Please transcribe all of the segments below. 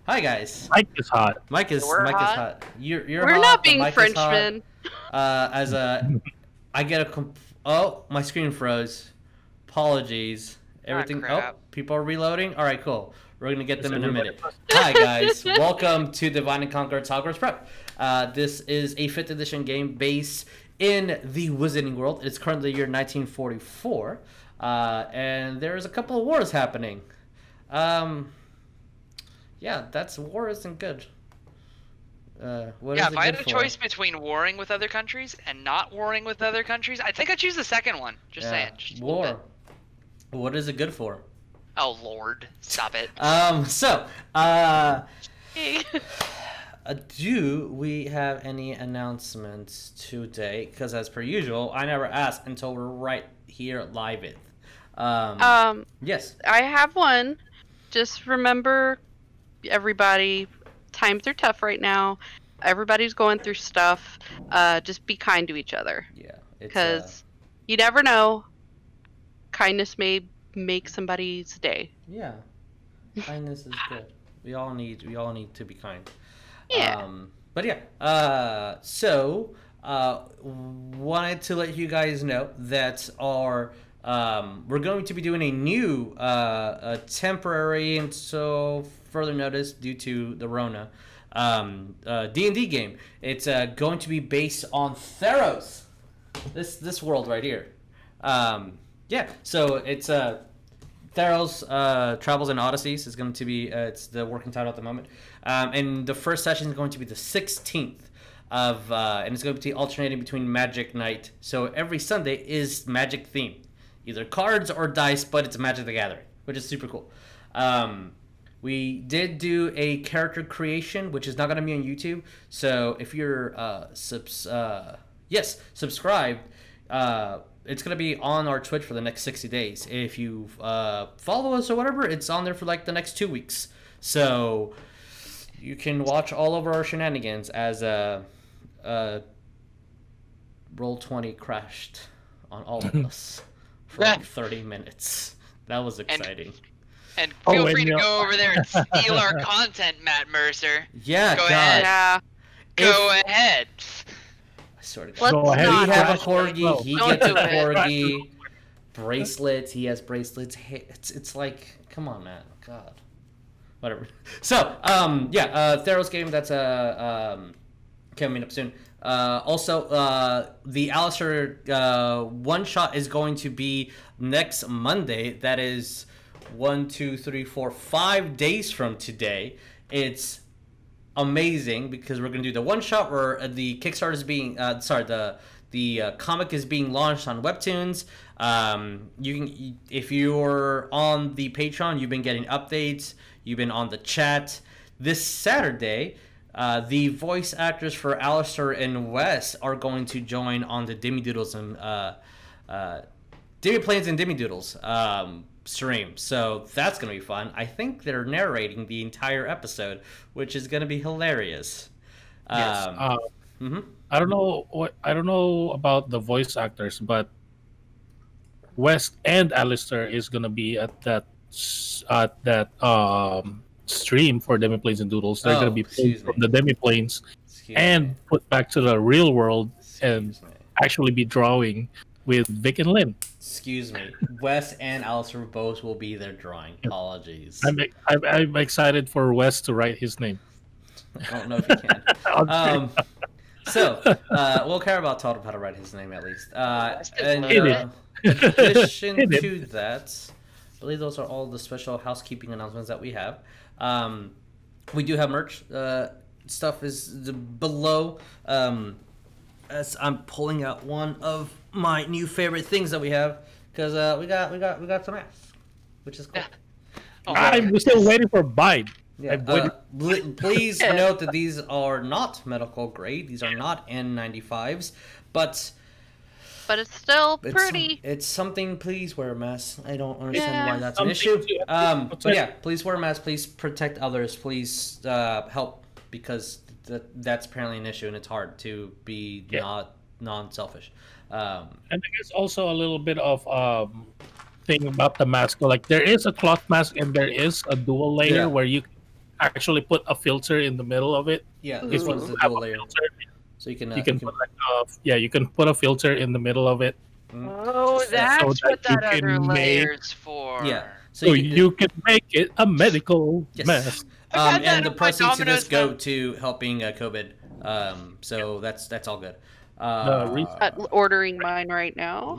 Hi guys. Mike is hot. Mike is hot. You're We're hot, not but being Mike is Frenchmen. hot. I get a oh, my screen froze. Apologies. Everything. Oh, people are reloading. All right, cool. We're gonna get them in a minute. Hi guys, welcome to Divine and Conqueror's Hogwarts Prep. This is a 5th edition game based in the Wizarding World. It's currently year 1944, and there's a couple of wars happening. Yeah, war isn't good. If I had a choice between warring with other countries and not warring with other countries, I think I'd choose the second one. Just saying. Just war. What is it good for? Oh Lord, stop it. Do we have any announcements today? Because as per usual, I never ask until we're right here live it. Yes. I have one. Just remember, everybody, times are tough right now. Everybody's going through stuff. Just be kind to each other. Yeah. Because you never know. Kindness may make somebody's day. Yeah. Kindness is good. We all need to be kind. Yeah. But yeah. Wanted to let you guys know that we're going to be doing a new temporary until further notice due to the Rona D&D game. It's going to be based on Theros, this world right here. Yeah, so it's Theros Travels and Odysseys is going to be it's the working title at the moment, and the first session is going to be the 16th of and it's going to be alternating between Magic Night. So every Sunday is Magic themed, either cards or dice, but it's Magic the Gathering, which is super cool. We did do a character creation, which is not going to be on YouTube. So if you're subscribed, it's going to be on our Twitch for the next 60 days. If you follow us or whatever, it's on there for like the next 2 weeks. So you can watch all of our shenanigans as Roll20 crashed on all of us for like 30 minutes. That was exciting. And feel free to go over there and steal our content, Matt Mercer. Yeah, go ahead. Yeah. Go ahead. I sort of. We have a corgi. He gets a corgi. Bracelets. He has bracelets. It's like, come on, man. God. Whatever. So, Theros game that's coming up soon. Also, the Alistair one shot is going to be next Monday. That is 5 days from today. It's amazing because we're gonna do the one shot where the Kickstarter is being the comic is being launched on Webtoons. You can, if you're on the Patreon, you've been getting updates. You've been on the chat. This Saturday, the voice actors for Alistair and Wes are going to join on the Demi-Doodles and Demi-Planes and Demi-Doodles stream. So that's going to be fun. I think they're narrating the entire episode, which is going to be hilarious. Yes. I don't know about the voice actors, but Wes and Alistair is going to be at that stream for Demi-Planes and Doodles. They're going to be played from the Demi-Planes and put back to the real world and actually be drawing with Vic and Lynn. Excuse me. Wes and Alistair both will be there drawing. Apologies. I'm excited for Wes to write his name. I don't know if he can. We'll care about Todd how to write his name at least. In addition to that, I believe those are all the special housekeeping announcements that we have. We do have merch. Stuff is below. As I'm pulling out one of my new favorite things that we have, because we got some masks, which is cool. I'm still waiting for Bide. Yeah. Please note that these are not medical grade. These are not N95s, but it's still pretty. It's something. Please wear a mask. I don't understand why that's an issue. But yeah, please wear a mask. Please protect others. Please help, because that's apparently an issue, and it's hard to be not non-selfish. And there's also a little bit of thing about the mask. Like, there is a cloth mask and there is a dual layer where you actually put a filter in the middle of it. Yeah, If this you one's the have dual a layer. filter, So you can put you can put a filter in the middle of it. Oh, So that's that what you that other can layer's for. Yeah. So you can make it a medical Yes. mess. I've had that And the on my proceeds of this Domino's go now. to helping COVID. So that's all good. Ordering mine right now.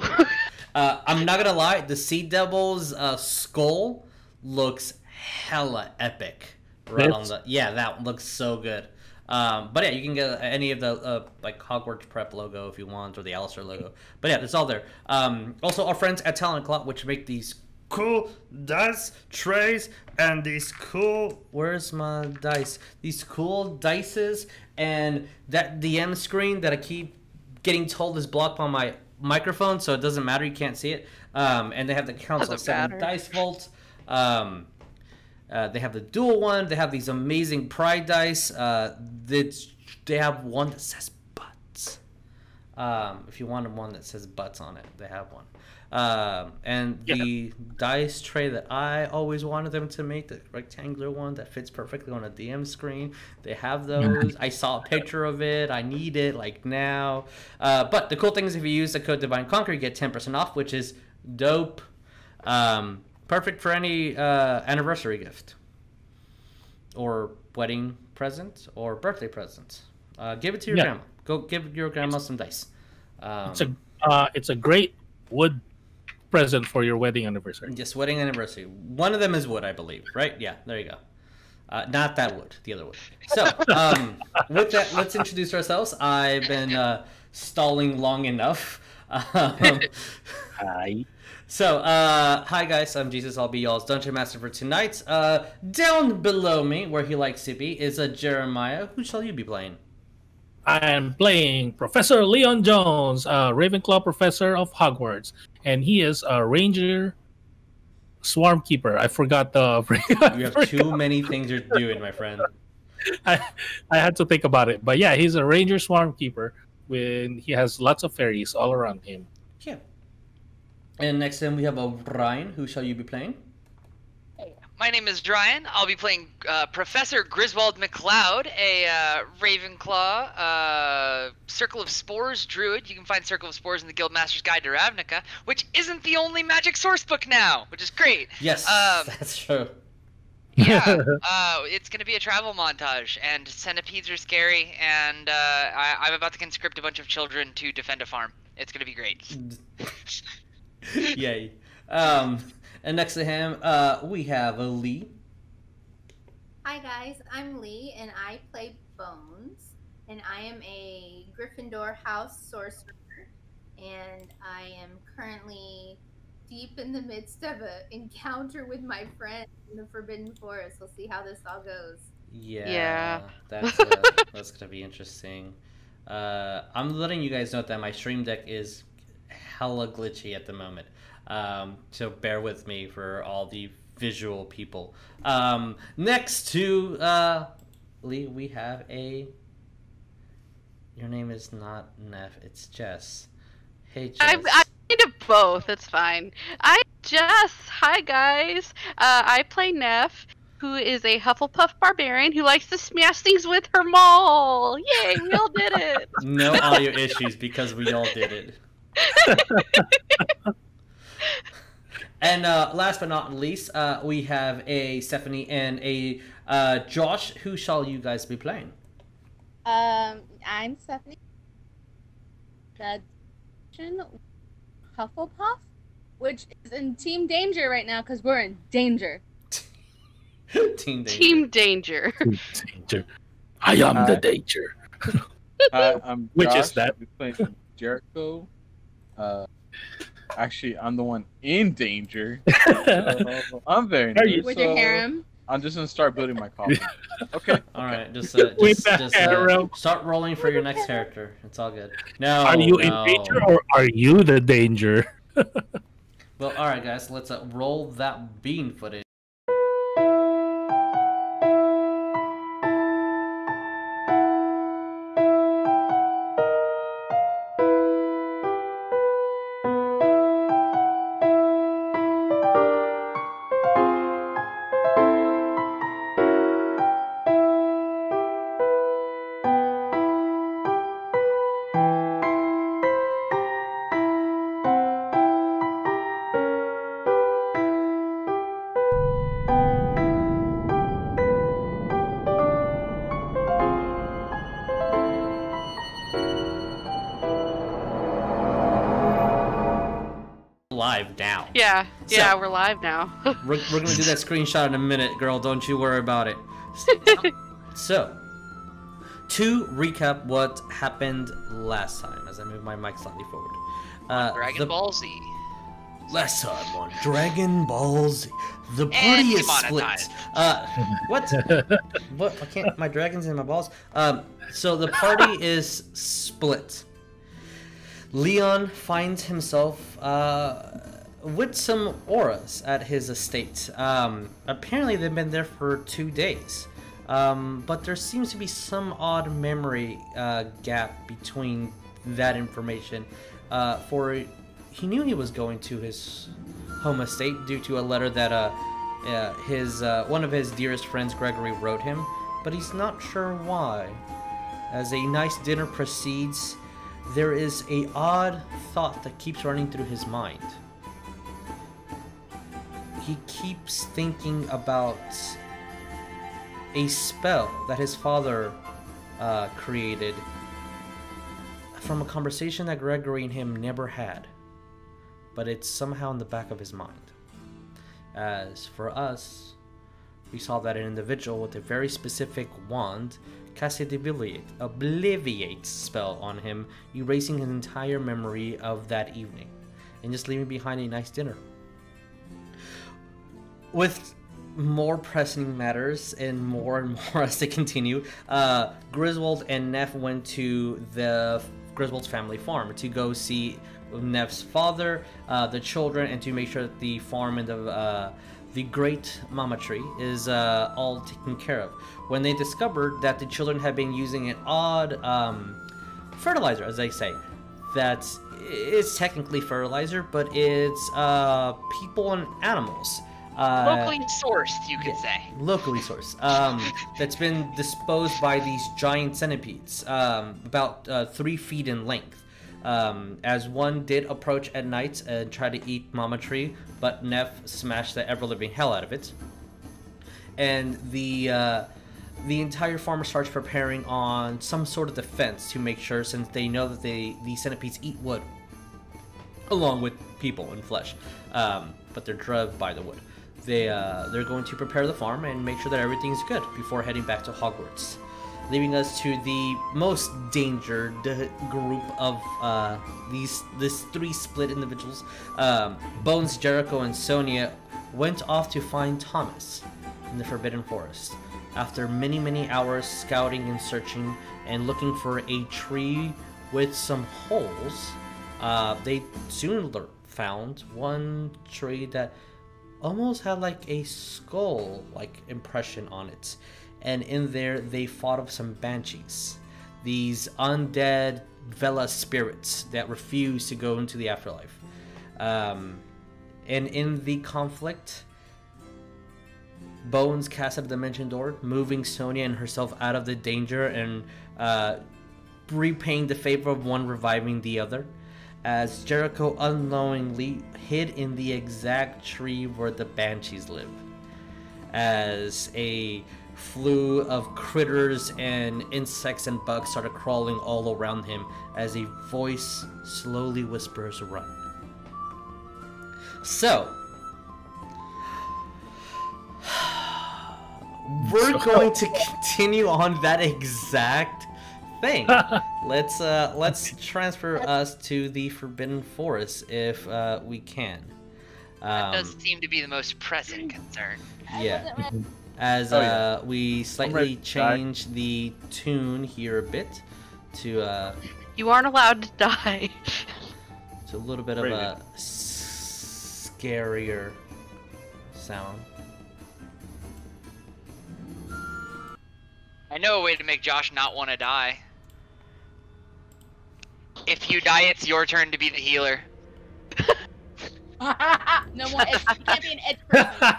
I'm not gonna lie, the Sea Devil's skull looks hella epic. Right on the that looks so good. But yeah, you can get any of the like Hogwarts Prep logo if you want, or the Alistair logo. But yeah, it's all there. Also, our friends at Talent Clock, which make these cool dice trays and these cool. Where's my dice? These cool dices and that DM screen that I keep getting told is blocked on my microphone, so it doesn't matter. You can't see it. And they have the Council of 7 Dice Vault. They have the dual one. They have these amazing Pride dice. They have one that says butts. If you wanted one that says butts on it, they have one. And the dice tray that I always wanted them to make, the rectangular one that fits perfectly on a DM screen, they have those. I saw a picture of it. I need it like now. But the cool thing is if you use the code Divine Conquer, you get 10% off, which is dope. Perfect for any anniversary gift or wedding present or birthday present. Give it to your grandma. Go give your grandma some dice. It's a great wood present for your wedding anniversary. Yes, wedding anniversary. One of them is wood, I believe, right? Yeah, there you go. Not that wood, the other wood. So, with that, let's introduce ourselves. I've been stalling long enough. Hi. So, hi guys, I'm Jesus. I'll be y'all's Dungeon Master for tonight. Down below me, where he likes to be, is Jeremiah. Who shall you be playing? I am playing Professor Leon Jones, Ravenclaw professor of Hogwarts, and he is a ranger swarm keeper. I forgot the. You have too many things you're doing, my friend. I had to think about it, but yeah, he's a ranger swarm keeper. When he has lots of fairies all around him. Yeah. And next then we have Ryan. Who shall you be playing? My name is Ryan. I'll be playing Professor Griswold McLeod, a Ravenclaw Circle of Spores Druid. You can find Circle of Spores in the Guildmaster's Guide to Ravnica, which isn't the only magic source book now, which is great. Yes, that's true. Yeah, it's going to be a travel montage, and centipedes are scary, and I'm about to conscript a bunch of children to defend a farm. It's going to be great. Yay. And next to him, we have Lee. Hi guys, I'm Lee, and I play Bones, and I am a Gryffindor House Sorcerer, and I am currently deep in the midst of an encounter with my friend in the Forbidden Forest. We'll see how this all goes. Yeah. That's gonna be interesting. I'm letting you guys know that my stream deck is hella glitchy at the moment. So bear with me for all the visual people. Next to Lee, we have your name is not Neff, it's Jess. Hey, Jess. I'm kind of both. It's fine. I'm Jess. Hi, guys. I play Neff, who is a Hufflepuff barbarian who likes to smash things with her maul. Yay, we all did it. No audio issues because we all did it. And last but not least, we have a Stephanie and a Josh. Who shall you guys be playing? I'm Stephanie. The Hufflepuff, which is in Team Danger right now because we're in danger. Team Danger. Team Danger. Danger. I am the danger. I'm Which Josh. is that? I'm playing Jericho. Actually, I'm the one in danger. So, I'm very nervous. With your harem. I'm just gonna start building my coffin. Okay. All right, just start rolling for your next character. It's all good. No. Are you in danger or are you the danger? Well, all right, guys. Let's roll that bean footage. live now. Yeah, So- yeah, we're live now. We're gonna do that screenshot in a minute, girl. Don't you worry about it. So, to recap what happened last time, as I move my mic slightly forward. Dragon Ball Z. Last time on Dragon Ball Z, the party is split. demonetized. What? What? I can't. My dragon's in my balls. So the party is split. Leon finds himself with some auras at his estate. Apparently, they've been there for 2 days. But there seems to be some odd memory gap between that information. For he knew he was going to his home estate due to a letter that one of his dearest friends, Gregory, wrote him, but he's not sure why. As a nice dinner proceeds, there is a odd thought that keeps running through his mind. He keeps thinking about a spell that his father created from a conversation that Gregory and him never had, but it's somehow in the back of his mind. As for us, we saw that an individual with a very specific wand cast a obliviate spell on him, erasing his entire memory of that evening, and just leaving behind a nice dinner. With more pressing matters and more as they continue, Griswold and Neff went to the Griswold's family farm to go see Neff's father, the children, and to make sure that the farm and the great mama tree is all taken care of. When they discovered that the children had been using an odd fertilizer, as they say, that it's technically fertilizer, but it's people and animals. Locally sourced, you could say. Locally sourced. That's been disposed by these giant centipedes, about 3 feet in length. As one did approach at night and try to eat Mama Tree, but Neff smashed the ever-living hell out of it. And the entire farm starts preparing on some sort of defense to make sure, since they know that the centipedes eat wood, along with people and flesh, but they're drugged by the wood. They're going to prepare the farm and make sure that everything's good before heading back to Hogwarts, leaving us to the most danger group of these 3 split individuals. Bones, Jericho, and Sonya went off to find Thomas in the Forbidden Forest. After many hours scouting and searching and looking for a tree with some holes, they soon found one tree that almost had like a skull like impression on it, and in there they fought off some banshees, these undead Vela spirits that refuse to go into the afterlife. And in the conflict, Bones cast a dimension door, moving Sonya and herself out of the danger and repaying the favor of one, reviving the other, as Jericho unknowingly hid in the exact tree where the banshees live, as a flew of critters and insects and bugs started crawling all around him, as a voice slowly whispers, "Run." So we're going to continue on that exact thing. Let's transfer us to the Forbidden Forest if we can. That does seem to be the most pressing concern. Yeah. As we slightly change the tune here a bit to You aren't allowed to die. a little bit of a scarier sound. I know a way to make Josh not want to die. If you die, it's your turn to be the healer. No more edge. You can't be an edge person.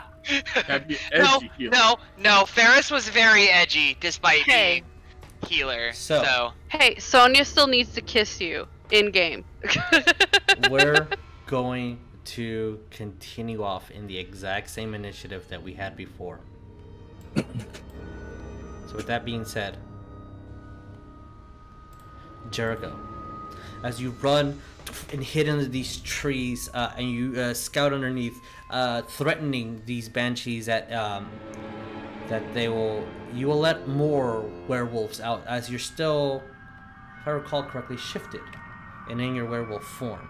That'd be edgy healer. No. Ferris was very edgy despite being healer. So Hey, Sonya still needs to kiss you in game. We're going to continue off in the exact same initiative that we had before. So with that being said, Jericho, as you run and hid under these trees, and you scout underneath, threatening these banshees that you will let more werewolves out, as you're still, if I recall correctly, shifted and in your werewolf form.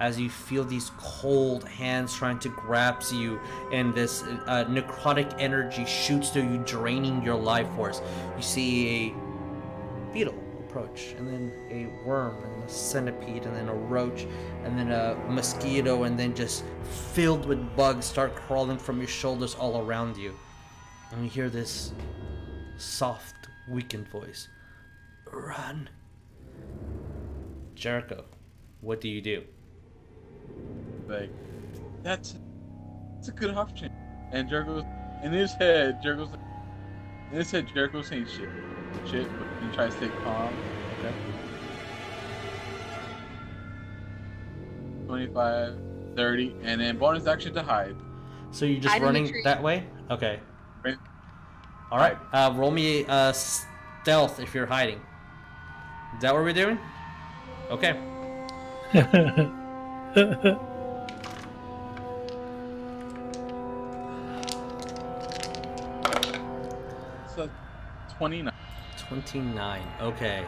As you feel these cold hands trying to grasp you, and this necrotic energy shoots through you, draining your life force. You see a beetle approach, and then a worm, and a centipede, and then a roach, and then a mosquito, and then just filled with bugs start crawling from your shoulders all around you. And you hear this soft, weakened voice. Run. Jericho, what do you do? Like, that's a good option. And Jericho's in his head. Jericho's saying shit, but he tries to stay calm. Okay. 25, 30, and then bonus action to hide. So you're just running that way? Okay. Right. All right. Roll me stealth if you're hiding. Is that what we're doing? Okay. So 29. 29. Okay.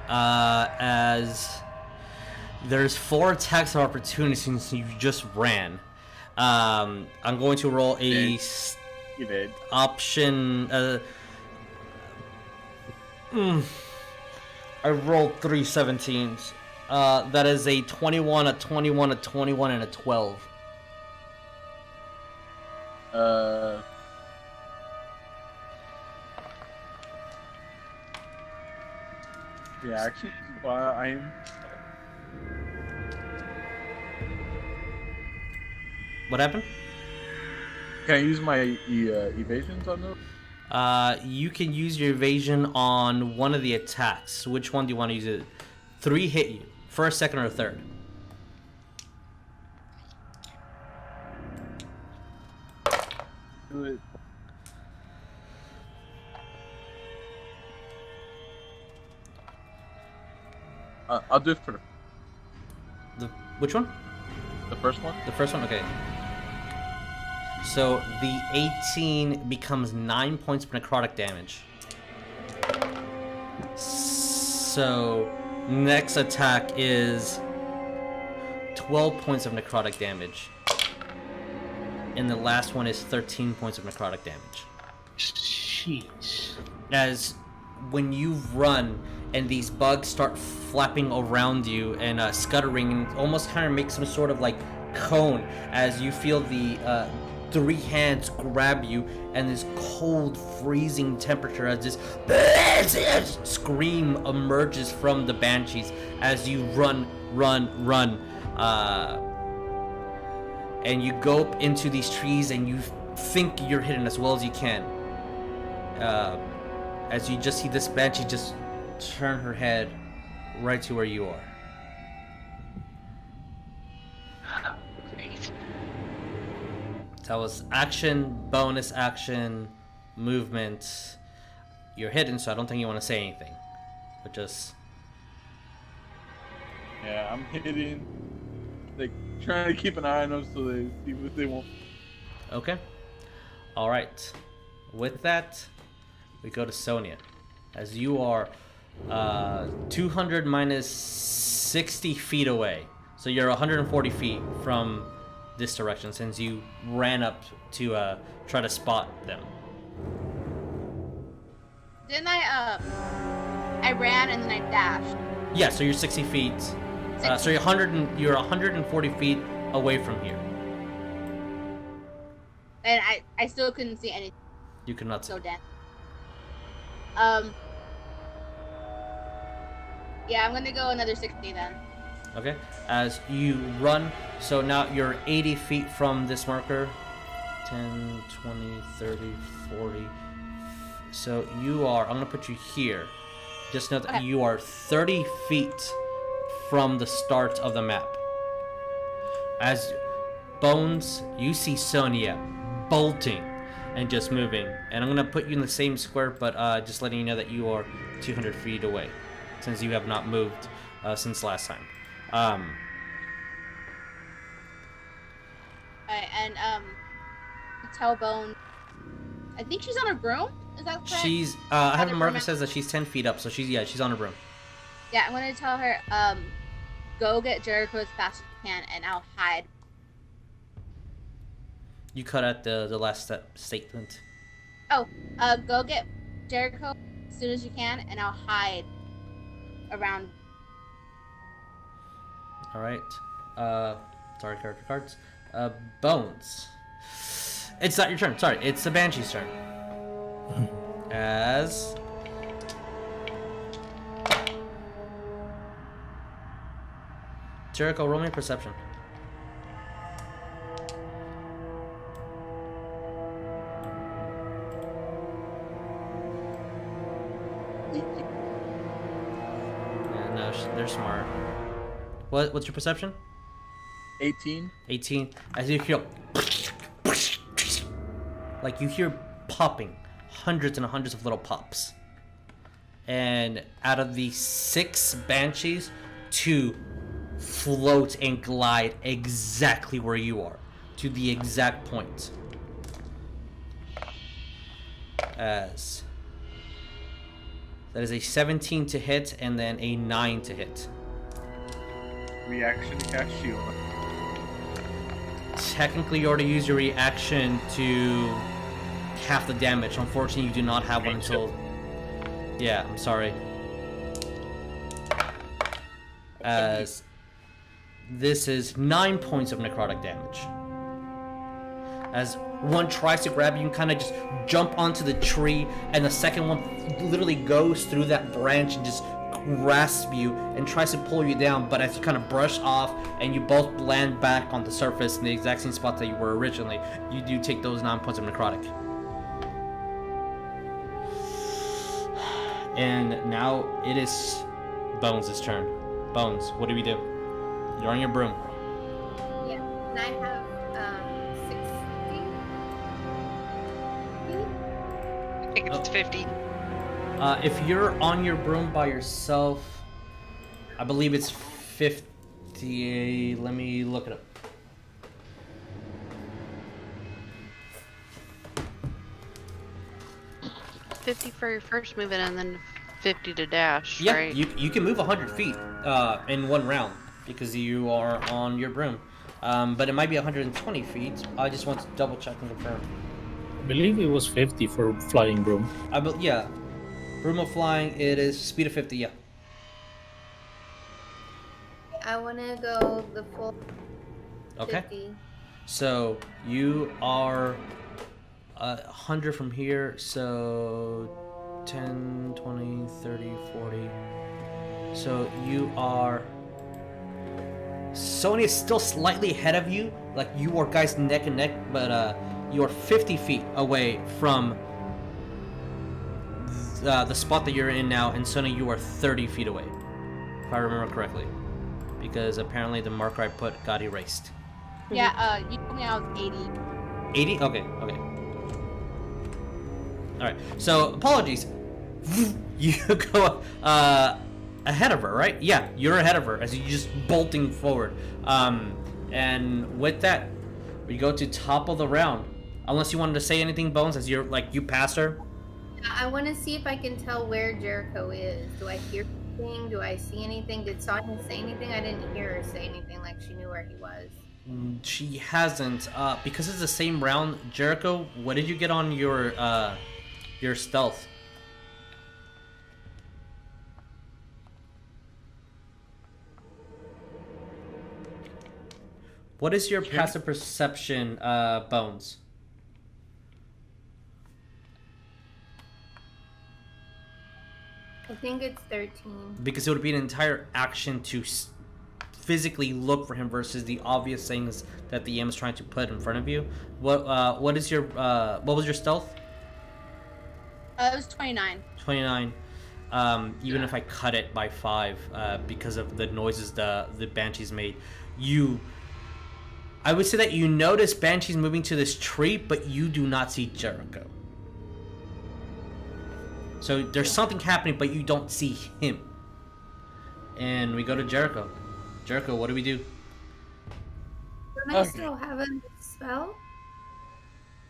As there's 4 attacks of opportunity since you just ran. I'm going to roll a option. I rolled 3 17s. That is a 21, a 21, a 21, and a 12. Yeah, actually, I'm. What happened? Can I use my evasions on those? You can use your evasion on one of the attacks. Which one do you want to use it? 3 hit you. First, second, or third? Do it. I'll do it for which one? the first one. The first one? Okay. So the 18 becomes 9 points of necrotic damage. So next attack is 12 points of necrotic damage. And the last one is 13 points of necrotic damage. Jeez. As when you run and these bugs start flapping around you and scuttering, and almost kind of make some sort of like cone, as you feel the 3 hands grab you, and this cold, freezing temperature as this scream emerges from the banshees as you run, and you go up into these trees, and you think you're hidden as well as you can. As you just see this banshee just turn her head right to where you are. Great. That was action, bonus action, movement. You're hidden, so I don't think you want to say anything. But just... Yeah, I'm hidden. Like, trying to keep an eye on them so they see what they won't. Okay. Alright. With that, we go to Sonya. As you are 200 minus 60 feet away. So you're 140 feet from this direction since you ran up to try to spot them. Didn't I ran and then I dashed. Yeah, so you're 60 feet. So you're 140 feet away from here. And I still couldn't see anything. You could not see. So dead. Yeah, I'm gonna go another 60 then. Okay. As you run, so now you're 80 feet from this marker. 10, 20, 30, 40. So you are, I'm gonna put you here. Just note that you are 30 feet from the start of the map. As Bones, you see Sonya bolting and just moving. And I'm gonna put you in the same square, but just letting you know that you are 200 feet away, since you have not moved since last time. And tell Bone. I think she's on her broom. Is that correct? She's I have a marker says that she's 10 feet up, so she's on her broom. Yeah, I'm gonna tell her, go get Jericho as fast as you can, and I'll hide. You cut out the last statement. Oh, go get Jericho as soon as you can, and I'll hide around. All right. Sorry, character cards. Bones. It's not your turn. Sorry, it's the Banshee's turn. As Jericho, roll me a perception. Yeah, no, they're smart. What's your perception? 18. 18. As you hear, like you hear popping, hundreds and hundreds of little pops. And out of the 6 banshees, 2 float and glide exactly where you are, to the exact point. As that is a 17 to hit and then a 9 to hit. Reaction cast shield. Technically, you already used your reaction to half the damage. Unfortunately, you do not have one until... Yeah, I'm sorry. As this is 9 points of necrotic damage. As one tries to grab you, you kind of just jump onto the tree, and the second one literally goes through that branch and just grasps you and tries to pull you down, but as you kind of brush off and you both land back on the surface in the exact same spot that you were originally, you do take those 9 points of necrotic. And now it is Bones' turn. Bones, what do we do? You're on your broom. Yeah, and I have 60 feet. I think it's 50. If you're on your broom by yourself, I believe it's 50. Let me look it up. $50 for your first movement and then 50 to dash, Yeah, right? you can move 100 feet in one round because you are on your broom. But it might be 120 feet. I just want to double check and confirm. I believe it was 50 for flying broom. Yeah. Broom of flying, it is speed of 50, yeah. I want to go the full 50. Okay. So you are 100 from here, so 10, 20, 30, 40. So you are... Sonya is still slightly ahead of you, like you are guys neck and neck, but you are 50 feet away from the spot that you're in now, and Sonya, you are 30 feet away, if I remember correctly, because apparently the marker I put got erased. Yeah, you told me I was 80. 80? Okay, okay. Alright, so apologies. You go ahead of her, right? Yeah, you're ahead of her as you're just bolting forward. And with that, we go to top of the round. Unless you wanted to say anything, Bones, as you're like you passed her. I want to see if I can tell where Jericho is. Do I hear anything? Do I see anything? Did Sonya say anything? I didn't hear her say anything like she knew where he was. She hasn't. Because it's the same round, Jericho, what did you get on your stealth? What is your passive perception, Bones? I think it's 13. Because it would be an entire action to physically look for him versus the obvious things that the EM is trying to put in front of you. What is your what was your stealth? It was 29. 29. Even if I cut it by 5 because of the noises the banshees made, I would say that you notice banshees moving to this tree, but you do not see Jericho. So there's something happening, but you don't see him. and we go to Jericho. Jericho, what do we do? Don't I still have a spell?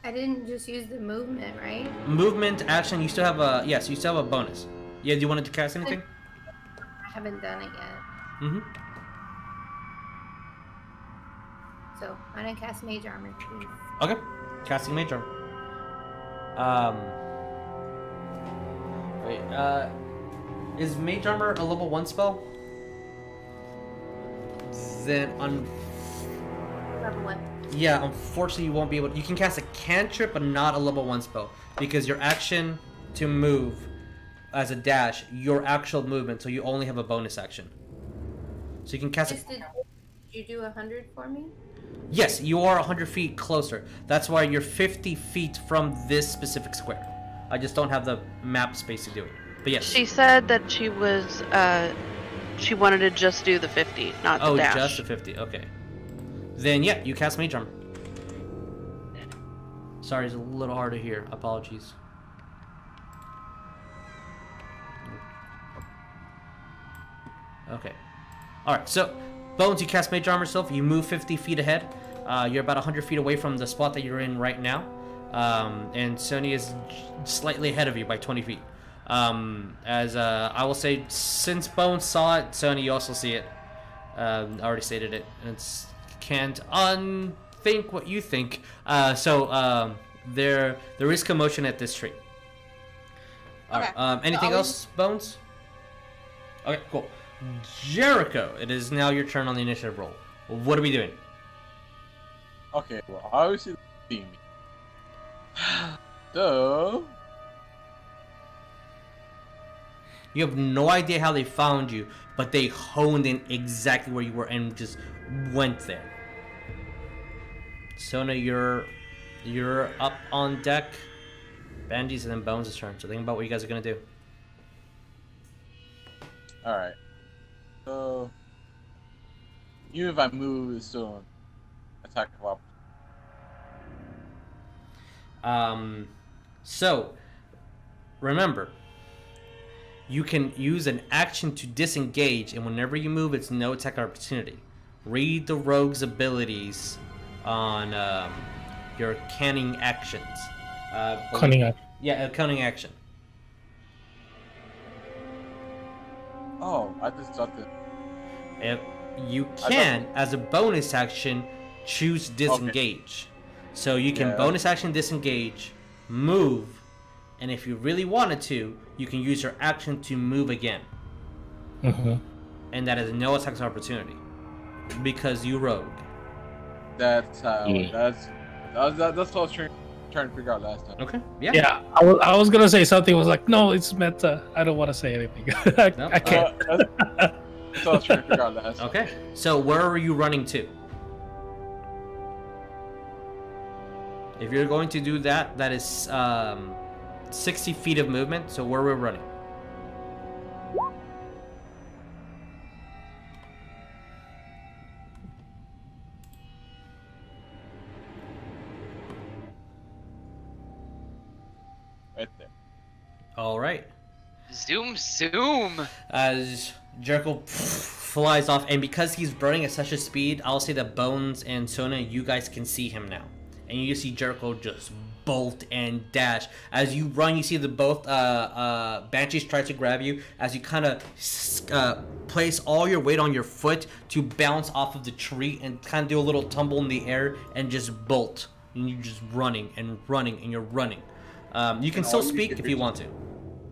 I didn't just use the movement, right? Movement, action, you still have a... Yes, you still have a bonus. Yeah, do you want to cast anything? I haven't done it yet. Mm-hmm. So, I'm gonna cast Mage Armor, please. Okay. Casting Mage Armor. Wait, is Mage Armor a level 1 spell? Then Level 1. yeah, unfortunately you won't be able to... You can cast a cantrip, but not a level 1 spell. Because your action to move as a dash, your actual movement, so you only have a bonus action. So you can cast a... Did you do 100 for me? Yes, you are 100 feet closer. That's why you're 50 feet from this specific square. I just don't have the map space to do it. But yes. She said that she was, she wanted to just do the 50, not the dash. Oh, just the 50. Okay. Then, yeah, you cast Mage Armor. Sorry, it's a little hard to hear. Apologies. Okay. Alright, so... Bones, you cast Mage Armor yourself. You move 50 feet ahead. You're about 100 feet away from the spot that you're in right now. And Sonya is slightly ahead of you by 20 feet. I will say, since Bones saw it, Sonya, you also see it. I already stated it. And it's can't unthink what you think. There is commotion at this tree. Okay. Alright, anything else, Bones? Okay, cool. Jericho, it is now your turn on the initiative roll. What are we doing? Okay, well, obviously, see me. So, You have no idea how they found you, but they honed in exactly where you were and just went there. Sona, you're up on deck. Banji's and then Bones' turn. So think about what you guys are gonna do. all right. So, even if I move, it's still an attack of opportunity. So remember, you can use an action to disengage, and whenever you move, it's no attack opportunity. Read the rogue's abilities on your canning actions. Cunning action. Yeah, a cunning action. Oh, I just thought that. If you can, as a bonus action, choose disengage. So you can bonus action disengage, move, and if you really wanted to, you can use your action to move again. Mm-hmm. And that is no attack opportunity because you rogue. That's how. That's what I was trying to figure out last time. Okay. Yeah. Yeah, I was gonna say something. Was like, no, it's meta. I don't want to say anything. I can't. That's what I was trying to figure out last time. Okay. So where are you running to? If you're going to do that, that is 60 feet of movement. So where we're running. Right there. All right. Zoom, zoom. As Jericho flies off, and because he's running at such a speed, I'll say that Bones and Sona, you guys can see him now, and you see Jericho just bolt and dash. As you run, you see the both Banshees try to grab you. As you kind of place all your weight on your foot to bounce off of the tree and kind of do a little tumble in the air and just bolt. And you're just running and running and you're running. You can still speak if you want to.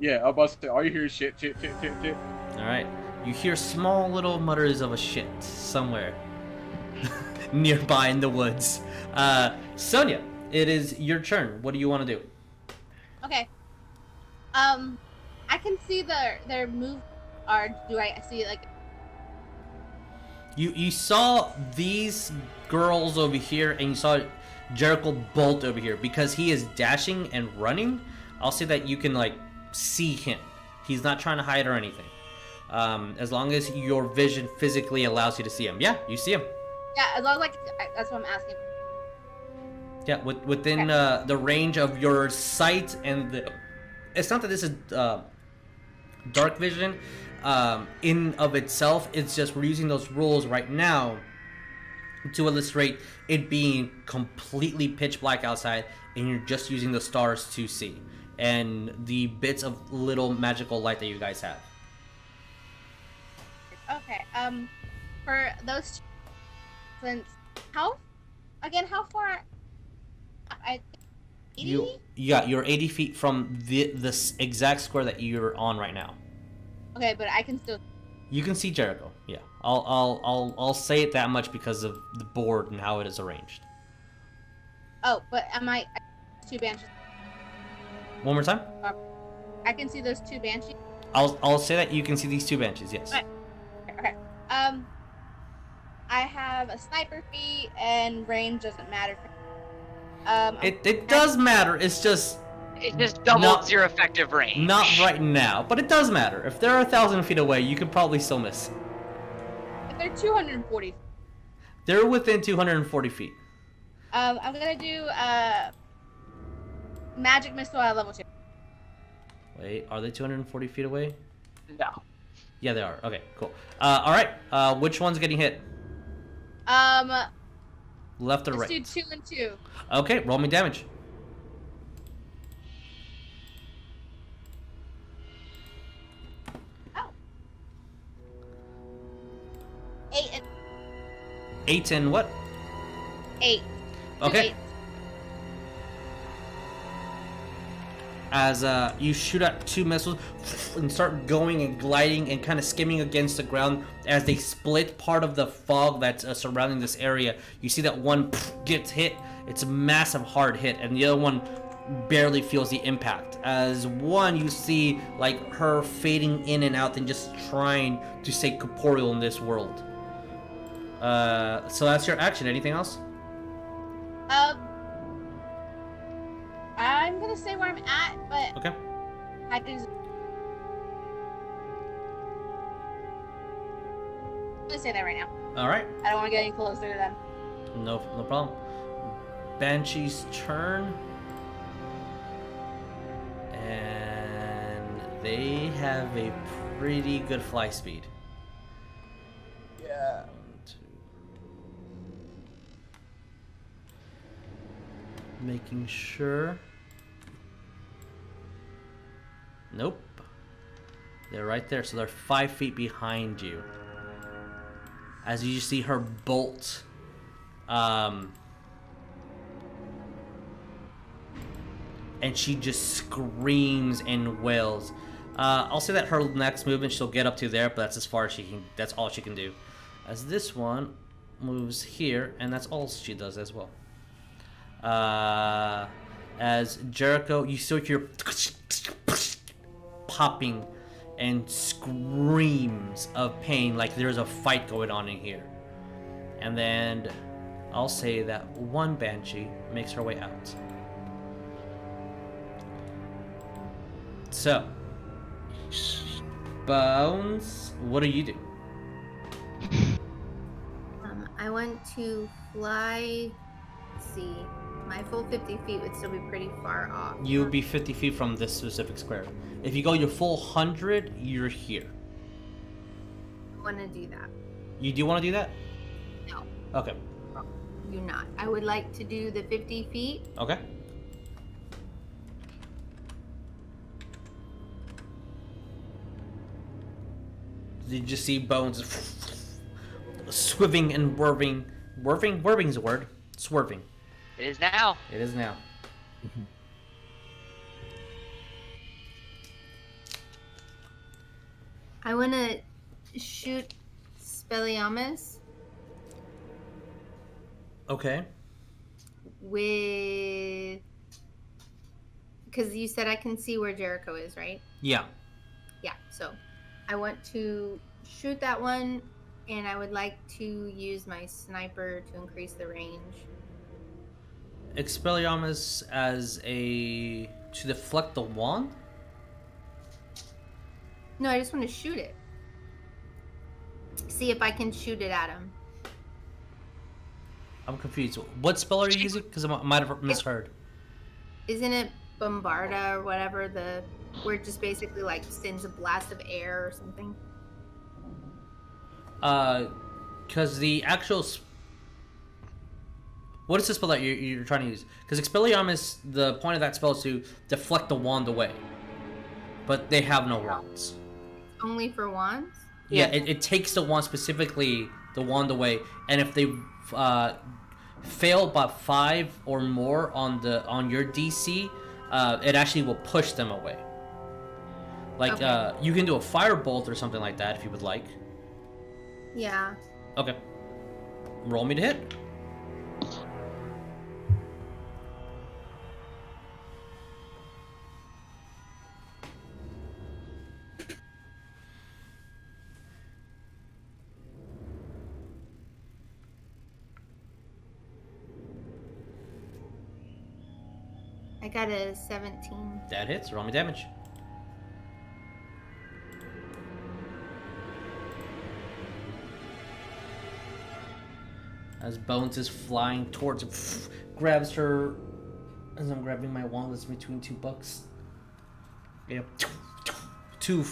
Yeah, I was about to say, all you hear is shit. All right. You hear small little mutters of a shit somewhere nearby in the woods. Sonya, it is your turn. What do you want to do? Okay. I can see their move. Or do I see like? You saw these girls over here, and you saw Jericho bolt over here because he is dashing and running. I'll say that you can like see him. He's not trying to hide or anything. As long as your vision physically allows you to see him. Yeah, you see him. Yeah, as long as like that's what I'm asking. Yeah, within the range of your sight and the. It's not that this is dark vision. in of itself. It's just we're using those rules right now to illustrate it being completely pitch black outside, and you're just using the stars to see and the bits of little magical light that you guys have. Okay. For those, since how far? 80? You're 80 feet from this exact square that you're on right now. Okay, but I can still. You can see Jericho. Yeah, I'll say it that much because of the board and how it is arranged. Oh, but two banshees? One more time. I can see those two banshees. I'll say that you can see these two banshees. Yes. Okay. I have a sniper feat, and range doesn't matter. It does matter. It's just. It just doubles your effective range. Not right now, but it does matter. If they're 1,000 feet away, you could probably still miss. If they're 240. They're within 240 feet. I'm gonna do magic missile at level 2. Wait, are they 240 feet away? No. Yeah, they are. Okay, cool. All right. Which one's getting hit? Left or right? Let's do 2 and 2. Okay, roll me damage. Oh. 8 and what? 8. Okay. 8. As you shoot out 2 missiles and start going and gliding and kind of skimming against the ground as they split part of the fog that's surrounding this area. You see that one gets hit. It's a massive hard hit, and the other one barely feels the impact. As one, you see like her fading in and out and just trying to stay corporeal in this world. So that's your action. Anything else? I'm gonna say where I'm at, but Okay. I'm gonna say that right now. All right. I don't want to get any closer to them. No problem. Banshee's turn. And they have a pretty good fly speed. Yeah. 1, 2. Making sure. Nope. They're right there, so they're 5 feet behind you. As you see her bolt, and she just screams and wails. I'll say that her next movement she'll get up to there, but that's as far as she can. That's all she can do. As this one moves here, and that's all she does as well. As Jericho, you still hear popping and screams of pain, like there's a fight going on in here. And then I'll say that one Banshee makes her way out. So, Bones, what do you do? I want to fly. Let's see. My full 50 feet would still be pretty far off. You would be 50 feet from this specific square. If you go your full 100, you're here. I want to do that. You do want to do that? No. Okay. Do not. I would like to do the 50 feet. Okay. You just see Bones swiving and whirring. Whirring is a word. Swerving. It is now. It is now. I want to shoot Spelliamus Okay. with... Because you said I can see where Jericho is, right? Yeah. Yeah, so I want to shoot that one, and I would like to use my sniper to increase the range. Expelliarmus as a... to deflect the wand? No, I just want to shoot it. See if I can shoot it at him. I'm confused. What spell are you using? Because I might have misheard. Isn't it Bombarda or whatever the Where it just basically like sends a blast of air or something? Because the actual... What is the spell that you're trying to use? Because Expelliarmus, the point of that spell is to deflect the wand away. But they have no wands. Only for wands? Yeah, it takes the wand, specifically the wand away, and if they fail by 5 or more on your DC, it actually will push them away. Like, okay. You can do a firebolt or something like that if you would like. Yeah. Okay. Roll me to hit. I got a 17. That hits. Roll me damage. As Bones is flying towards her, grabs her. As I'm grabbing my wand that's between 2 bucks. Yep. 2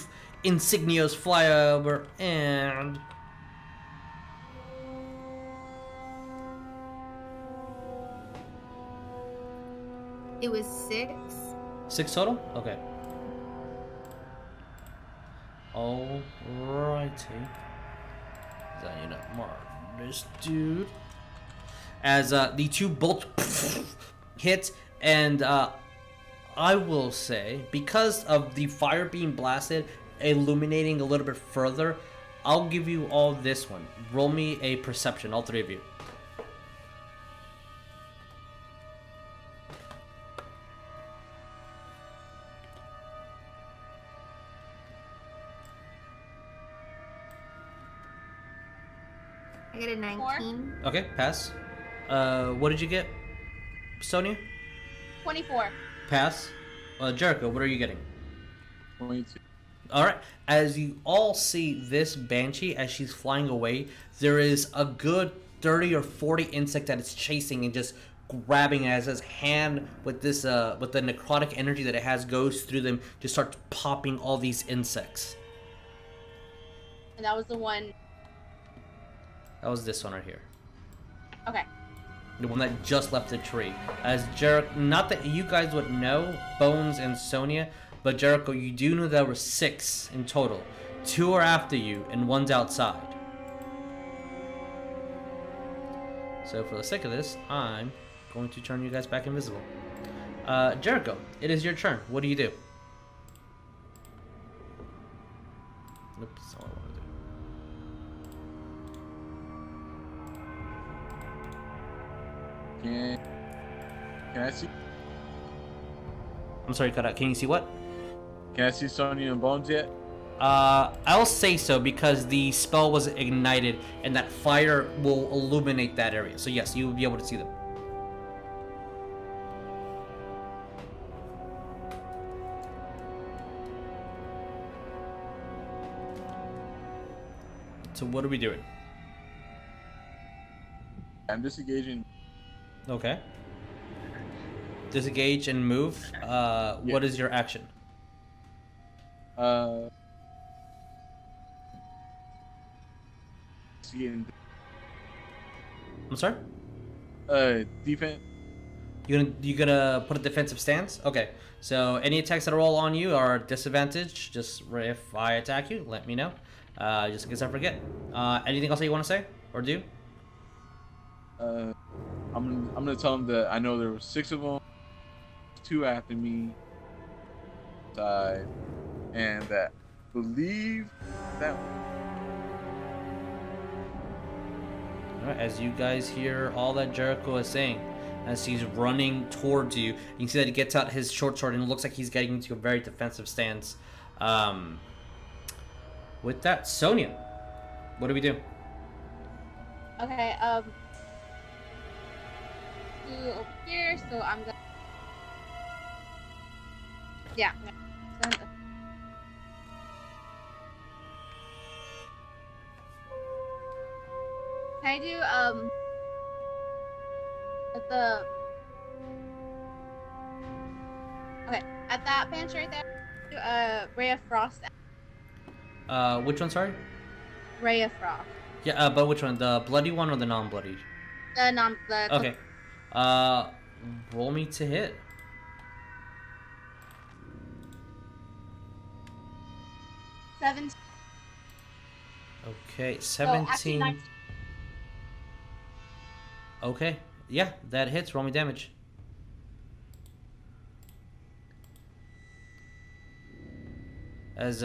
insignias fly over and... It was 6. 6 total? Okay. Alrighty. Then you know, mark this dude. As the 2 bolts hit, and I will say, because of the fire being blasted, illuminating a little bit further, I'll give you all this one. Roll me a perception, all 3 of you. I got a 19. Okay, pass. What did you get, Sonya? 24. Pass. Jericho, what are you getting? 22. Alright, as you all see this Banshee, as she's flying away, there is a good 30 or 40 insect that it's chasing and just grabbing as his hand with this, with the necrotic energy that it has goes through them, just starts popping all these insects. And that was the one... That was this one right here. Okay. The one that just left the tree. As Jericho, not that you guys would know, Bones and Sonya, but Jericho, you do know there were 6 in total. 2 are after you, and 1's outside. So for the sake of this, I'm going to turn you guys back invisible. Jericho, it is your turn. What do you do? Oops, that's all I want to do. Can I see? I'm sorry, cut out. Can you see what? Can I see Sonya and Bones yet? I'll say so because the spell was ignited and that fire will illuminate that area. So yes, you will be able to see them. So what are we doing? I'm disengaging. Okay. Disengage and move. What is your action? I'm sorry? Defense. You gonna put a defensive stance? Okay. So any attacks that roll on you are disadvantaged. Just if I attack you, let me know. Just in case I forget. Anything else that you want to say or do? I'm gonna tell them that I know there were 6 of them, 2 after me, side, and that believe that. All right, as you guys hear all that Jericho is saying, as he's running towards you, you can see that he gets out his short sword and it looks like he's getting into a very defensive stance. With that, Sonya, what do we do? Okay, over here, so I'm gonna... Yeah. Can I do, at the... Okay, at that bench right there, Ray of Frost. Which one? Sorry. Ray of Frost. Yeah. But which one? The bloody one or the non-bloody? The Okay. Roll me to hit. 17. Okay, So, actually 17. 19. Okay, yeah, that hits. Roll me damage. As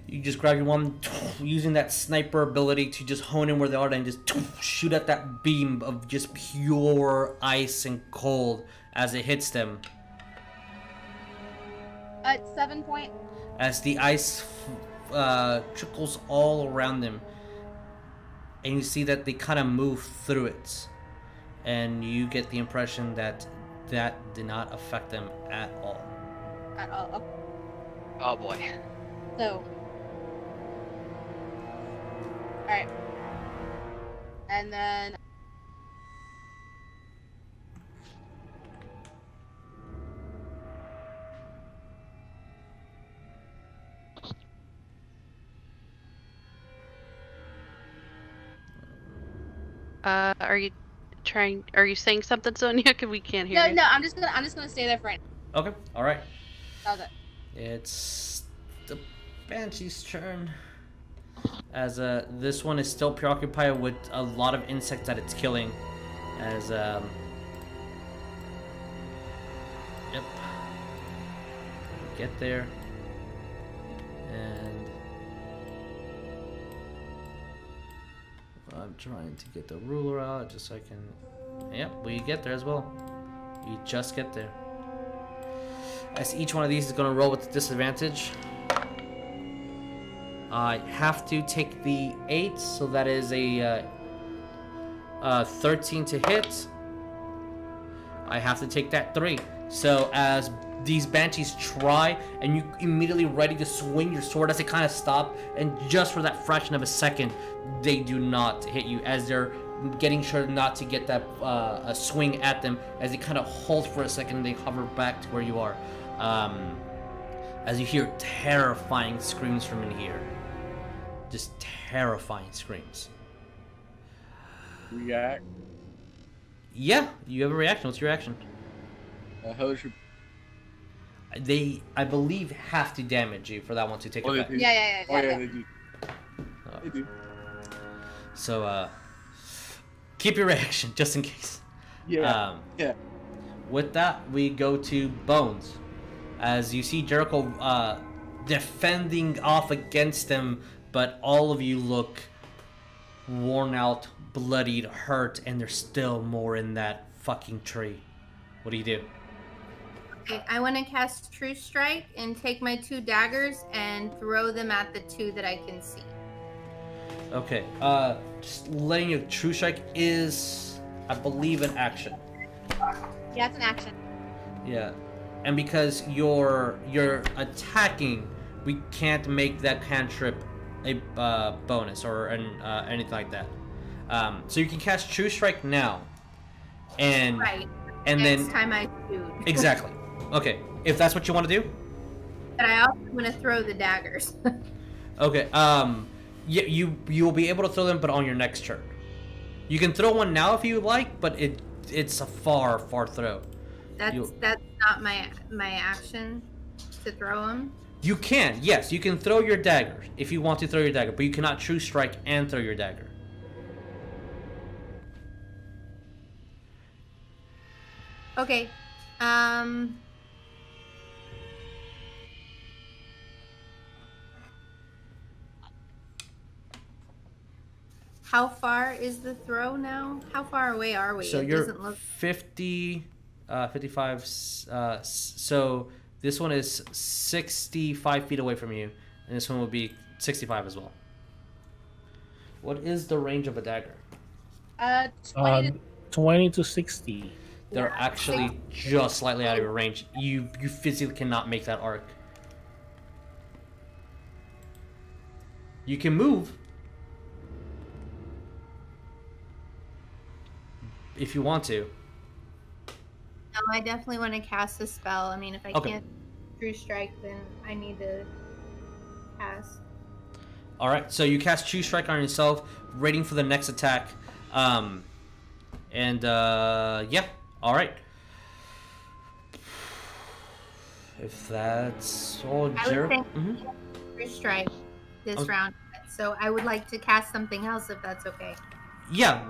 you just grab your one, using that sniper ability to just hone in where they are and just shoot at that beam of just pure ice and cold as it hits them. 7 point. As the ice trickles all around them, and you see that they kind of move through it, and you get the impression that that did not affect them at all. At all. Oh boy. So. Alright. And then. Are you saying something, Sonya? Cause we can't hear you. No, I'm just gonna stay there for right now. Okay, all right. That was it. It's the Banshee's turn. As this one is still preoccupied with a lot of insects that it's killing. As yep. Get there. And I'm trying to get the ruler out just so I can. Yep, we get there as well. We just get there. As each one of these is going to roll with disadvantage. I have to take the 8, so that is a 13 to hit. I have to take that 3. So as these banshees try, and you immediately ready to swing your sword as they kind of stop, and just for that fraction of a second, they do not hit you as they're getting sure not to get that a swing at them, as they kind of hold for a second and they hover back to where you are. As you hear terrifying screams from in here. Just terrifying screams. React. Yeah, you have a reaction. What's your reaction? Hellish. They, I believe, have to damage you for that one to take effect. Yeah. Oh yeah, they do. Oh. They do. So, keep your reaction just in case. Yeah. Yeah. With that, we go to Bones. As you see Jericho defending off against them, but all of you look worn out, bloodied, hurt, and there's still more in that fucking tree. What do you do? Okay, I want to cast True Strike and take my 2 daggers and throw them at the 2 that I can see. Okay, just letting you, True Strike is, I believe, an action. Yeah, it's an action. Yeah, and because you're attacking, we can't make that cantrip a bonus or anything like that. So you can cast True Strike now, and Right. and Next then time I shoot. exactly. Okay, if that's what you want to do. But I also want to throw the daggers. Okay. Yeah, you will be able to throw them, but on your next turn. You can throw one now if you would like, but it's a far throw. That's not my action to throw them. You can, yes, you can throw your dagger if you want to throw your dagger, but you cannot True Strike and throw your dagger. Okay. How far is the throw now? How far away are we? So It you're doesn't look 50, 55. So this one is 65 feet away from you, and this one will be 65 as well. What is the range of a dagger? 20 to 60. They're actually just slightly out of your range. You physically cannot make that arc. You can move if you want to. No, I definitely want to cast a spell. I mean, if I Okay. can't True Strike, then I need to cast. All right, so you cast True Strike on yourself, waiting for the next attack. Yeah, all right. If that's all, True Strike this round. So I would like to cast something else if that's okay. Yeah.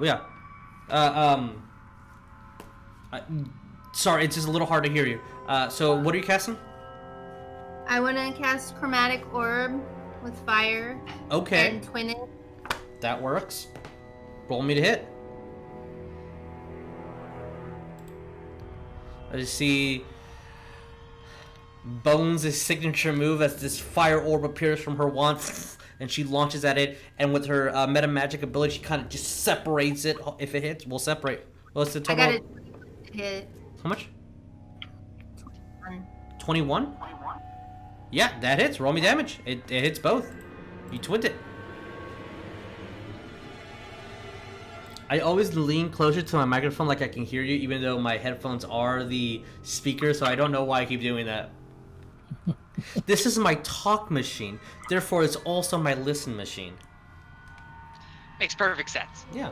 Sorry, it's just a little hard to hear you. So what are you casting? I want to cast Chromatic Orb with fire. Okay. And twin it. That works. Roll me to hit. I just see Bones' signature move as this fire orb appears from her wand, and she launches at it, and with her meta magic ability, she kind of just separates it. If it hits, we'll separate. What's the total? I got it hit. How much? 21? Yeah, that hits. Roll me damage. It hits both. You twinned it. I always lean closer to my microphone like I can hear you, even though my headphones are the speaker, so I don't know why I keep doing that. This is my talk machine, therefore it's also my listen machine. Makes perfect sense. Yeah.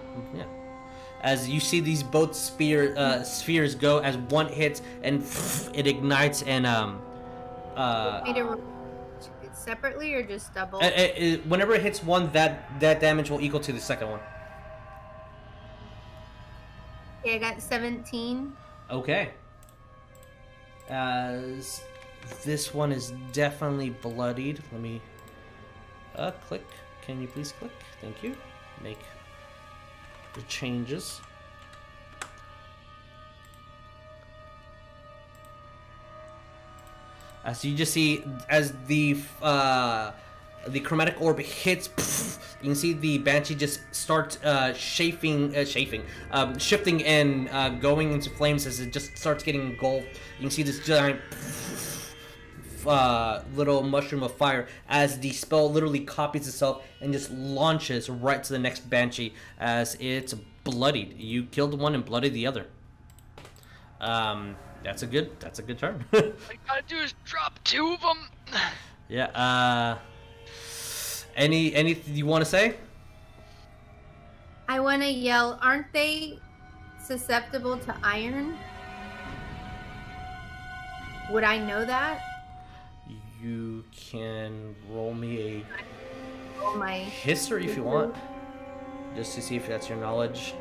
As you see these both spheres go, as one hits and it ignites and separately or just double? Whenever it hits one, that damage will equal to the second one. Yeah, I got 17. Okay. As this one is definitely bloodied. Let me click. Can you please click? Thank you. Make the changes. As you just see, as the chromatic orb hits, you can see the banshee just start shifting and going into flames as it just starts getting engulfed. You can see this giant little mushroom of fire as the spell literally copies itself and just launches right to the next banshee as it's bloodied. You killed one and bloodied the other. That's a good turn. All I gotta do is drop 2 of them. Yeah. Anything you want to say? I want to yell, aren't they susceptible to iron? Would I know that? You can roll me Oh my history if you want, just to see if that's your knowledge.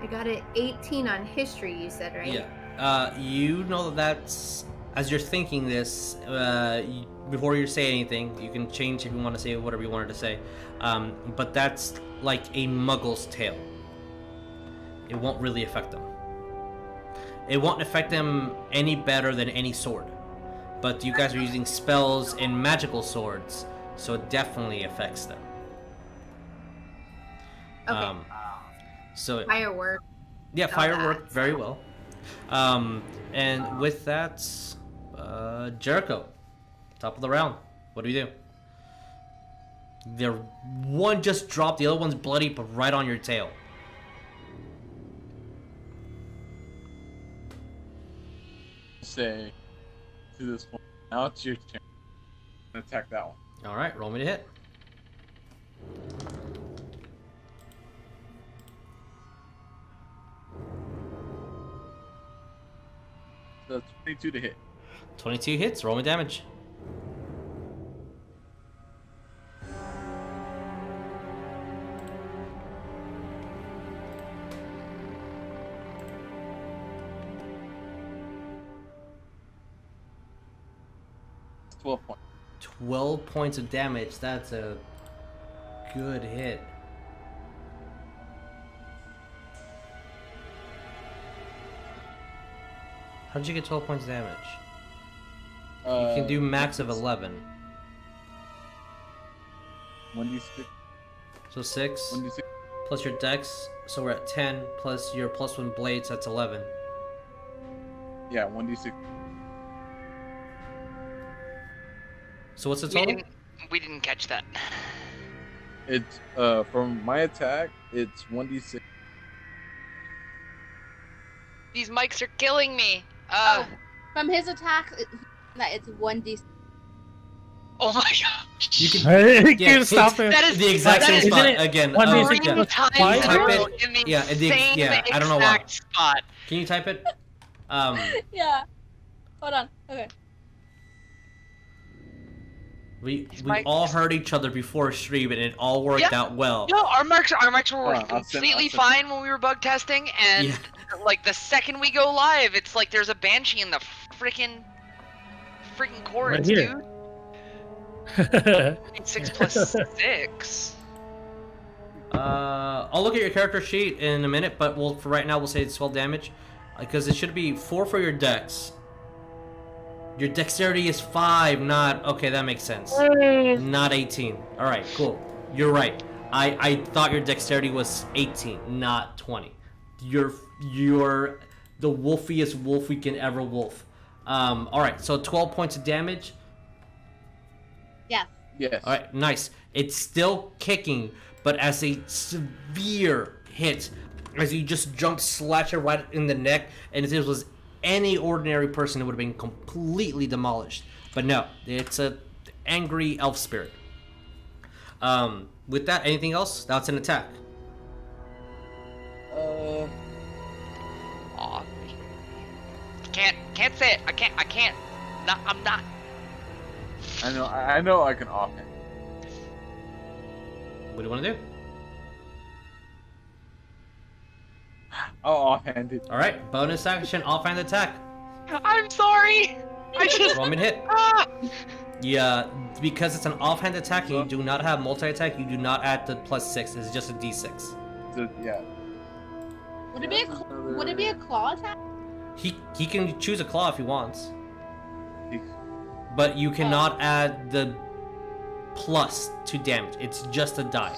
I got an 18 on history, you said, right? Yeah. You know that's, as you're thinking this, before you say anything, you can change if you want to say whatever you wanted to say. But that's like a muggle's tale. It won't really affect them. It won't affect them any better than any sword. But you guys are using spells and magical swords, so it definitely affects them. Okay. So firework. Yeah, firework very well. And with that, Jericho, top of the round. What do we do? The one just dropped, the other one's bloody, but right on your tail. Say to this point. Now it's your turn. Attack that one. All right, roll me to hit. So 22 to hit. 22 hits. Roll me damage. It's 12 points. 12 points of damage. That's a good hit. How did you get 12 points of damage? You can do max of 11. 1d6. So 6. 1d6. Plus your dex, so we're at 10. Plus your +1 blades, that's 11. Yeah, 1d6. So what's the total? We didn't catch that. It's from my attack. It's 1d6. These mics are killing me. From his attack, it's 1d6. Oh my gosh. You can. Hey, Yeah, you stop it. That is The exact same Isn't spot it again. 1d6 yeah. plus Times five? Type roll it. in the Yeah, same I don't know why. exact spot. Can you type it? Yeah. Hold on. Okay. We mics- all heard each other before stream, and it all worked out well. No, our marks were I'll completely send- fine when we were bug testing, and Yeah. like the second we go live, it's like there's a banshee in the freaking chorus, Right here. dude. 6 plus 6. I'll look at your character sheet in a minute, but for right now we'll say it's 12 damage, because it should be 4 for your dex. Your dexterity is 5, not... Okay, that makes sense. Not 18. Alright, cool. You're right. I thought your dexterity was 18, not 20. You're the wolfiest wolf we can ever wolf. Alright, so 12 points of damage. Yeah. Yes. Alright, nice. It's still kicking, but as a severe hit, as you just jump, slash it right in the neck, and if this was any ordinary person, it would have been completely demolished. But no, it's a angry elf spirit. With that, anything else? That's an attack. Aw. Can't say it. I can't. No, I'm not. I know I can offhand. What do you want to do? I'll offhand it. Alright, bonus action, offhand attack. I'm sorry. I just. Roll me to hit. Ah! Yeah, because it's an offhand attack and you do not have multi-attack, you do not add the +6. It's just a d6. So, yeah. Would it be a claw attack? He can choose a claw if he wants. He- But you cannot add the plus to damage. It's just a die.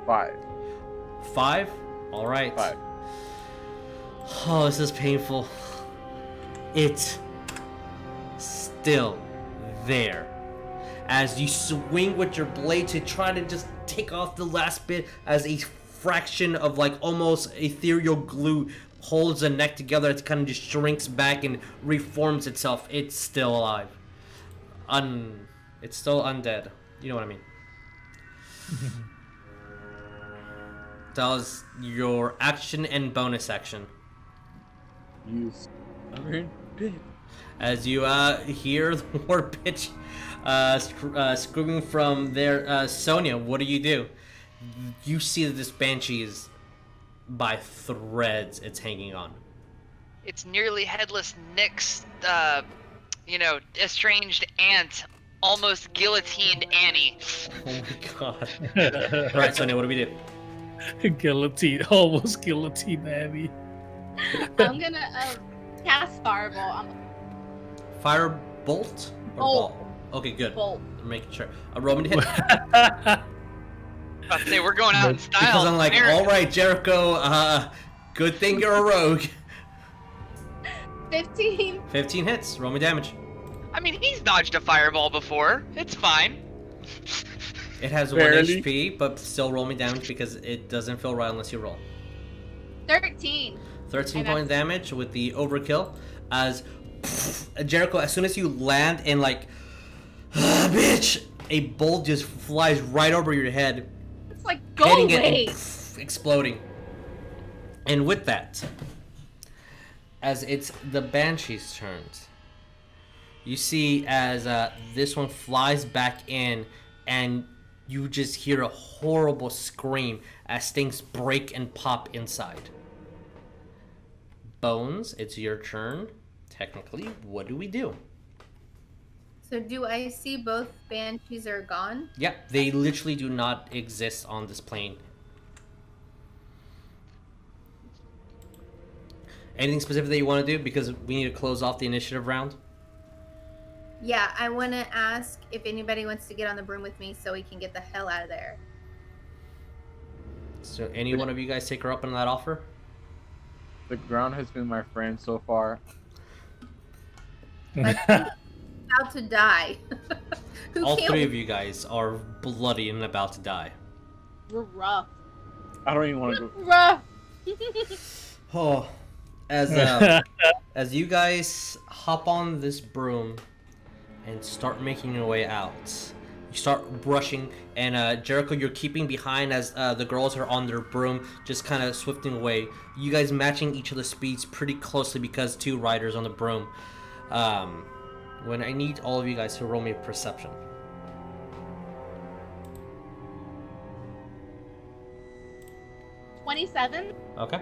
5. 5? Alright. 5. Oh, this is painful. It's still there. As you swing with your blade to try to just take off the last bit, as a fraction of like almost ethereal glue holds the neck together, it kind of just shrinks back and reforms itself. It's still alive. It's still undead. You know what I mean. That was your action and bonus action. You stubborn bitch. As you hear the word bitch screaming from there, Sonya, what do? You see that this banshee is by threads it's hanging on. It's nearly headless Nick's, estranged aunt, almost guillotined Annie. Oh my god. Alright, Sonya, what do? Guillotine, almost guillotine Abby. I'm gonna cast Fireball. Fire bolt or Bolt. ball? Okay, good. Bolt. I'm making sure. Roll me to hit. I'd say we're going out in style. Because I'm like, America. alright, Jericho, good thing you're a rogue. 15. 15 hits. Roll me damage. I mean, he's dodged a fireball before. It's fine. It has Barely. 1 HP, but still roll me damage because it doesn't feel right unless you roll. 13. 13 Okay. point damage with the overkill. As Jericho, as soon as you land and like, bitch, a bolt just flies right over your head, It's like, go hitting away. it and exploding. And with that, as it's the Banshee's turn, you see as this one flies back in, and you just hear a horrible scream as things break and pop inside. Bones, it's your turn. Technically, what do? So do I see both banshees are gone? Yeah, they literally do not exist on this plane. Anything specific that you want to do? Because we need to close off the initiative round. Yeah, I want to ask if anybody wants to get on the broom with me so we can get the hell out of there. So any one of you guys take her up on that offer? The ground has been my friend so far. I about to die. All three of you guys are bloody and about to die. We're rough. I don't even want to go. Rough. Oh, as you guys hop on this broom and start making your way out, you start brushing, and Jericho, you're keeping behind as the girls are on their broom, just kind of swifting away. You guys matching each other's speeds pretty closely because two riders on the broom. When I need all of you guys to roll me a perception. 27. Okay.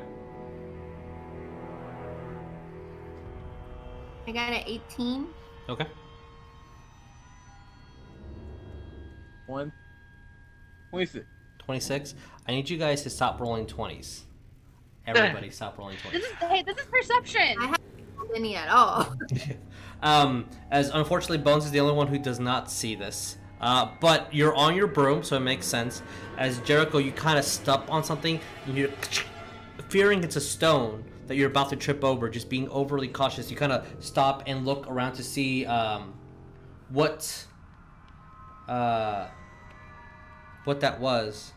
I got an 18. Okay. 26. 26. I need you guys to stop rolling 20s. Everybody stop rolling 20s. This is perception. I haven't rolled any at all. As unfortunately Bones is the only one who does not see this. But you're on your broom, so it makes sense. As Jericho, you kind of step on something, and you're fearing it's a stone that you're about to trip over, just being overly cautious. You kind of stop and look around to see what that was.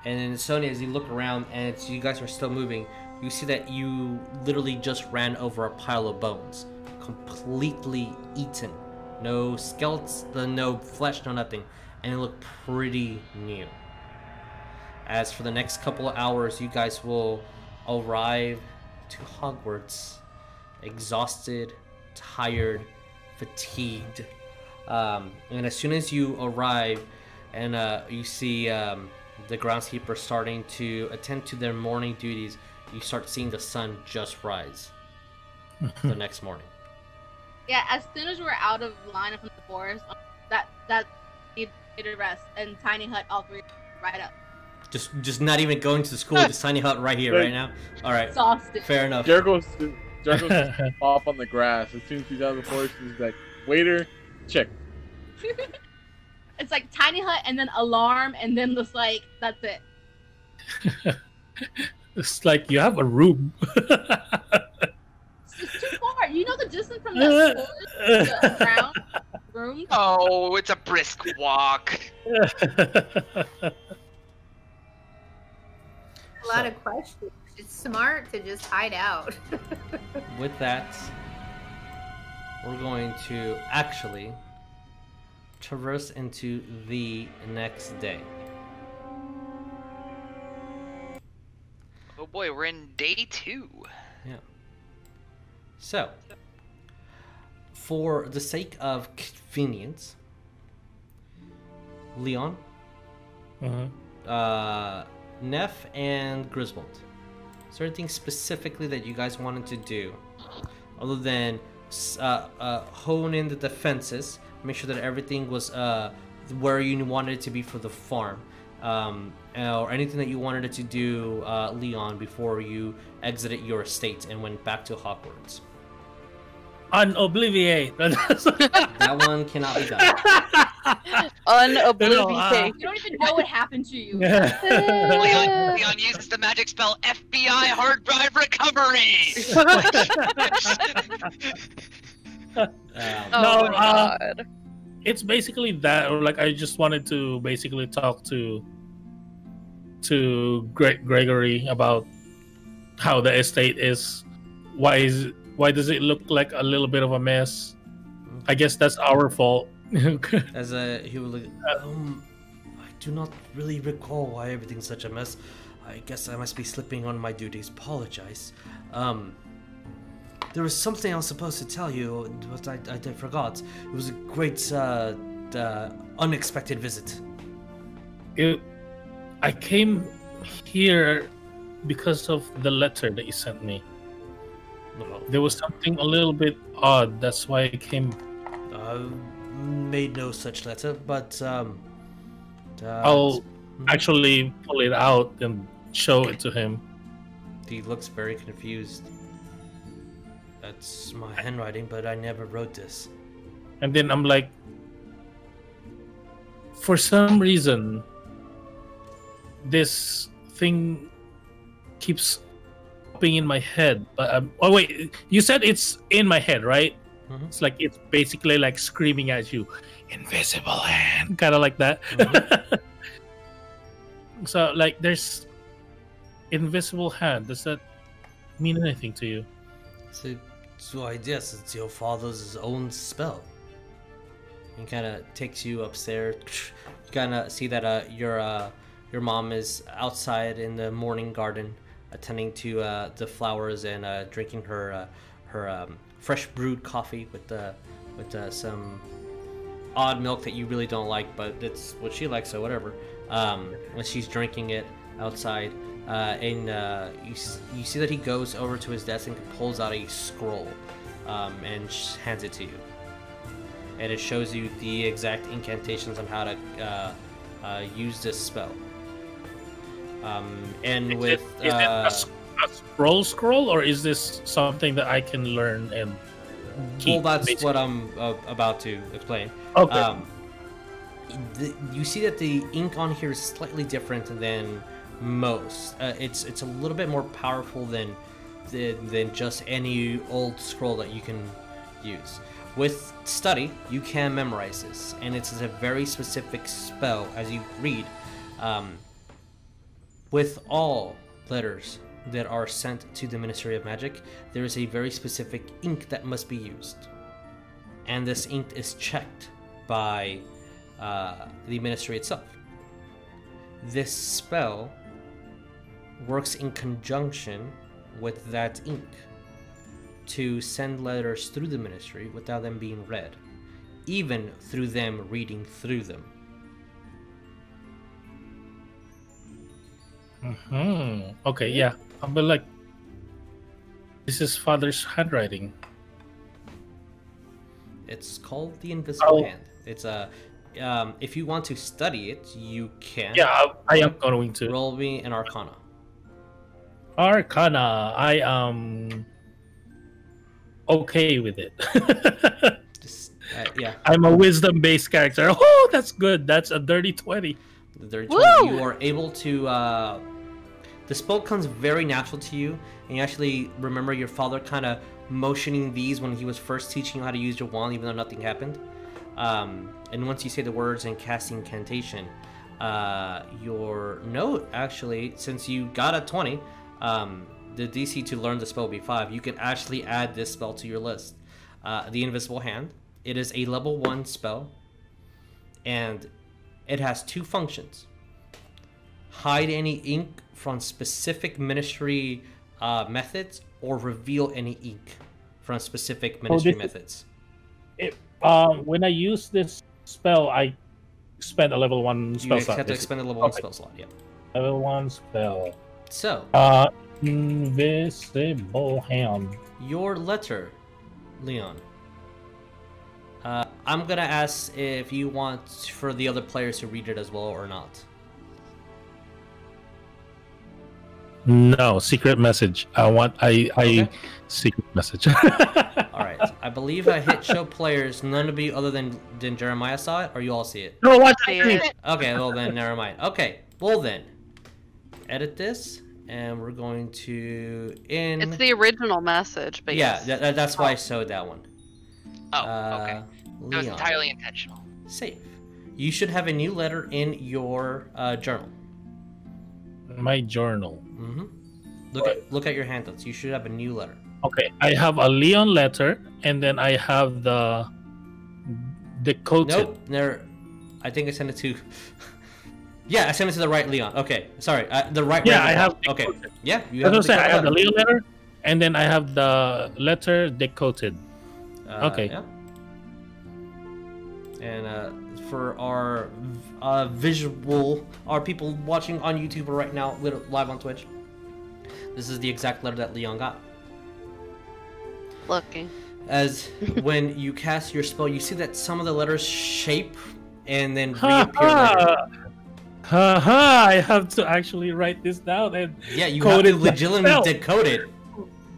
And then Sonya, as you look around and you guys are still moving, you see that you literally just ran over a pile of bones, completely eaten. No skeleton, no flesh, no nothing, and it looked pretty new. As for the next couple of hours, you guys will arrive to Hogwarts, exhausted, tired, fatigued. And as soon as you arrive, and you see the groundskeeper starting to attend to their morning duties, you start seeing the sun just rise the next morning. Yeah, as soon as we're out of line from the forest, that need to rest, and tiny hut, all three right up. Just not even going to school, just tiny hut right here, right now. All right, Exhausted. fair enough. Jericho's off on the grass. As soon as he's out of the forest, he's like, waiter, check. It's like tiny hut and then alarm and then just like that's it. It's like you have a room. It's too far. You know the distance from the forest to the ground room? Oh, it's a brisk walk. A lot of questions. It's smart to just hide out. With that, we're going to actually traverse into the next day. Oh boy, we're in day 2. Yeah. So, for the sake of convenience, Leon, Neff, and Griswold, is there anything specifically that you guys wanted to do other than hone in the defenses, make sure that everything was where you wanted it to be for the farm, or anything that you wanted it to do, Leon, before you exited your estate and went back to Hogwarts? Unobliviate. That one cannot be done. Unobliviate. You don't even know what happened to you. Leon uses the magic spell FBI hard drive recovery. Oh my god. It's basically that, or like I just wanted to basically talk to Gregory about how the estate is. Why does it look like a little bit of a mess? I guess that's our fault. As he will look, I do not really recall why everything's such a mess. I guess I must be slipping on my duties. Apologize. There was something I was supposed to tell you, but I forgot. It was a great, unexpected visit. I came here because of the letter that you sent me. There was something a little bit odd. That's why I came. Made no such letter, but I'll actually pull it out and show it to him. He looks very confused. That's my handwriting, but I never wrote this. And then I'm like, for some reason, this thing keeps popping in my head. But oh wait, you said it's in my head, right? Mhm. It's like it's basically like screaming at you, invisible hand, kind of like that. So like there's invisible hand. Does that mean anything to you? So I guess it's your father's own spell. He kind of takes you upstairs. You kind of see that your mom is outside in the morning garden, attending to the flowers and drinking her fresh brewed coffee with some odd milk that you really don't like, but it's what she likes, so whatever. And she's drinking it outside, and you see that he goes over to his desk and pulls out a scroll, and hands it to you. And it shows you the exact incantations on how to use this spell. And Is with it a scroll, or is this something that I can learn and keep? well, that's basically? what I'm about to explain. Okay. You see that the ink on here is slightly different than most. It's a little bit more powerful than just any old scroll that you can use. With study, you can memorize this, and it's a very specific spell as you read. With all letters that are sent to the Ministry of Magic, there is a very specific ink that must be used. And this ink is checked by the Ministry itself. This spell works in conjunction with that ink to send letters through the Ministry without them being read, even through them reading through them. Okay, yeah. But like, this is father's handwriting. It's called the Invisible Oh. Hand. It's a if you want to study it, you can. Yeah, I am going to. Roll me an Arcana. Arcana. I am okay with it. Just, yeah. I'm a wisdom-based character. Oh, that's good. That's a dirty 20. The dirty Woo! 20, you are able to. The spell comes very natural to you, and you actually remember your father kind of motioning these when he was first teaching you how to use your wand, even though nothing happened. And once you say the words and cast incantation, your note actually, since you got a 20, the DC to learn the spell will be 5. You can actually add this spell to your list. The Invisible Hand. It is a level 1 spell, and it has 2 functions. Hide any ink from specific ministry methods, or reveal any ink from specific ministry methods. When I use this spell, I spend a level 1 spell You slot. have to expend a level 1 spell slot, yeah. Level 1 spell. So, Invisible Hand. your letter, Leon. I'm gonna ask if you want for the other players to read it as well or not. No, secret message. Okay. Secret message. Alright, I believe I hit show players. None of you other than Jeremiah saw it, or you all see it? No, watch See it. it. Okay, well then, never mind. Okay, well then, edit this, and we're going to It's the original message, but yeah, yes. that's why I showed that one. Oh, okay. It was Leon. entirely intentional. Save. You should have a new letter in your journal. My journal. Look at your handouts. You should have a new letter. Okay, I have a Leon letter, and then I have the decoded. Nope. There. I think I sent it to. Yeah, I sent it to the right Leon. Okay, sorry. The right. Yeah, Ravenclaw. I have. Okay. Decoded. Yeah, you That's have. what I'm saying. I have the letter. Leon letter, and then I have the letter decoded. Okay. Yeah. And for our our people watching on YouTube right now, live on Twitch, this is the exact letter that Leon got. Looking. As when you cast your spell, you see that some of the letters shape and then reappear later. Haha! I have to actually write this down and Yeah, you code have to it legitimately myself. decode it.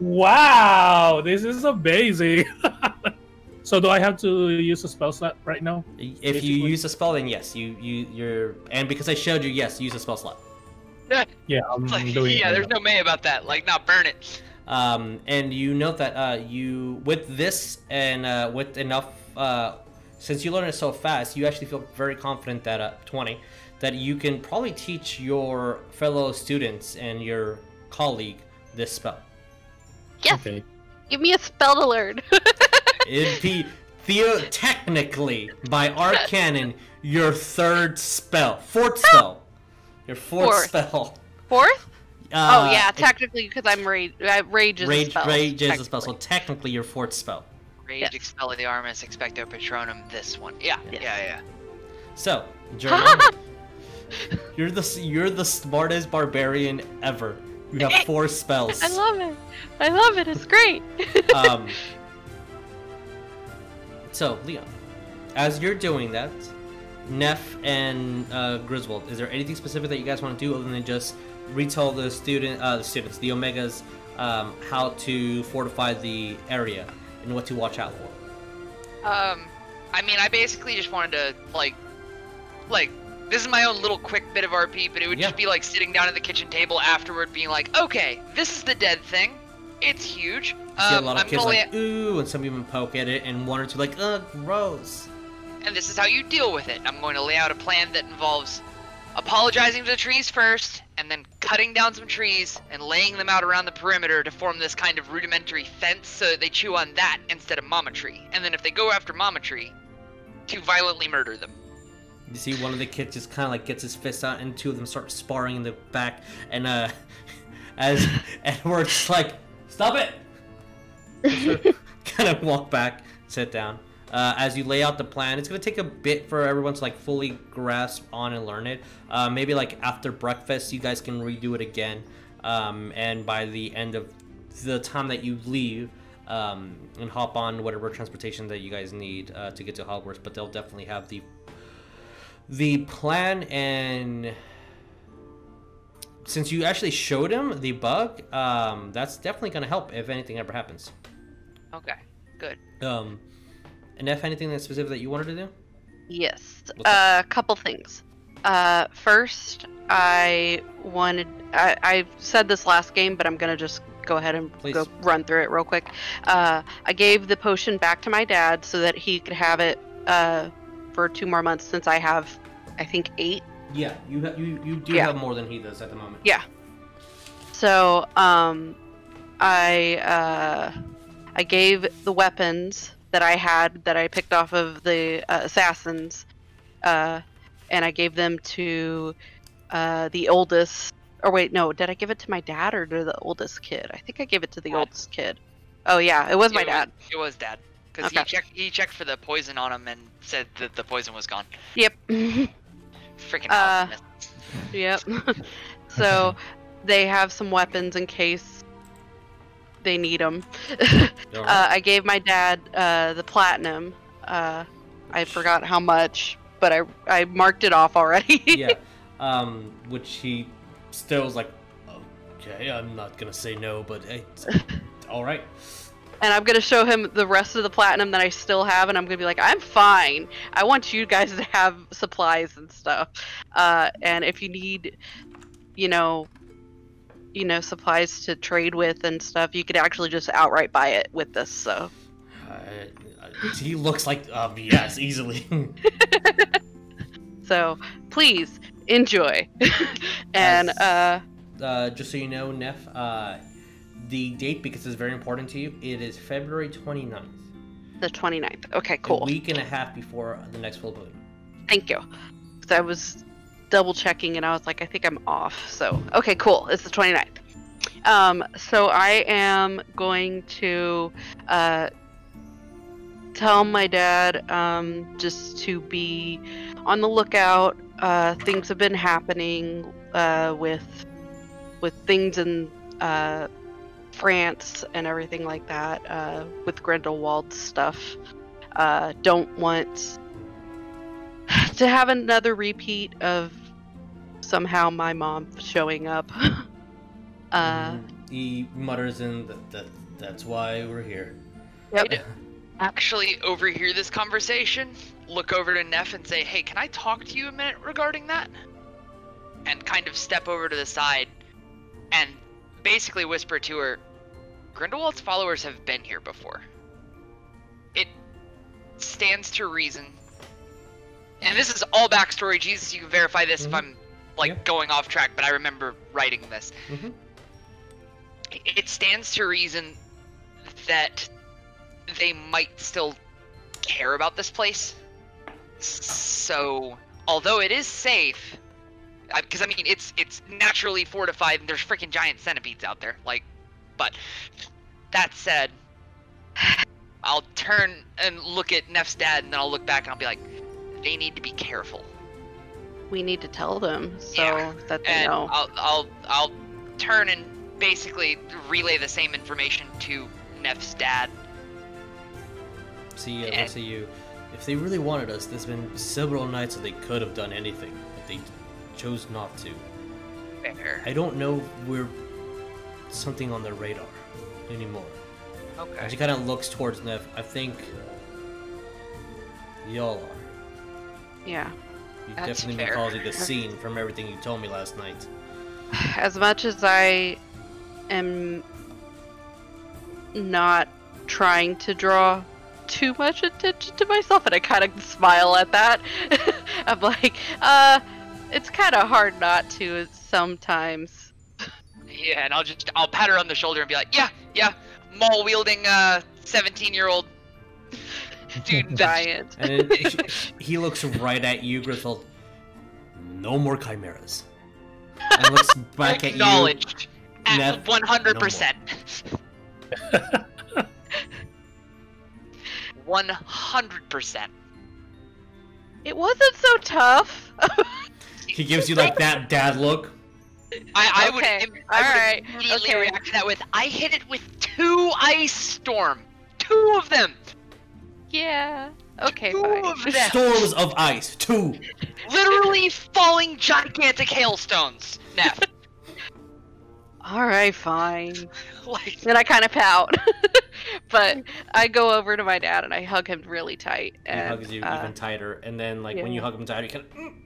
Wow, this is amazing. So do I have to use a spell slot right now? If Basically. you use a spell, then yes, you're and because I showed you, yes, use a spell slot. Yeah, I'm It's like, doing it yeah, right there's now. no may about that. Like, nah, burn it. And you note that you with this and with enough, since you learn it so fast, you actually feel very confident that 20, that you can probably teach your fellow students and your colleague this spell. Yes. Okay. Give me a spell to learn. It'd be technically by our canon your fourth spell. Your fourth spell. Fourth? Oh yeah, technically because I'm rage is a spell. Rage is a spell, so technically your fourth spell. Rage, Expelliarmus, Expecto Patronum, this one. Yeah. So, Jerome, you're the smartest barbarian ever. You have 4 spells. I love it. It's great. So, Leon, as you're doing that, Neff and Griswold, is there anything specific that you guys want to do other than just retell the the Omegas, how to fortify the area and what to watch out for? I mean, I basically just wanted to like, this is my own little quick bit of RP, but it would just be like sitting down at the kitchen table afterward, being like, okay, this is the dead thing. It's huge. You see a lot of kids like, ooh, and some even poke at it, and 1 or 2 like, ugh, gross. And this is how you deal with it. I'm going to lay out a plan that involves apologizing to the trees first, and then cutting down some trees and laying them out around the perimeter to form this kind of rudimentary fence so that they chew on that instead of Mama Tree. And then if they go after Mama Tree, to violently murder them. You see one of the kids just kind of like gets his fist out, and 2 of them start sparring in the back, and as Edward's like, stop it! Kind of walk back, sit down. As you lay out the plan, it's going to take a bit for everyone to like fully grasp on and learn it. Maybe like after breakfast, you guys can redo it again. And by the end of the time that you leave, and hop on whatever transportation that you guys need to get to Hogwarts, but they'll definitely have the plan. And since you actually showed him the bug, that's definitely going to help if anything ever happens. Okay, good. And if anything that's specific that you wanted to do? Yes. A couple things. First, I said this last game, but I'm gonna just go ahead and go run through it real quick. I gave the potion back to my dad so that he could have it for 2 more months, since I have, I think, 8. Yeah, you do have more than he does at the moment. Yeah. So I gave the weapons that I had that I picked off of the assassins, and I gave them to the oldest. Or wait, no, did I give it to my dad or to the oldest kid? I think I gave it to the oldest kid. Oh yeah, it was my dad. It was Dad, because he checked for the poison on him and said that the poison was gone. Yep. Freaking Yep. So they have some weapons in case they need them. I gave my dad the platinum. I forgot how much, but I marked it off already. Yeah. Which he still was like, okay, I'm not gonna say no, but hey, all right. And I'm gonna show him the rest of the platinum that I still have, and I'm gonna be like, I'm fine. I want you guys to have supplies and stuff. And if you need, you know, supplies to trade with and stuff, you could actually just outright buy it with this. So. He looks like yes, easily. So please enjoy. And just so you know, Neff, the date, because it's very important to you, it is February 29th. The 29th. Okay, cool. A week and a half before the next full moon. Thank you. So I was double checking and I was like, I think I'm off. So, okay, cool. It's the 29th. So I am going to tell my dad just to be on the lookout. Things have been happening with things in France and everything like that, with Grindelwald stuff. Don't want to have another repeat of somehow my mom showing up. He mutters in that's why we're here. Yep. Actually overhear this conversation, look over to Neff and say, hey, can I talk to you a minute regarding that? And kind of step over to the side and basically whisper to her, Grindelwald's followers have been here before. It stands to reason. And this is all backstory. Jesus, you can verify this if I'm going off track, but I remember writing this. It stands to reason that they might still care about this place. So, although it is safe, because I mean it's naturally fortified and there's freaking giant centipedes out there, like, but that said, I'll turn and look at Neff's dad and then I'll look back and I'll be like, they need to be careful. We need to tell them so that they know. I'll turn and basically relay the same information to Neff's dad. See, if they really wanted us, there's been several nights that they could have done anything, but they chose not to. Fair. I don't know if we're something on their radar anymore. Okay. And she kind of looks towards Neff. I think y'all are. Yeah. You've That's definitely fair. been causing the scene from everything you told me last night. As much as I am not trying to draw too much attention to myself, and I kind of smile at that, I'm like, it's kind of hard not to sometimes. Yeah, and I'll pat her on the shoulder and be like, yeah, maul wielding 17-year-old dude. Giant. And then he looks right at you, Griswold. No more chimeras. And looks back at you. Acknowledged. At Neff, 100%. No 100%. It wasn't so tough. He gives you like that dad look. I Okay, would alright, immediately okay. react to that with, I hit it with 2 ice storm. 2 of them. Yeah. Okay, 2 fine. of them. Storms of ice. 2. Literally falling gigantic hailstones. Neff. Alright, fine. Like, Then I kind of pout. But I go over to my dad and I hug him really tight. He And, hugs you even tighter, and then like when you yeah. hug him tighter, you kind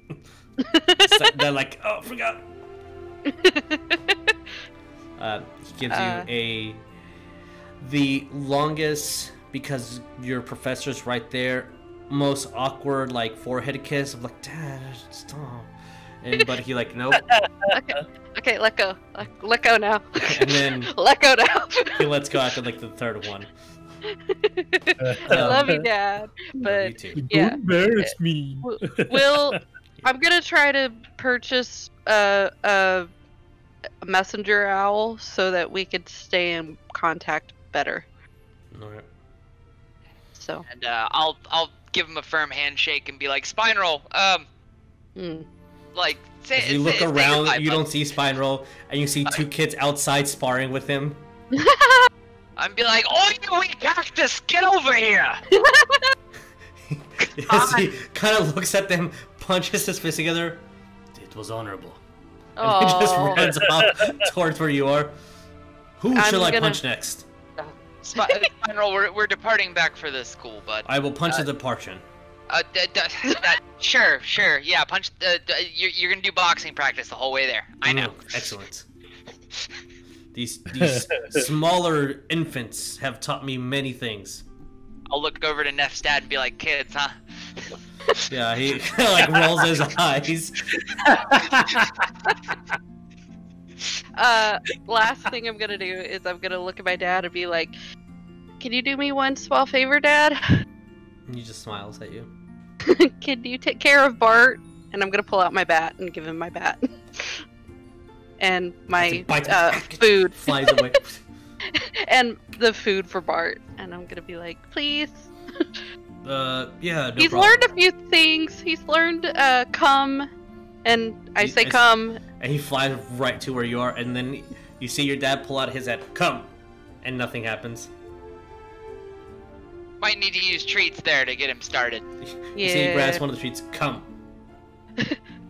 of. They're like, oh, I forgot. He gives you the longest, because your professor's right there, most awkward like forehead kiss of like, Dad, stop. But he like, nope. Okay, let go. Let go now. And then let go now. he lets go after like the third one. I love you, Dad. But you too. yeah. Don't embarrass me. I'm gonna try to purchase a messenger owl so that we could stay in contact better. Alright. So. and I'll give him a firm handshake and be like, spine roll. Like, As you look around, you don't see Spine Roll, and you see 2 kids outside sparring with him. I'd be like, oh, you weak cactus, get over here! As he kind of looks at them, punches his fist together. It was honorable. And he just Oh. runs off towards where you are. Who shall I gonna- punch next? Spine roll, we're departing back for the school, but I will punch the departure. sure, yeah, punch. You're gonna do boxing practice the whole way there. I know. Excellent. These smaller infants have taught me many things. I'll look over to Neff's dad and be like, kids, huh? Yeah, he kind of like rolls his eyes. Last thing I'm gonna do is I'm gonna look at my dad and be like, "Can you do me one small favor, Dad? And he just smiles at you. Can you take care of Bart?" And I'm gonna pull out my bat and give him my bat and my food. Flies away. And the food for Bart, and I'm gonna be like, please. Yeah, no He's problem. learned a few things. He's learned come, and I say I s- come. And he flies right to where you are, and then you see your dad pull out his head, come, and nothing happens. Might need to use treats there to get him started. You see he Yeah. grabs one of the treats, come.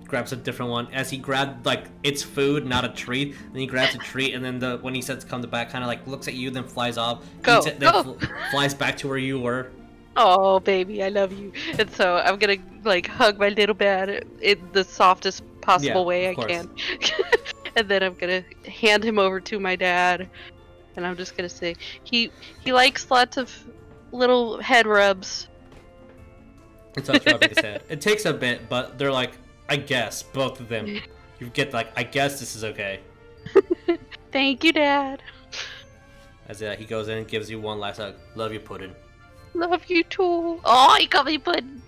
Grabs a different one. As he grabbed, like, it's food, not a treat, then he grabs a treat, and then when he says come, the bat kind of, like, looks at you, then flies off. Go, eats it, then go. Flies back to where you were. Oh, baby, I love you. And so I'm gonna like hug my little bat in the softest possible Yeah, way I of course. can. And then I'm gonna hand him over to my dad. And I'm just gonna say he likes lots of little head rubs. It starts rubbing his head. It takes a bit, but they're like, I guess, both of them. You get like, I guess this is okay. Thank you, Dad. As he goes in and gives you one last hug. Love you, Puddin'. Love you too. Oh, he called me Puddin'.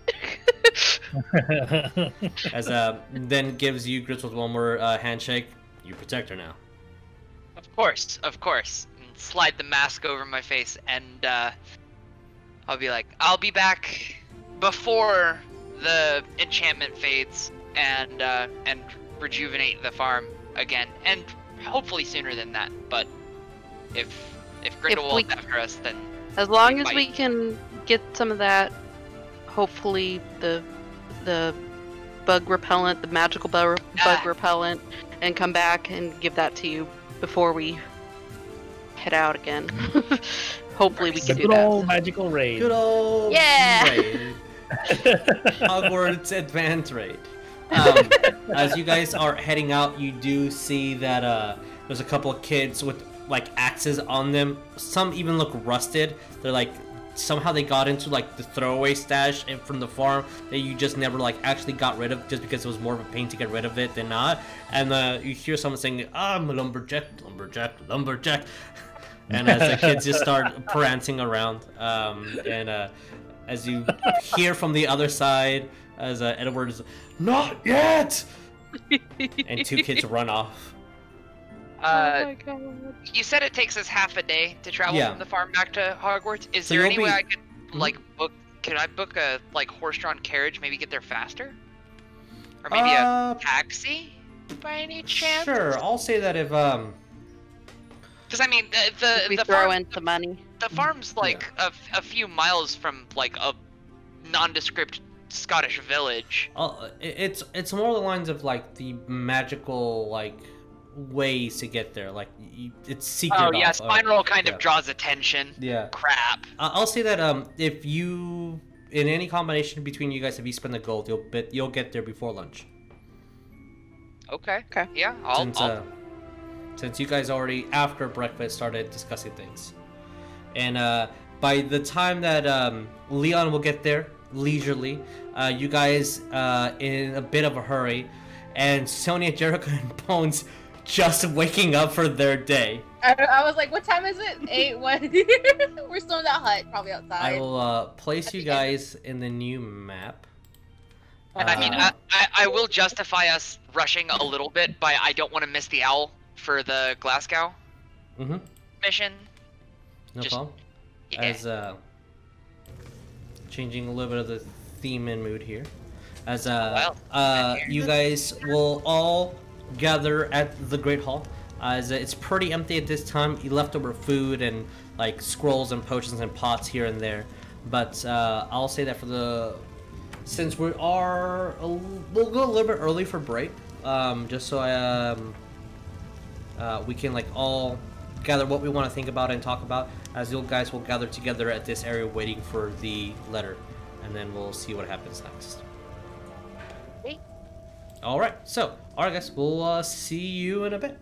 As then gives you Griswold one more handshake. You protect her now. Of course. And slide the mask over my face, and I'll be like, I'll be back before the enchantment fades, and rejuvenate the farm again, and hopefully sooner than that. But if Grindelwald's after us, then as long as we can get some of that, hopefully the bug repellent, the magical bug repellent, and come back and give that to you before we head out again. Hopefully we can do that. Good old magical raid. Good old raid. Hogwarts Advance raid. As you guys are heading out, you do see that there's a couple of kids with like axes on them. Some even look rusted. They're like somehow they got into like the throwaway stash from the farm that you just never like actually got rid of, just because it was more of a pain to get rid of it than not. And you hear someone saying, I'm a lumberjack. And as the kids just start prancing around, as you hear from the other side, as Edward is, not yet! And two kids run off. Oh my god. You said it takes us half a day to travel from the farm back to Hogwarts. Is So there you'll any way be- I could like book? Can I book a like horse-drawn carriage? Maybe get there faster, or maybe a taxi by any chance? Sure, I'll say that if Because I mean, We the throw farm, in some money. the farm's like a few miles from like a nondescript Scottish village. it's more the lines of like the magical like ways to get there. Like it's secret. Oh yeah, Spiral kind of draws attention. Yeah. Crap. I'll say that if you in any combination between you guys, if you spend the gold, you'll get there before lunch. Okay. Yeah, Since you guys already after breakfast started discussing things, and by the time that Leon will get there leisurely, you guys in a bit of a hurry, and Sonya, Jericho, and Bones just waking up for their day. I was like, what time is it? 8, what? We're still in that hut, probably outside. I will place you guys in the new map. And I mean, I will justify us rushing a little bit by I don't want to miss the owl for the Glasgow mission. No Just- problem. Yeah. As changing a little bit of the theme and mood here, as you guys will all gather at the Great Hall, as it's pretty empty at this time. You leftover food and like scrolls and potions and pots here and there, but I'll say that since we'll go a little bit early for break, just so we can like all gather what we want to think about and talk about, as you guys will gather together at this area waiting for the letter, and then we'll see what happens next. Okay. Alright, so, alright guys, we'll see you in a bit.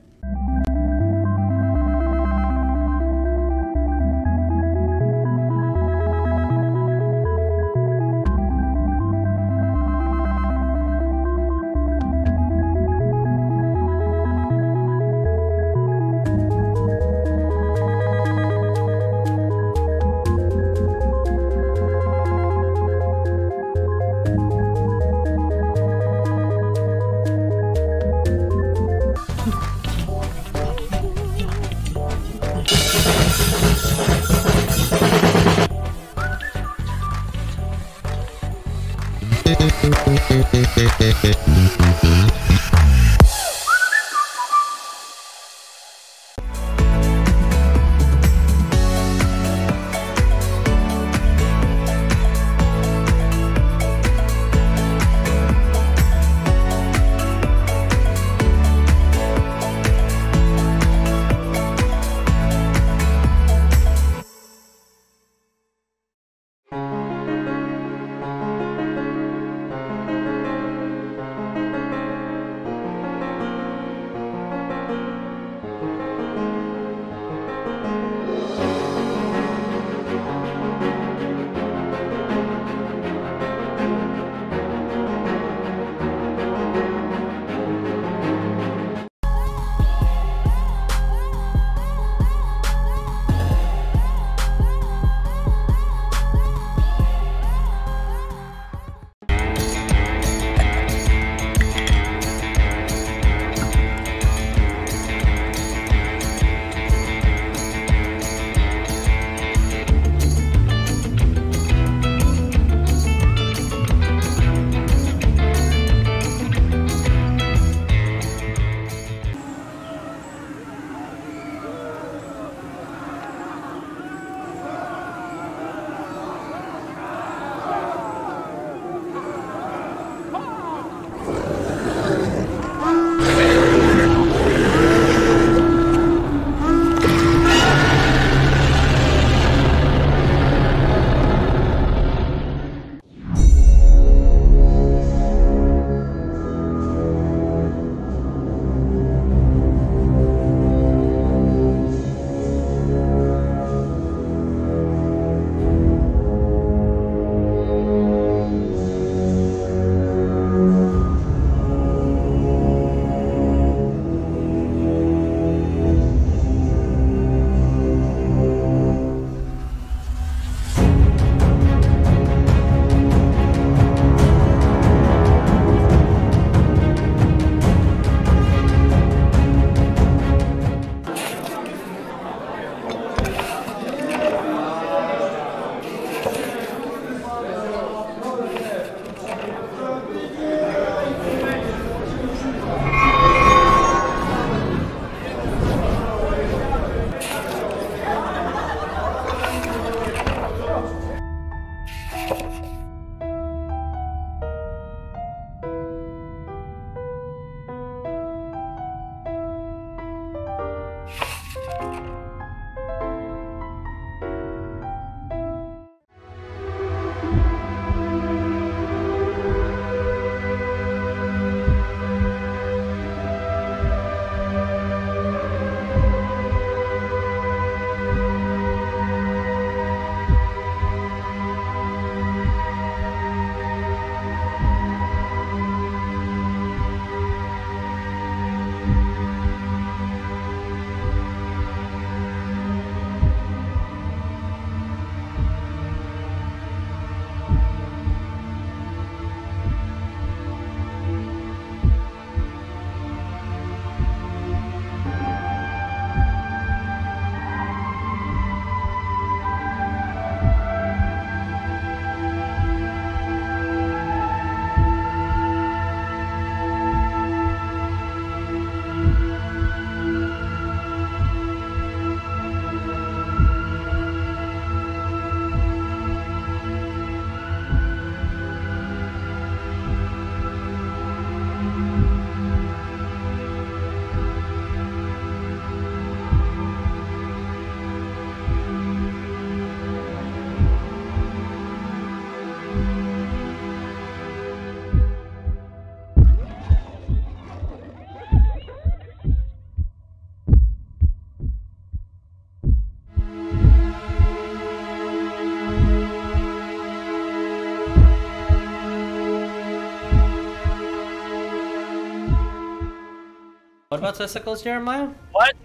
about testicles, Jeremiah? What?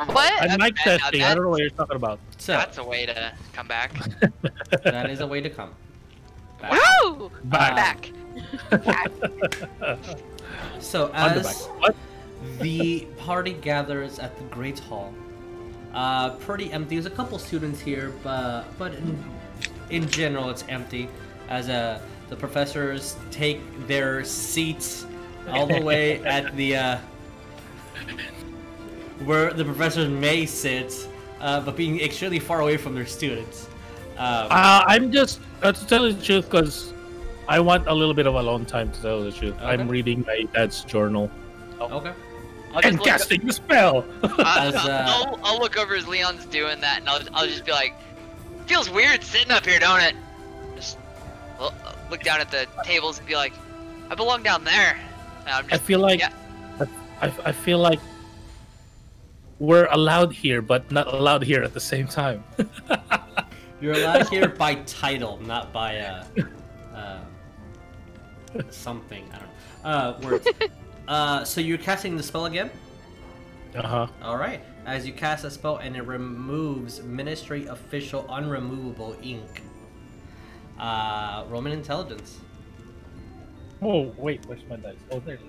What? I'm mic now testing. I don't know what you're talking about. So That's a way to come back. that is a way to come. Back. Woo! Back. Back. So On the back. as What? the party gathers at the Great Hall, pretty empty. There's a couple students here, but in general it's empty. As the professors take their seats all the way at the where the professors may sit, but being extremely far away from their students. I'm just to tell you the truth, because I want a little bit of alone time. To tell you the truth, Okay. I'm reading my dad's journal Okay. I'll just and casting the spell. As, I'll look over as Leon's doing that, and I'll just be like, feels weird sitting up here, don't it? Just look down at the tables and be like, I belong down there. And I'm just, I feel like yeah. I feel like we're allowed here, but not allowed here at the same time. You're allowed here by title, not by something. I don't know. Words. So you're casting the spell again? Uh-huh. All right. As you cast a spell and it removes Ministry Official Unremovable Ink. Roman Intelligence. Oh, wait, where's my dice? Oh, there it is.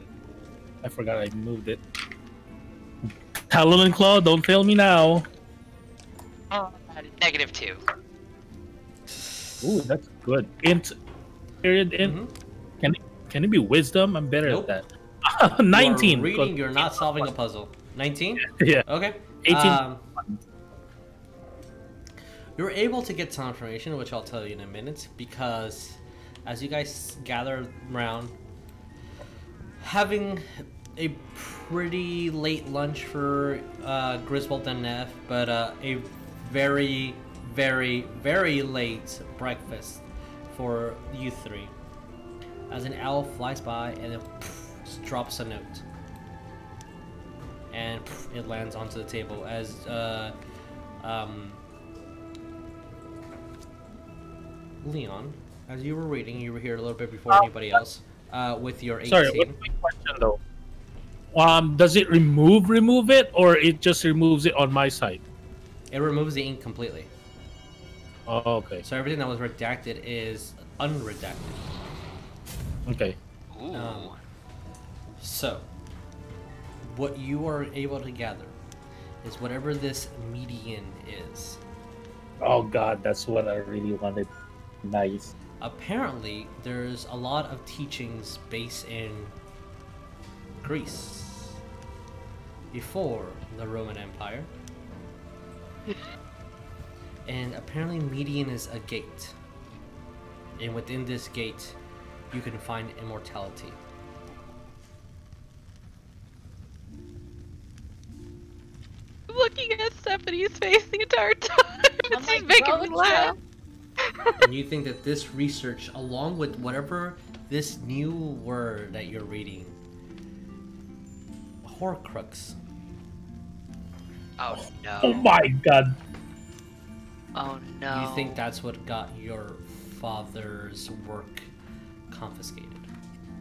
I forgot I moved it. Talon and Claw, don't fail me now. -2. Ooh, that's good. Int, period, int. Mm-hmm. Can it be wisdom? I'm better Nope. at that. 19. You're reading, you're not solving a puzzle. 19? Yeah. Okay. 18. You're able to get some information, which I'll tell you in a minute, because as you guys gather around, having a pretty late lunch for Griswold and Neff, but a very, very, very late breakfast for you three. As an owl flies by and it drops a note. And it lands onto the table as Leon, as you were reading, you were here a little bit before anybody else, with your 18. Sorry, what's my question though? Does it remove it, or it just removes it on my side? It removes the ink completely. Oh, okay. So everything that was redacted is unredacted. Okay. Ooh. So, what you are able to gather is whatever this median is. Oh god, that's what I really wanted. Nice. Apparently, there's a lot of teachings based in Greece before the Roman Empire. And apparently median is a gate. And within this gate, you can find immortality. I'm looking at Stephanie's face the entire time. I'm She's like, making go me to. laugh. And you think that this research, along with whatever this new word that you're reading, Horcrux. Oh no. Oh my god. Oh no. You think that's what got your father's work confiscated.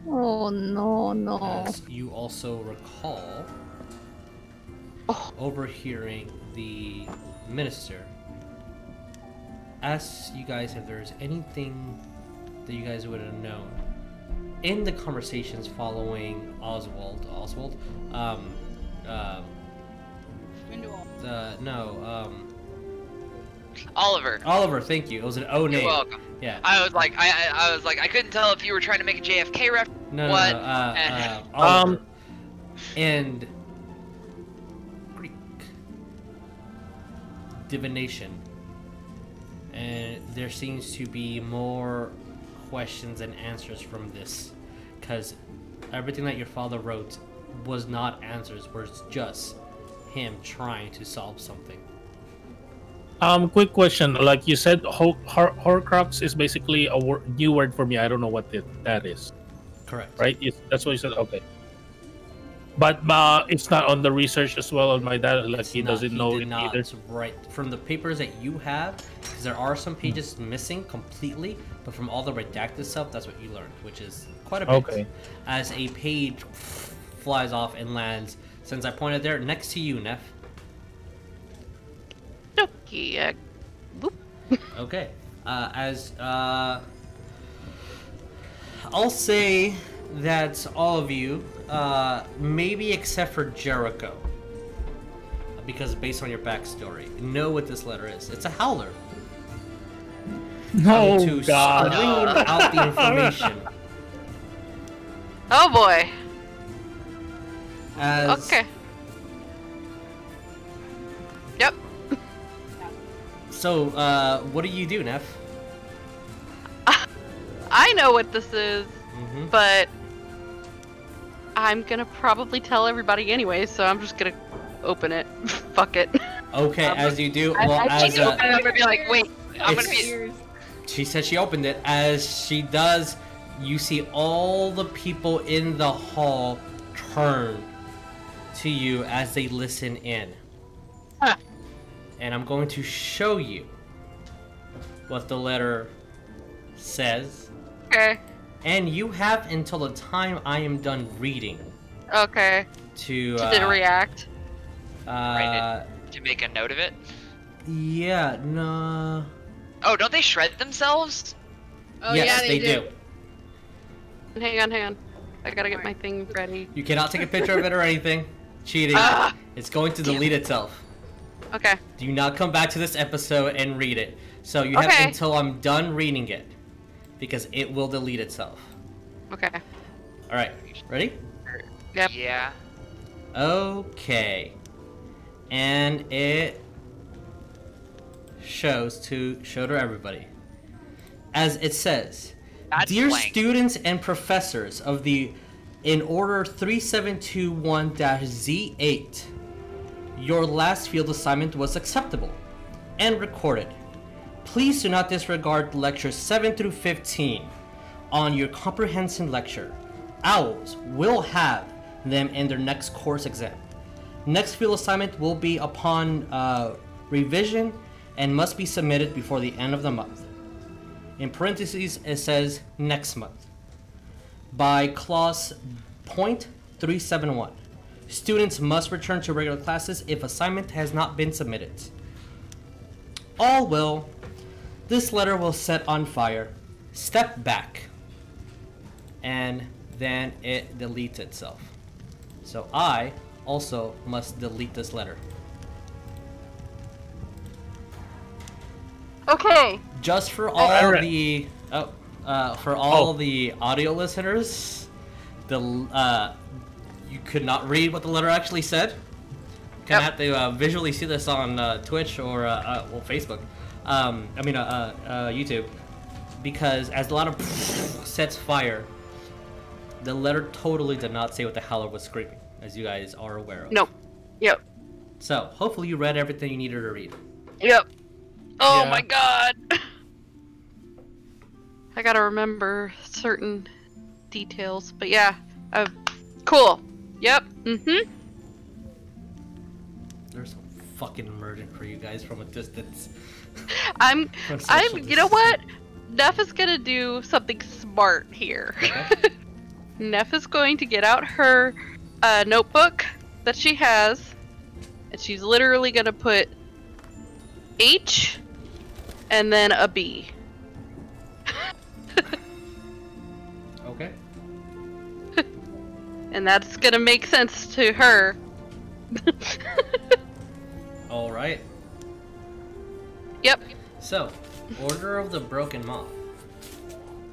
Oh no. As you also recall overhearing the minister ask you guys if there's anything that you guys would have known in the conversations following Oswald, Oliver, thank you. It was an O name. You're welcome. Yeah. I was like, I couldn't tell if you were trying to make a JFK reference. No, What? Oliver. And Greek divination. And there seems to be more questions and answers from this, because everything that your father wrote was not answers, was just him trying to solve something. Quick question. Like you said, Horcrux is basically a new word for me. I don't know what that is. Correct. Right? That's what you said? Okay. But it's not on the research as well on my dad. Like he doesn't know it either. Right. From the papers that you have, because there are some pages missing completely, but from all the redacted stuff, that's what you learned, which is quite a bit. Okay. As a page flies off and lands Since I pointed there, next to you, Neff. Okay. Okay. I'll say that all of you, maybe except for Jericho, because based on your backstory, know what this letter is. It's a howler. No, to God. scream out the information. Oh boy. Okay. Yep. So, what do you do, Neff? I know what this is, Mm-hmm. but I'm gonna probably tell everybody anyway, so I'm just gonna open it. Fuck it. Okay, as you do. I Well, think as And I'm gonna be like, wait, I'm gonna be. she said she opened it. As she does, you see all the people in the hall turn to you as they listen in. Huh. And I'm going to show you what the letter says. Okay. And you have until the time I am done reading Okay. to react. To make a note of it. Yeah, no. Oh, don't they shred themselves? Oh Yes, yeah, they do. Hang on. I gotta get my thing ready. You cannot take a picture of it or anything. Cheating. Ah! It's going to delete itself. Okay. Do not come back to this episode and read it. So you have Okay. until I'm done reading it, because it will delete itself. Okay. All right, ready? Yep. Yeah. Okay. And it show to everybody. As it says, That's dear blank. students and professors of the in order 3721-Z8, your last field assignment was acceptable and recorded. Please do not disregard lectures 7 through 15 on your comprehension lecture. Owls will have them in their next course exam. Next field assignment will be upon revision and must be submitted before the end of the month. In parentheses, it says next month. By clause .371, students must return to regular classes if assignment has not been submitted. All will. This letter will set on fire. Step back. And then it deletes itself. So I also must delete this letter. Okay. Just for all alright. the the audio listeners, you could not read what the letter actually said. Kind of have to visually see this on Twitch or Facebook. YouTube, because as a lot of sets fire, the letter totally did not say what the Howler was screaming, as you guys are aware of. Nope. Yep. So hopefully you read everything you needed to read. Yep. Oh Yeah. my god. I gotta remember certain details, but yeah. Cool. Yep. Mm-hmm. There's some fucking immersion for you guys from a distance. You know what? Neff is gonna do something smart here. Okay. Neff is going to get out her notebook that she has, and she's literally gonna put H and then a B. Okay. And that's gonna make sense to her. All right. Yep. So, Order of the Broken Moth.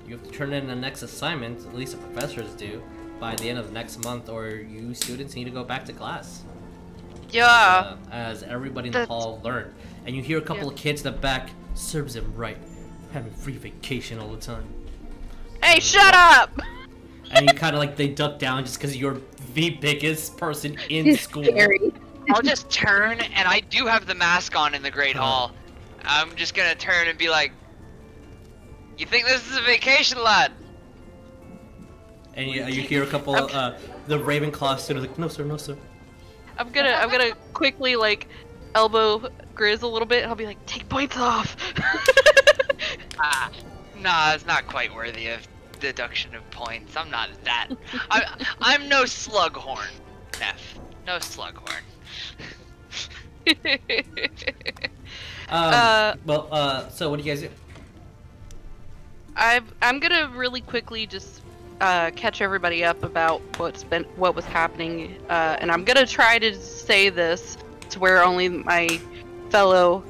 You have to turn in the next assignment, at least the professors do, by the end of next month, or you students need to go back to class. Yeah. As everybody in the hall learned. And you hear a couple of kids in the back, serves him right, having free vacation all the time. Hey, shut up! And you kind of like, they duck down just because you're the biggest person in school. I'll just turn, and I do have the mask on in the Great Hall. I'm just gonna turn and be like, "You think this is a vacation, lad?" And you hear a couple of the Ravenclaw students like, "No sir, no sir." I'm gonna quickly like elbow Grizz a little bit. And I'll be like, take points off. Nah, it's not quite worthy of deduction of points. I'm not that. I'm no Slughorn, Neff. No Slughorn. So what do you guys do? I'm gonna really quickly just catch everybody up about what was happening, and I'm gonna try to say this to where only my fellow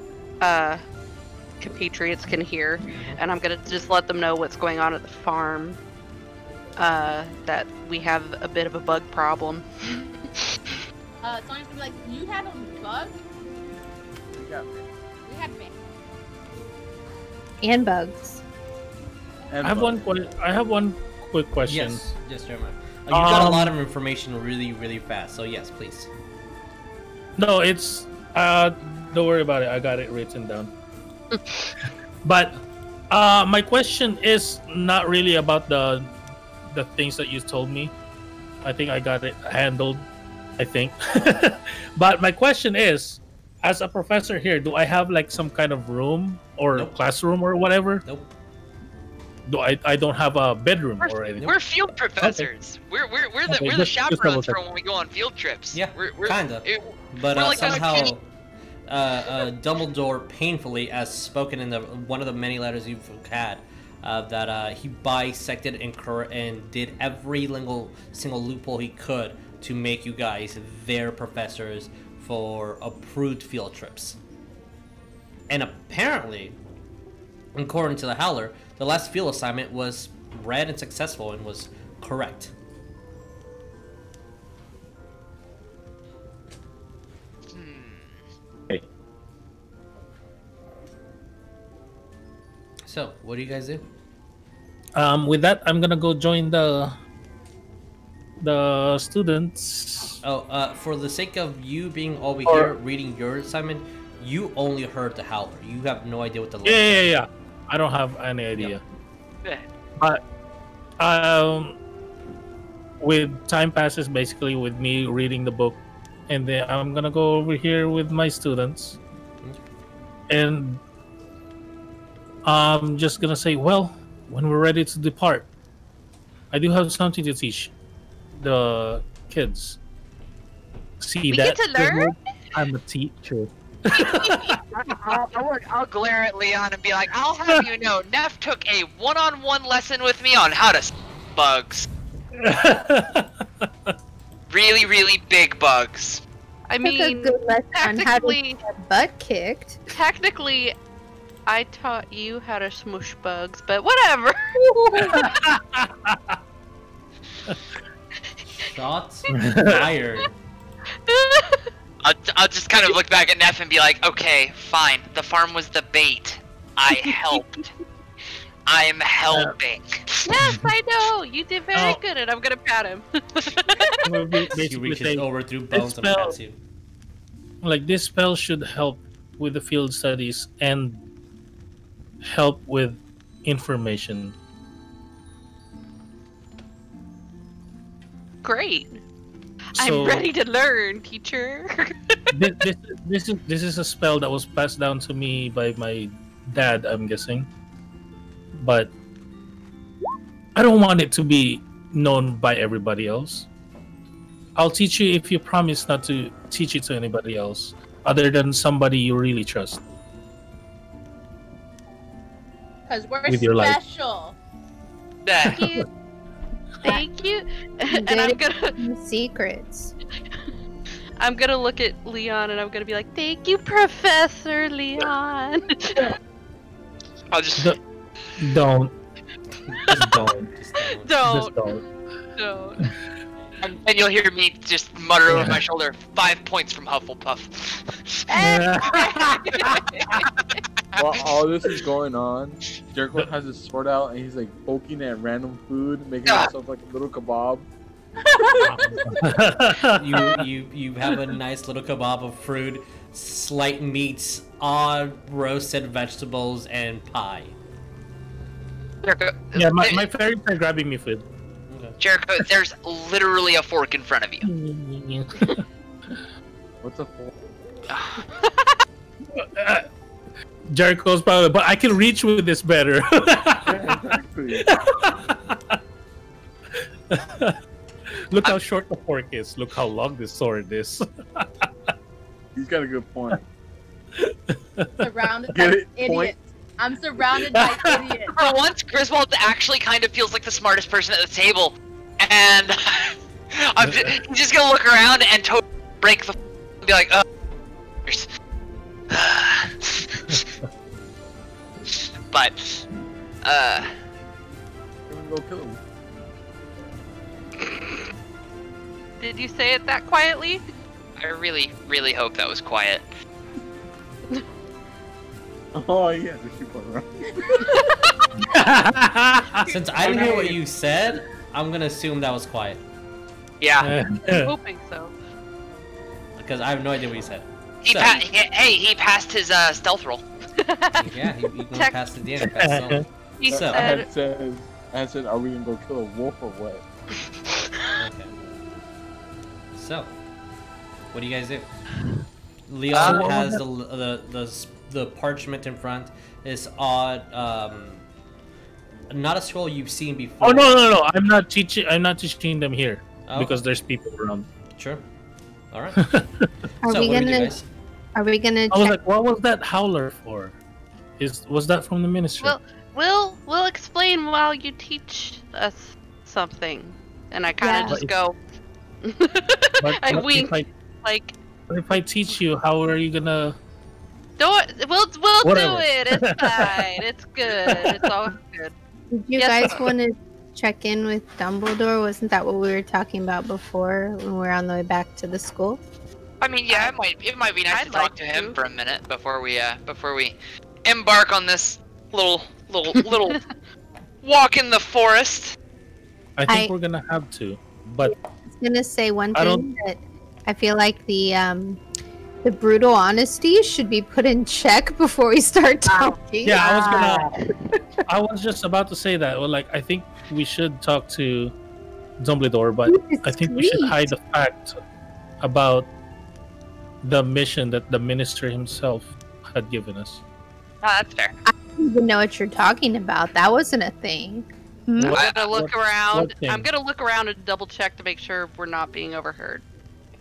compatriots can hear, and I'm gonna just let them know what's going on at the farm. That we have a bit of a bug problem. Sonya's gonna be like, you had a bug? We got me. We had me. And bugs. And I have one quick question. Yes, Jeremiah. You got a lot of information really, really fast. So yes, please. No, it's don't worry about it. I got it written down. But my question is not really about the things that you told me. I think I got it handled. I think. But my question is, as a professor here, do I have like some kind of room or Nope. classroom or whatever? Nope. I don't have a bedroom or anything. We're field professors. We're the just chaperones double for when we go on field trips. Yeah, we're kinda. But we're like those somehow, kids- Dumbledore painfully, as spoken in one of the many letters you've had, that he bisected and did every single loophole he could to make you guys their professors for approved field trips. And apparently, according to the Howler, the last field assignment was read and successful and was correct. So, what do you guys do? With that, I'm gonna go join the students. Oh, for the sake of you being over here reading your assignment, you only heard the Howler. You have no idea what the Yeah. I don't have any idea. Yeah. But with time passes, basically with me reading the book, and then I'm gonna go over here with my students, and I'm just gonna say, well, when we're ready to depart, I do have something to teach the kids. See We that? get to learn? I'm a teacher. I'll glare at Leon and be like, I'll have you know, Neff took a one-on-one lesson with me on how to bugs. Really, really big bugs. I Took a mean, good lesson on how to technically, get butt kicked. technically, I taught you how to smush bugs, but whatever. Shots fired. I'll just kind of look back at Neff and be like, okay, fine. The farm was the bait. I helped. I am helping. Yes, I know. You did very Oh. good, and I'm gonna pat him. We'll He basically reaches say, over through bones and spell- pats you. like, this spell should help with the field studies and help with information. Great. So I'm ready to learn, teacher. this is a spell that was passed down to me by my dad, I'm guessing, but I don't want it to be known by everybody else. I'll teach you if you promise not to teach it to anybody else other than somebody you really trust. Because we're With your life. special. Thank you. Thank you. And I'm gonna Secrets. look at Leon and I'm gonna be like, thank you, Professor Leon. I'll just Don't. Just don't. Just Don't. don't. and you'll hear me just mutter over my shoulder, 5 points from Hufflepuff. While all this is going on, Jericho has his sword out and he's like poking at random food, making himself like a little kebab. You have a nice little kebab of fruit, slight meats, odd roasted vegetables, and pie. Jericho, Yeah, my fairies are grabbing me food. Jericho, there's literally a fork in front of you. What's a fork? Jericho's probably, but I can reach with this better. Exactly. Look how short the fork is. Look how long this sword is. He's got a good point. Surrounded Get by it? idiots. Point. I'm surrounded by idiots. For once, Griswold actually kind of feels like the smartest person at the table, and he's just gonna look around and totally break the and be like, but, We're gonna go kill him. Did you say it that quietly? I really, really hope that was quiet. Oh yeah, the shoot around. Since I didn't hear what you said, I'm gonna assume that was quiet Yeah. I'm hoping so. because I have no idea what you said. He passed his stealth roll. Yeah, he went Tech- past the end. Past the He So- I said, had said, are we gonna go kill a wolf or what? Okay. So, what do you guys do? Leon what has was the parchment in front. This odd, not a scroll you've seen before. Oh no! I'm not teaching them here Oh, because there's people around. Sure. All right. Are So, we what do you gonna? guys? Are we gonna I was check? like, what was that howler for? Was that from the ministry? well, we'll explain while you teach us something. And I kind of Yeah. just go. But I what wink, If like, I teach you, how are you gonna? we'll do Whatever. it. It's fine. It's good. It's all good. Did you Yes. guys want to check in with Dumbledore? Wasn't that what we were talking about before when we were on the way back to the school? I mean, yeah, it might be nice I'd to talk like to him to. for a minute before we embark on this little walk in the forest. I think we're gonna have to, but I was gonna say one I thing that I feel like the brutal honesty should be put in check before we start talking. yeah, I was just about to say that. Well, like, I think we should talk to Dumbledore, but I think we should hide the fact about the mission that the minister himself had given us. That's fair. I don't even know what you're talking about. That wasn't a thing. Hmm? I'm gonna look around. what thing? I'm gonna look around and double check to make sure we're not being overheard.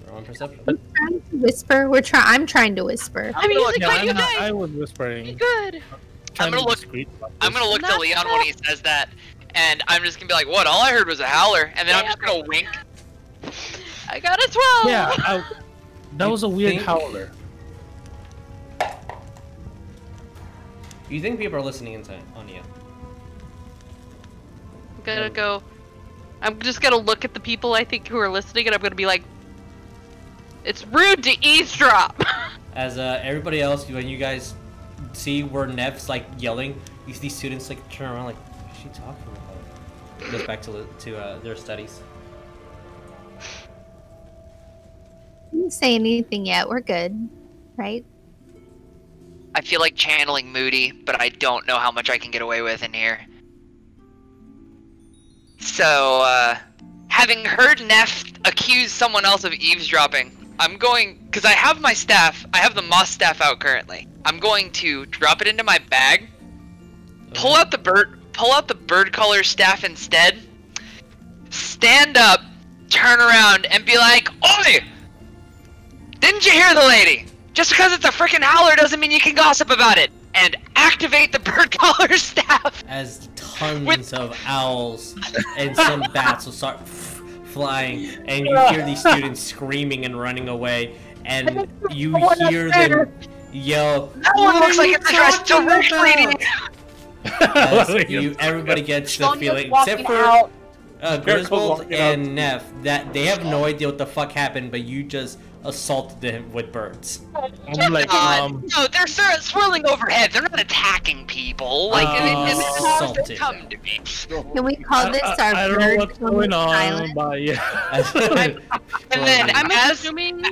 Roll perception. Trying to whisper. I'm trying to whisper. I'm usually Yeah, quite you I guys. was whispering. Good. Trying gonna to be look- discreet about I'm this. gonna look to Not Leon bad. when he says that, and I'm just gonna be like, "What? All I heard was a howler," and then I'm just gonna wink. I got a 12. Yeah, that was a weird think- howler. You think people are listening on you? I'm gonna go. I'm just gonna look at the people I think who are listening, and I'm gonna be like, "It's rude to eavesdrop." As everybody else, when you guys see where Nev's like yelling, you see students like turn around like, "What's she talking about?" Goes back to their studies. Didn't say anything yet. We're good, right? I feel like channeling Moody, but I don't know how much I can get away with in here. So, having heard Neff accuse someone else of eavesdropping, I'm going, because I have my staff, I have the moss staff out currently. I'm going to drop it into my bag, pull out the bird color staff instead, stand up, turn around, and be like, "Oi! Didn't you hear the lady? Just because it's a freaking howler doesn't mean you can gossip about it." And activate the bird collar staff. As tons of owls and some bats will start flying, and you hear these students screaming and running away, and you hear them yell, No one looks like it's addressed directly. everybody gets the Sonya's feeling, walking except for out. Griswold walking out. and Neff, that they have no idea what the fuck happened, but you just assaulted them with birds. I'm like, No, they're swirling overhead. They're not attacking people. Like, Assaulted. come to me. Can we call this our I don't know bird what's going on, island? but yeah. And then, I'm as assuming.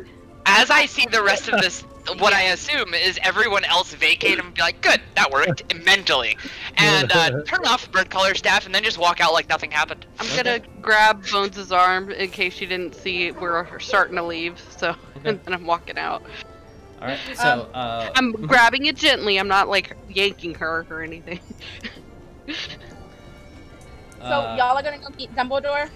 as I see the rest of this, what I assume is everyone else vacate and be like, "Good, that worked," mentally, and turn off the bird color staff, and then just walk out like nothing happened. I'm gonna grab Bones' arm in case she didn't see we're starting to leave. So, and then I'm walking out. All right, so I'm grabbing it gently. I'm not like yanking her or anything. So y'all are gonna go meet Dumbledore?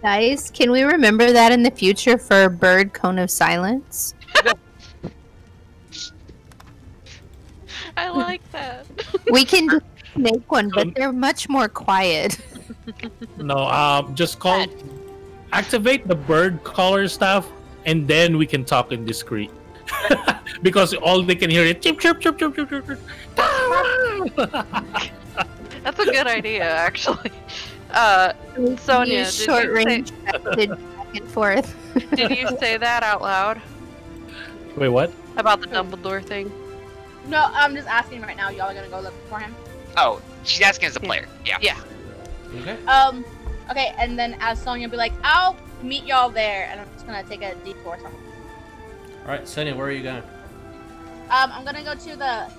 Guys, can we remember that in the future for bird cone of silence? I like that. We can just make one, but they're much more quiet. No, just call, activate the bird caller stuff, and then we can talk in discreet. Because all they can hear is chirp, chirp, chirp, chirp, chirp, chirp, chirp. That's a good idea, actually. Sonya, Use short range message back and forth. did you say that out loud Wait, what? about the Dumbledore thing? No, I'm just asking right now. Y'all are gonna go look for him. Oh, she's asking as a player. Yeah. Yeah. Okay. Okay, and then as Sonya will be like, I'll meet y'all there, and I'm just gonna take a detour somewhere. All right, Sonya, where are you going? I'm gonna go to the,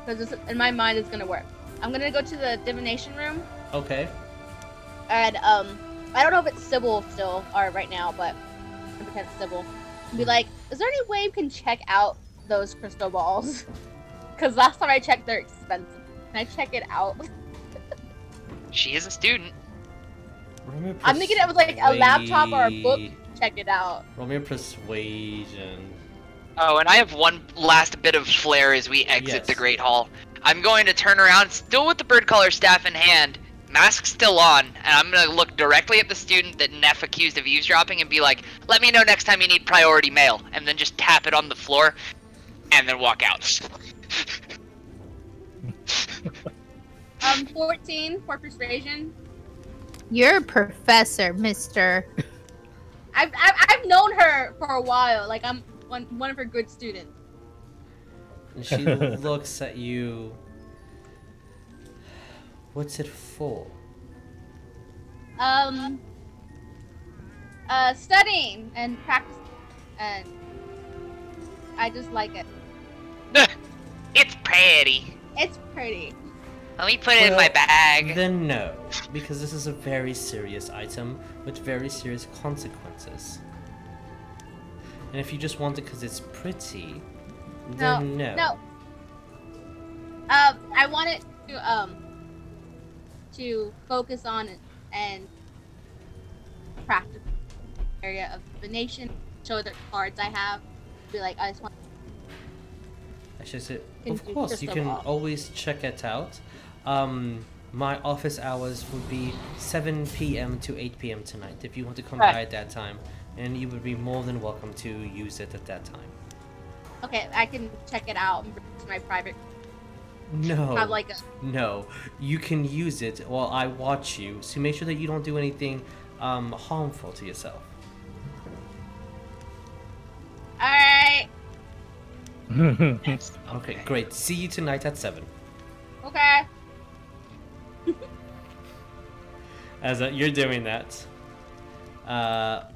because in my mind it's gonna work. I'm gonna go to the divination room, Okay. and I don't know if it's Sybil still or right now, but I'm pretend it's Sybil. Be like, is there any way you can check out those crystal balls? Because last time I checked, they're expensive. Can I check it out? She is a student. I'm thinking it was like a laptop or a book. Check it out. Roll me a persuasion. Oh, and I have one last bit of flair as we exit Yes. the Great Hall. I'm going to turn around, still with the bird collar staff in hand, mask still on, and I'm going to look directly at the student that Neff accused of eavesdropping and be like, let me know next time you need priority mail, and then just tap it on the floor, and then walk out. 14 for persuasion. You're a professor, mister. I've known her for a while. Like, I'm one of her good students. And she looks at you. What's it for? Studying and practicing, and I just like it. It's pretty. It's pretty. Let me put it in my bag. Then no, because this is a very serious item with very serious consequences. And if you just want it because it's pretty, then no. No. I want it to focus on and practice area of the nation. Show the cards I have. Be like, I just want. I should say, Can of do course, just you a can lot. always check it out. My office hours would be 7 p.m. to 8 p.m. tonight if you want to come Right. by at that time, and you would be more than welcome to use it at that time. Okay, I can check it out and bring it to my private. No, Not like a. no, you can use it while I watch you, so make sure that you don't do anything harmful to yourself. All right. Okay, great. See you tonight at 7. Okay. As you're doing that,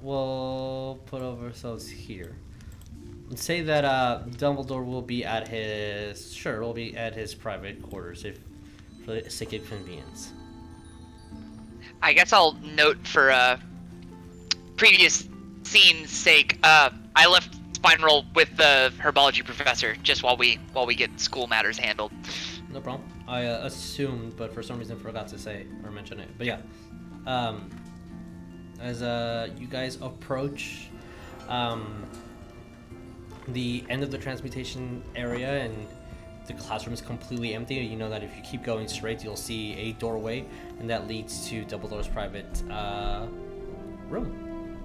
we'll put ourselves here. And say that Dumbledore will be at his private quarters if for the sake of convenience. I guess I'll note for previous scene's sake, I left Spine Roll with the herbology professor just while we get school matters handled. No problem. I assumed, but for some reason forgot to say or mention it. But yeah, as you guys approach the end of the transmutation area and the classroom is completely empty, you know that if you keep going straight, you'll see a doorway, and that leads to Dumbledore's private room.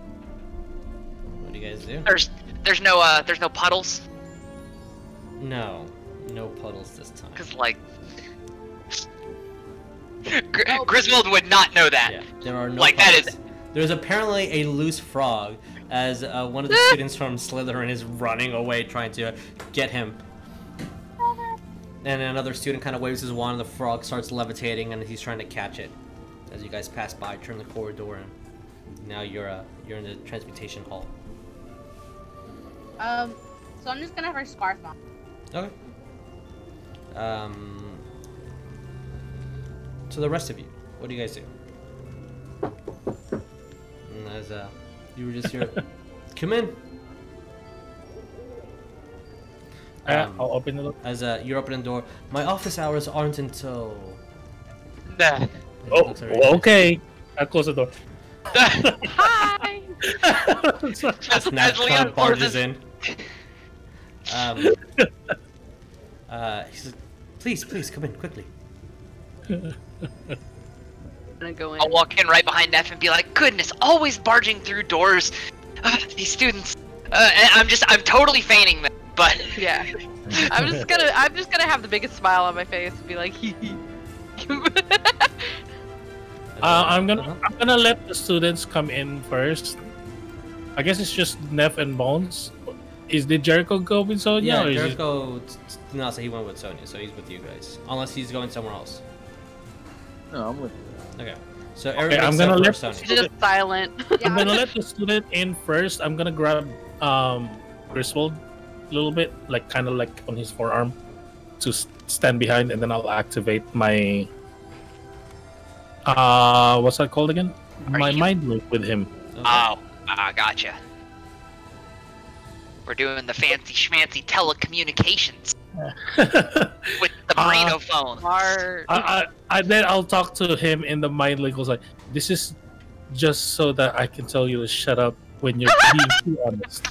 What do you guys do? There's no puddles, No puddles this time. cause like Griswold would not know that. Yeah, there are no Like, that puddles. is- There's apparently a loose frog as one of the students from Slytherin is running away trying to get him. And another student kind of waves his wand and the frog starts levitating and he's trying to catch it. As you guys pass by, turn the corridor and now you're in the transmutation hall. So I'm just gonna have her scarf on. Okay. So the rest of you, what do you guys do? And as you were just here, come in. I'll open the door. As you're opening the door, my office hours aren't until. Nah. Oh, okay. I'll close the door. Hi. Snap Leon barges in. He's like, please come in quickly. I'm gonna go in. I'll walk in right behind Neff and be like, goodness, always barging through doors. These students. And I'm totally feigning them, but Yeah. I'm just gonna have the biggest smile on my face and be like, hee hee. I'm gonna let the students come in first. I guess it's just Neff and Bones. Did Jericho go with Sonya? Yeah, or is Jericho did not say he went with Sonya, so he's with you guys. Unless he's going somewhere else. No, I'm with you. Okay. So Okay, everybody I'm except gonna for let Sonya. Just silent. I'm gonna let the student in first. I'm gonna grab Griswold a little bit, like kind of like on his forearm, to stand behind, and then I'll activate my what's that called again? My mind link with him. Okay. oh, gotcha. We're doing the fancy schmancy telecommunications with the brainophone. Smart. I then I'll talk to him in the mind link. I was like, this is just so that I can tell you to shut up when you're being too honest.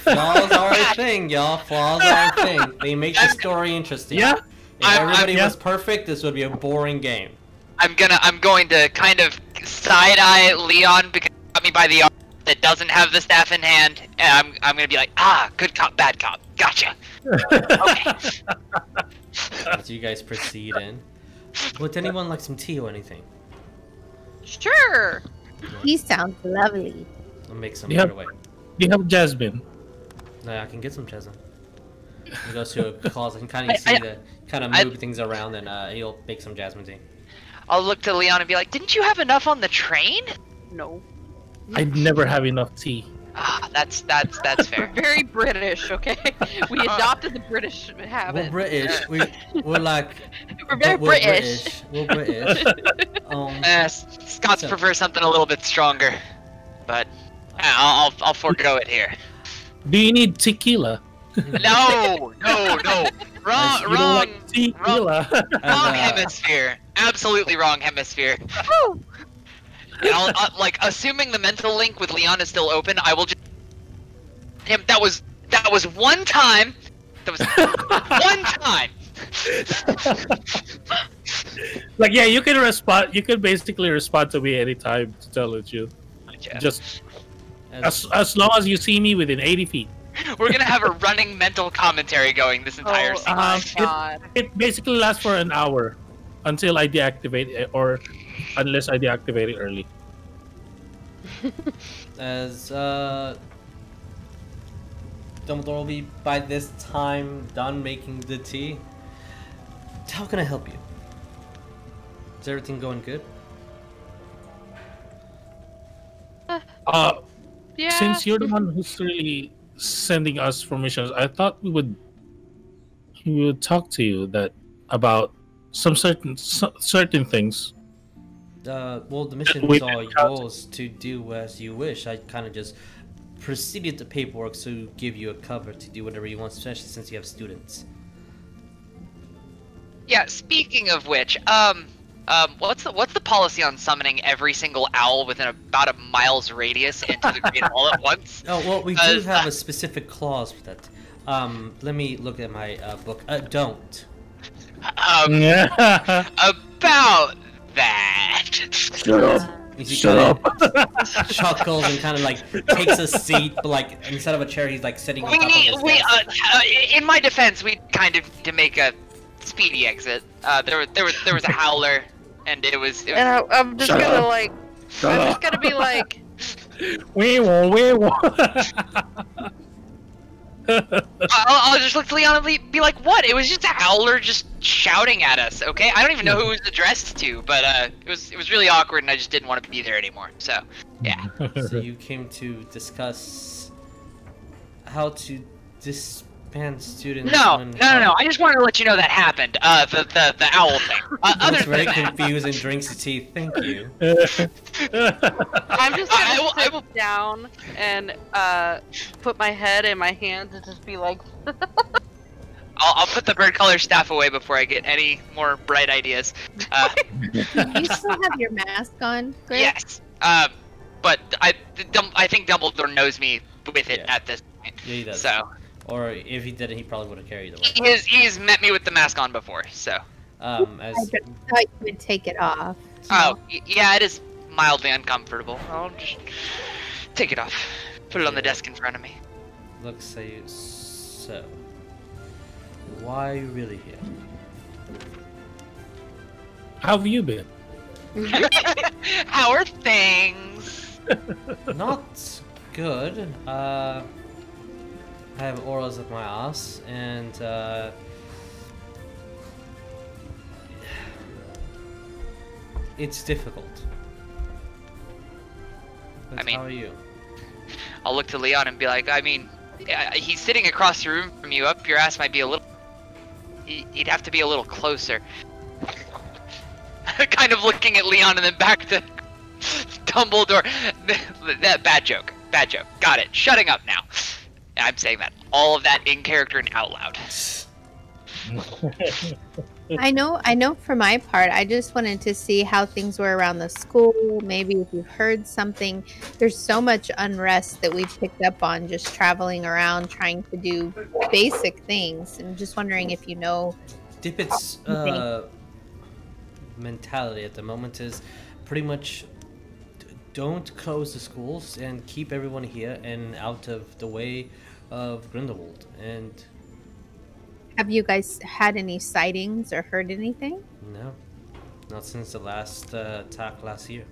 Flaws are a thing, y'all. Flaws are a thing. They make the story interesting. Yeah. If everybody yeah. was perfect, this would be a boring game. I'm going to kind of side eye Leon because he got me by the arm that doesn't have the staff in hand, and I'm gonna be like, good cop, bad cop, gotcha. Okay. As you guys proceed in. Would anyone like some tea or anything? Sure. He sounds lovely. I'll make some Yeah. right away. Do you have Jasmine? Yeah, I can get some Chesna. He goes to a closet and kind of move things around, and he'll make some jasmine tea. I'll look to Leon and be like, didn't you have enough on the train? No. I never have enough tea. That's We're fair. very British, okay? We adopted the British habit. We're British. We're like. We're very we're British. We're British. Scots prefer something a little bit stronger, but I'll forego it here. Do you need tequila? No. Nice. You don't like tequila. Wrong hemisphere. Absolutely wrong hemisphere. And I'll like, assuming the mental link with Leon is still open, I will just him. That was one time. That was one time. Like, yeah, you can respond. You can basically respond to me anytime, to tell the truth. Just as long as you see me within 80 feet. We're gonna have a running mental commentary going this entire Oh my sequence. god. It basically lasts for an hour until I deactivate it, or unless I deactivate it early. As Dumbledore will be by this time done making the tea. How can I help you? Is everything going good? Yeah. Since you're the one who's really sending us for missions, I thought we would talk to you about some certain things. Well, the mission We is all can count. yours to do as you wish. I kind of just preceded the paperwork to give you a cover to do whatever you want, especially since you have students. Yeah. Speaking of which, what's the policy on summoning every single owl within about a mile's radius into the Great Hall at once? Oh, well, we do have a specific clause for that. Let me look at my book. Don't. About that. Shut up. Shut up. Chuckles and kind of like takes a seat, but like instead of a chair, he's like sitting on top of his desk. In my defense, we kind of to make a speedy exit. There was a howler, and it was. And I'm just Shut gonna up. like. Shut I'm up. just gonna be like. We won't. I'll just look to Leon and be like, "What? It was just a howler just shouting at us." Okay, I don't even know who it was addressed to, but it was really awkward, and I just didn't want to be there anymore. So, yeah. So you came to discuss how to disband students. No. I just wanted to let you know that happened. The owl thing. Other Looks very than that, confused and drinks his tea. Thank you. I'm just gonna I sit will- down and put my head in my hands and just be like. I'll put the bird color staff away before I get any more bright ideas. You still have your mask on, Chris? Yes. But I think Dumbledore knows me with it at this point. Yeah, he does. So. Or if he didn't, he probably would have carried it away. He's met me with the mask on before, so. As I thought you would take it off. Oh, yeah, it is mildly uncomfortable. I'll just take it off. Put it on the desk in front of me. looks at you. So, why are you really here? How have you been? How are things? Not good. I have auras up my ass, and it's difficult. But I mean, how are you? I'll look to Leon and be like, I mean, he's sitting across the room from you. Up your ass might be a little. He'd have to be a little closer. Kind of looking at Leon and then back to Dumbledore. That bad joke. Bad joke. Got it. Shutting up now. I'm saying that. All of that in character and out loud. I know for my part, I just wanted to see how things were around the school. Maybe if you've heard something. There's so much unrest that we've picked up on just traveling around trying to do basic things. And just wondering if you know. Dippet's mentality at the moment is pretty much don't close the schools and keep everyone here and out of the way of Grindelwald. And Have you guys had any sightings or heard anything? no, not since the last attack last year.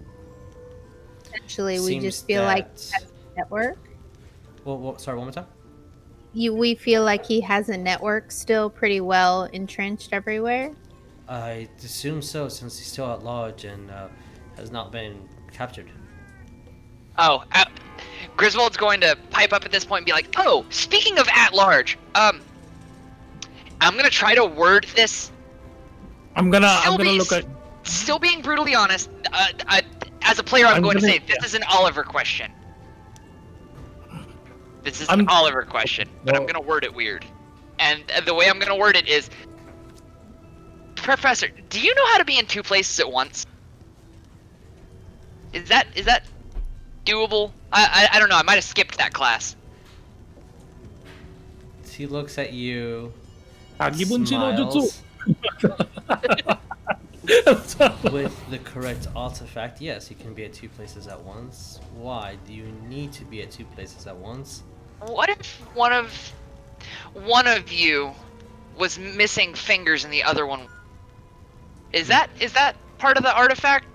Actually, we Seems just feel like that- he has a network. Well, sorry, one more time. We feel like he has a network still pretty well entrenched everywhere. I assume so, since he's still at large and has not been captured. Oh, Griswold's going to pipe up at this point and be like, oh, speaking of at large, I'm gonna try to word this. I'm gonna look at. Still being brutally honest, as a player, I'm going to say this is an Oliver question. This is an Oliver question, but I'm gonna word it weird. And the way I'm gonna word it is, Professor, do you know how to be in two places at once? Is that doable? I don't know. I might have skipped that class. He looks at you. Smiles. With the correct artifact, yes, you can be at two places at once. Why do you need to be at two places at once? What if one of you was missing fingers and the other one? Is that part of the artifact?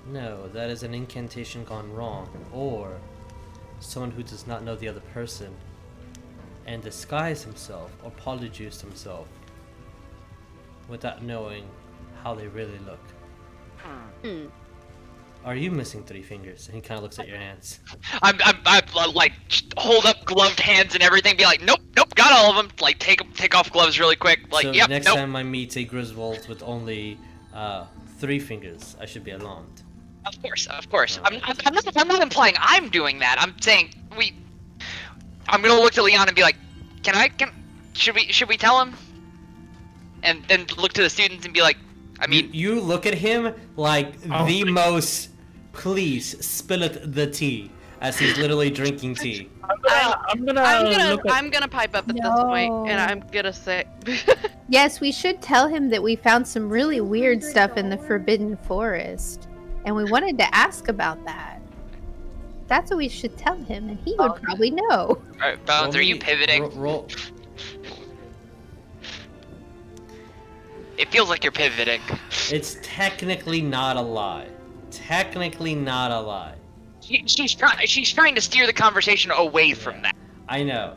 No, that is an incantation gone wrong, or someone who does not know the other person and disguise himself or polyjuice himself without knowing how they really look. Are you missing 3 fingers? And he kind of looks at your hands. I'm like hold up gloved hands and everything. Be like, nope, got all of them. Like take off gloves really quick. Like, so yep, next nope. time I meet a Griswold with only 3 fingers, I should be alarmed. Of course. I'm not implying I'm doing that. I'm saying I'm gonna look to Leon and be like, should we tell him? And then look to the students and be like, I mean, you look at him like the most. Please spill it the tea, as he's literally drinking tea. I'm gonna pipe up at this point, and I'm gonna say, Yes, we should tell him that we found some really weird stuff in the Forbidden Forest, and we wanted to ask about that. That's what we should tell him, and he would probably know. Alright, Bones, are you pivoting? Roll. It feels like you're pivoting. It's technically not a lie. She's trying to steer the conversation away from that. I know.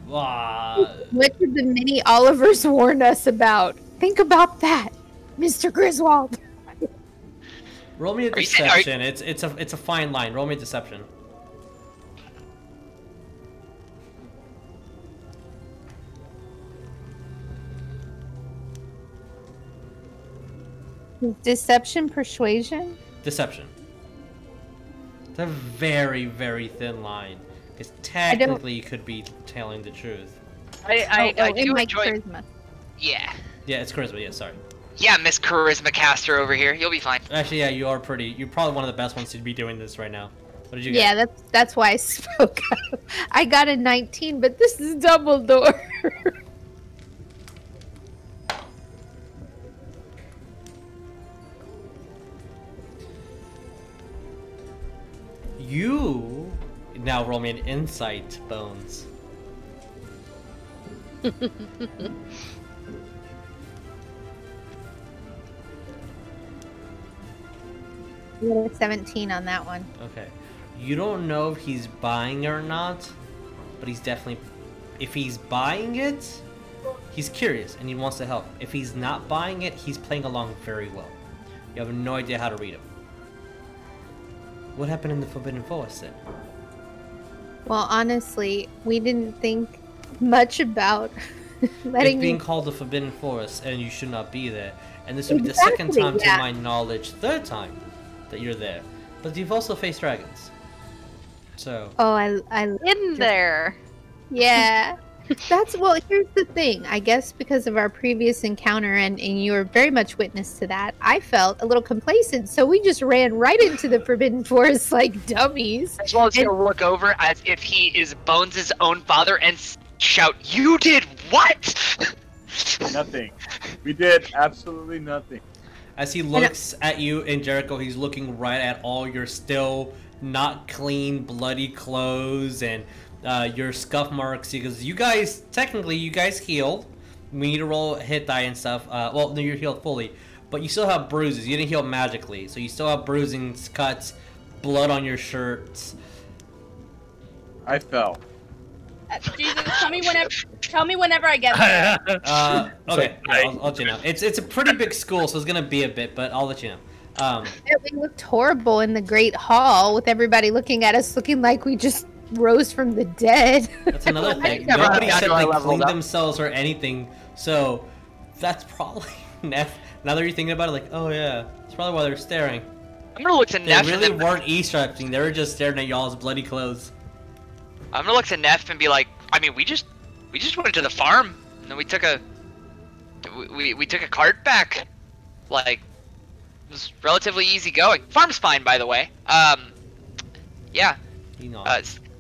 What did the mini Olivers warn us about? Think about that, Mr. Griswold. Roll me a deception. It's a fine line. Roll me a deception. Deception, persuasion? Deception. It's a very, very thin line. Because technically you could be telling the truth. I in do my enjoy. charisma. Yeah. Yeah, it's charisma. Yeah, sorry. Yeah, Miss Charisma Caster over here. You'll be fine. Actually, yeah, you are pretty. You're probably one of the best ones to be doing this right now. What did you get? Yeah, that's why I spoke up. I got a 19, but this is Dumbledore. You now roll me an insight, Bones. You got a 17 on that one. Okay. You don't know if he's buying it or not, but he's definitely. If he's buying it, he's curious and he wants to help. If he's not buying it, he's playing along very well. You have no idea how to read him. What happened in the Forbidden Forest then? Well, honestly, we didn't think much about letting It's being you... called the Forbidden Forest, and you should not be there. And this would be the second Exactly, time, yeah. to my knowledge, third time that you're there. But you've also faced dragons. So. Oh, I In there. Yeah. Well, here's the thing. I guess because of our previous encounter, and you were very much witness to that, I felt a little complacent. So we just ran right into the Forbidden Forest like dummies. As well as he'll look over as if he is Bones' own father and shout, "You did what?" Nothing. We did absolutely nothing. As he looks at you in Jericho, he's looking right at all your still not clean, bloody clothes and your scuff marks. Because you guys, technically, you guys healed. We need to roll hit die and stuff. Well, no, you're healed fully. But you still have bruises. You didn't heal magically. So you still have bruising, cuts, blood on your shirts. I fell. Jesus, tell me whenever I get there. Okay, I'll let you know. It's a pretty big school, so it's gonna be a bit, but I'll let you know. Yeah, we looked horrible in the Great Hall with everybody looking at us looking like we just rose from the dead. That's another thing. never Nobody got said to our they level, cleaned though. themselves or anything, so that's probably Neff. Now that you're thinking about it, like, oh yeah, that's probably why they're staring. I'm gonna look to They Neff. really and then, weren't eavesdropping. They were just staring at y'all's bloody clothes. I'm gonna look to Neff and be like, I mean, we just went to the farm, and then we took a cart back. Like, it was relatively easy going. Farm's fine, by the way. Yeah. You know,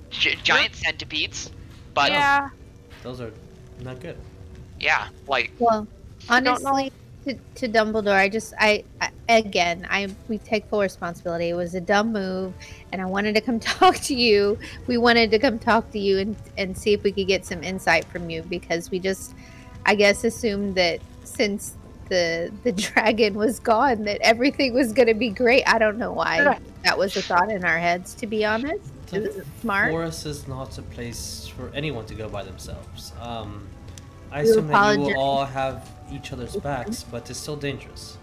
Giant centipedes, but Yeah. those are not good. yeah, like Well, honestly, to Dumbledore, we take full responsibility. It was a dumb move, and I wanted to come talk to you. We wanted to come talk to you and see if we could get some insight from you, because we just, I guess, assumed that since the dragon was gone, that everything was going to be great. I don't know why that was a thought in our heads, to be honest. It was smart. Forest is not a place for anyone to go by themselves. I You assume that you apologize. will all have each other's backs, but it's still dangerous.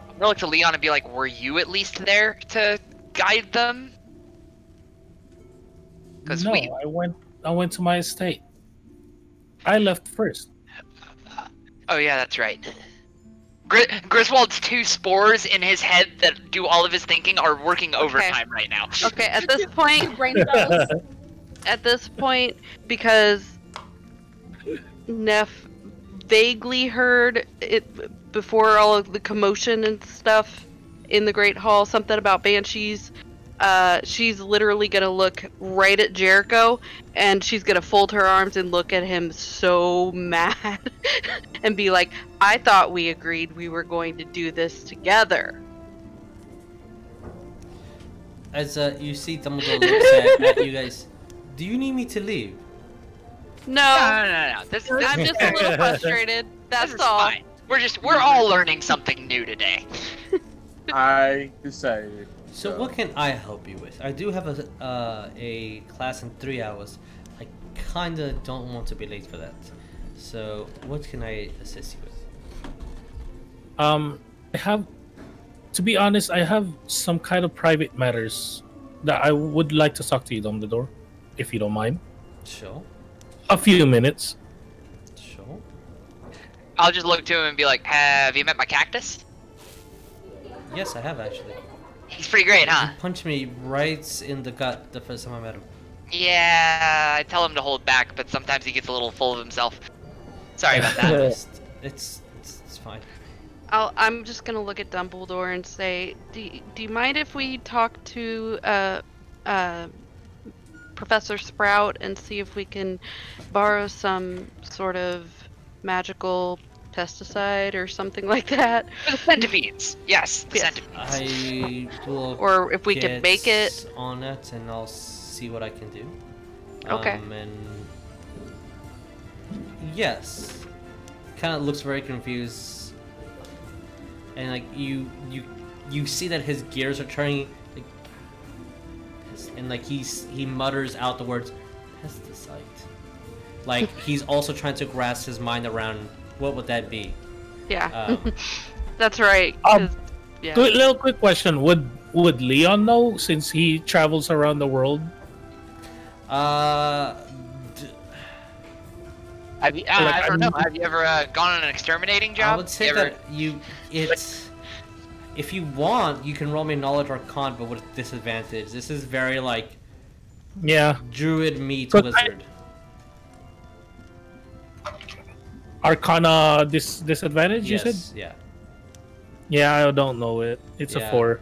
I'm gonna look to Leon and be like, were you at least there to guide them? Because No, I went to my estate. I left first. Oh yeah, that's right. Griswold's 2 spores in his head that do all of his thinking are working overtime right now. Okay, at this point, Brain cells. because Neff vaguely heard it before all of the commotion and stuff in the Great Hall, something about banshees. She's literally gonna look right at Jericho, and she's gonna fold her arms and look at him so mad and be like, I thought we agreed we were going to do this together. As you see Dumbledore looks at you guys, do you need me to leave? No, No. I'm just a little frustrated. This That's is all. fine. We're all learning something new today. I decided. So what can I help you with? I do have a class in 3 hours. I kinda don't want to be late for that. So what can I assist you with? I have, to be honest, I have some kind of private matters that I would like to talk to you, Dumbledore, if you don't mind. Sure. A few minutes. Sure. I'll just look to him and be like, have you met my cactus? Yes, I have actually. He's pretty great, huh? He punched me right in the gut the first time I met him. Yeah, I tell him to hold back, but sometimes he gets a little full of himself. Sorry about that. It's fine. I'm just gonna look at Dumbledore and say, do you mind if we talk to Professor Sprout and see if we can borrow some sort of magical pesticide or something like that? For the centipedes. Yes, the Yes. centipedes. I will. Or if we get could make it. on it, and I'll see what I can do. Okay. And yes, kind of looks very confused, and like you see that his gears are turning, like, and like he mutters out the words pesticide. Like he's also trying to grasp his mind around what would that be. Yeah, that's right. 'cause- yeah. Little quick question: Would Leon know since he travels around the world? Have you, I don't know. Have you ever gone on an exterminating job? I would say that if you want, you can roll me knowledge or con, but with disadvantage. This is very like Yeah, Druid meets But wizard. Arcana disadvantage. Yes, You said? yeah. Yeah, I don't know it. It's Yeah. a 4.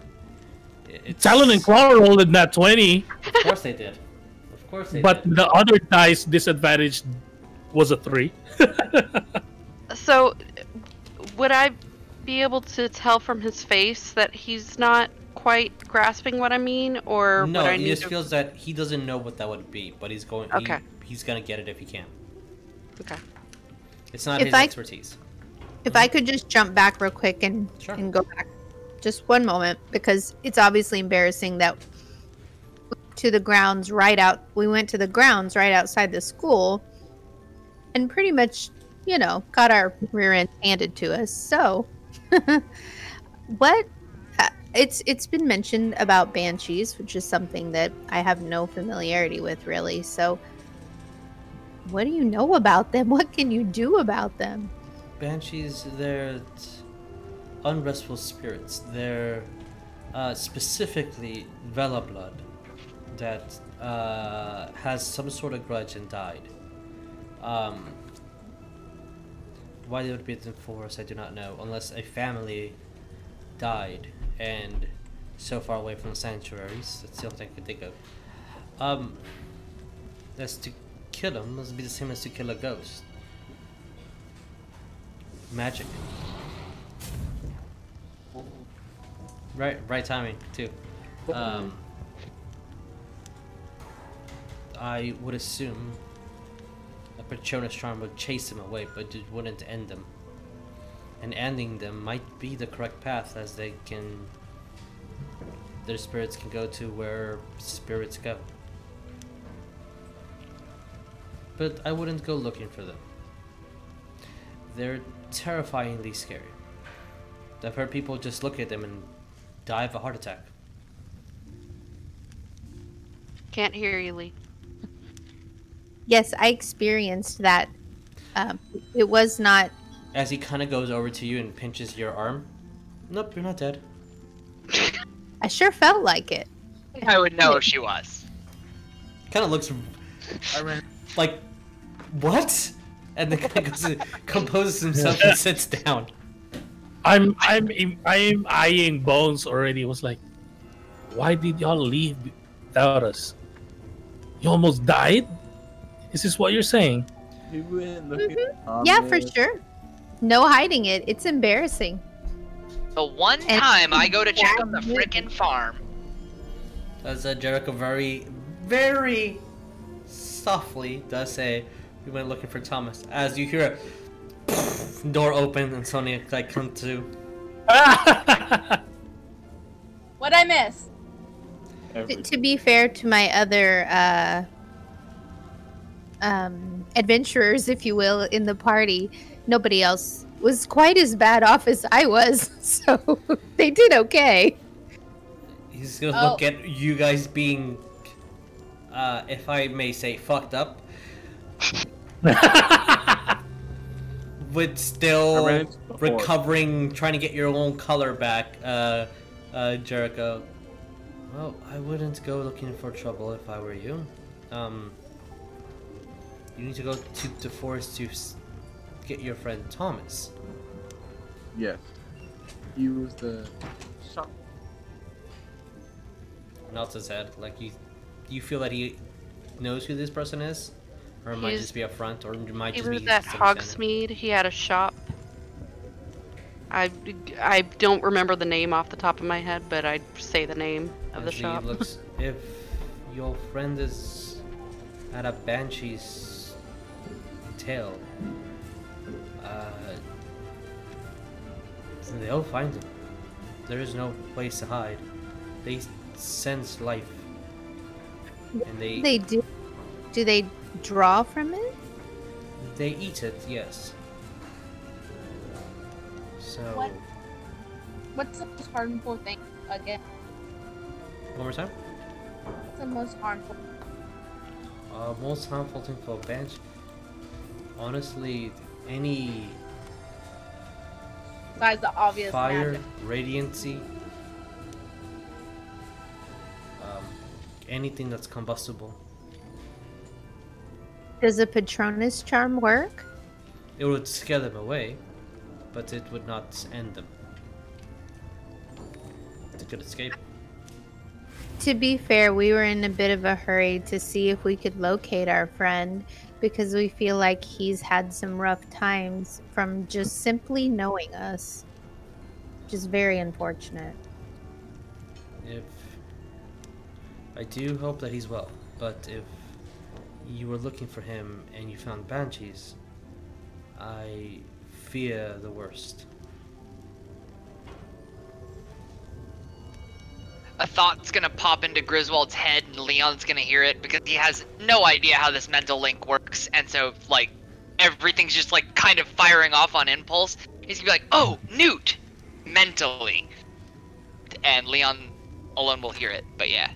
It's, Talon and Claw rolled in that 20, Of course they did. Of course they but did. the other dice disadvantage was a 3. So, would I be able to tell from his face that he's not quite grasping what I mean, or No, would I he need just to... feels that he doesn't know what that would be, but he's going. Okay. He's gonna get it if he can. Okay. It's not If his I- expertise. If I could just jump back real quick and Sure. go back just one moment, because it's obviously embarrassing that we went to the grounds right outside the school and pretty much, got our rear end handed to us. So it's been mentioned about banshees, which is something that I have no familiarity with really. So what do you know about them? What can you do about them? Banshees, they're unrestful spirits. They're specifically Vela blood that has some sort of grudge and died. Why they would be in forest, I do not know, unless a family died and so far away from the sanctuaries. That's the only thing I could think of. That's to kill them must be the same as to kill a ghost. Magic. Right timing too. I would assume a Patronus charm would chase them away, but it wouldn't end them. And ending them might be the correct path, as their spirits can go to where spirits go. But I wouldn't go looking for them. They're terrifyingly scary. I've heard people just look at them and die of a heart attack. Can't hear you, Lee. Yes, I experienced that. It was not. As he kind of goes over to you and pinches your arm. Nope, you're not dead. I sure felt like it. I would know if she was. Kind of looks like, what? And then kind of goes and composes himself and sits down. I'm eyeing Bones already. Was like, why did y'all leave without us? You almost died? Is this what you're saying? He went looking at Yeah, for Thomas. sure. No hiding it. It's embarrassing. The one And- time I go to check on the frickin' farm. As Jericho very, very softly does say, we went looking for Thomas. As you hear a door open and Sonya like come to. What'd I miss? To be fair to my other adventurers, if you will, in the party, nobody else was quite as bad off as I was, so they did okay. He's gonna look at you guys being, if I may say, fucked up. With still recovering, trying to get your own color back, Jericho. Well, I wouldn't go looking for trouble if I were you. you need to go to the forest to get your friend Thomas. Yes. He was the shop. Nods his head. Like you feel that he knows who this person is, or it might just be a front, or it might He just be. was at Hogsmeade. He had a shop. I don't remember the name off the top of my head, but I'd say the name of the shop. Looks, if your friend is at a banshee's tail, they'll find him. There is no place to hide. They sense life, and They do. Do they draw from it? they eat it. Yes. So. What's the most harmful thing again? One more time. What's the most harmful? Most harmful thing for a bench. Honestly, any Besides the obvious fire, magic. radiancy, anything that's combustible. Does a Patronus charm work? It would scare them away, but it would not end them. They could escape. To be fair, we were in a bit of a hurry to see if we could locate our friend because we feel like he's had some rough times from just simply knowing us, which is very unfortunate. If I do hope that he's well, but if you were looking for him and you found banshees, I fear the worst. A thought's gonna pop into Griswold's head, and Leon's gonna hear it because he has no idea how this mental link works, and so like everything's just like kind of firing off on impulse. He's gonna be like, "Oh, Newt!" mentally, and Leon alone will hear it. But yeah,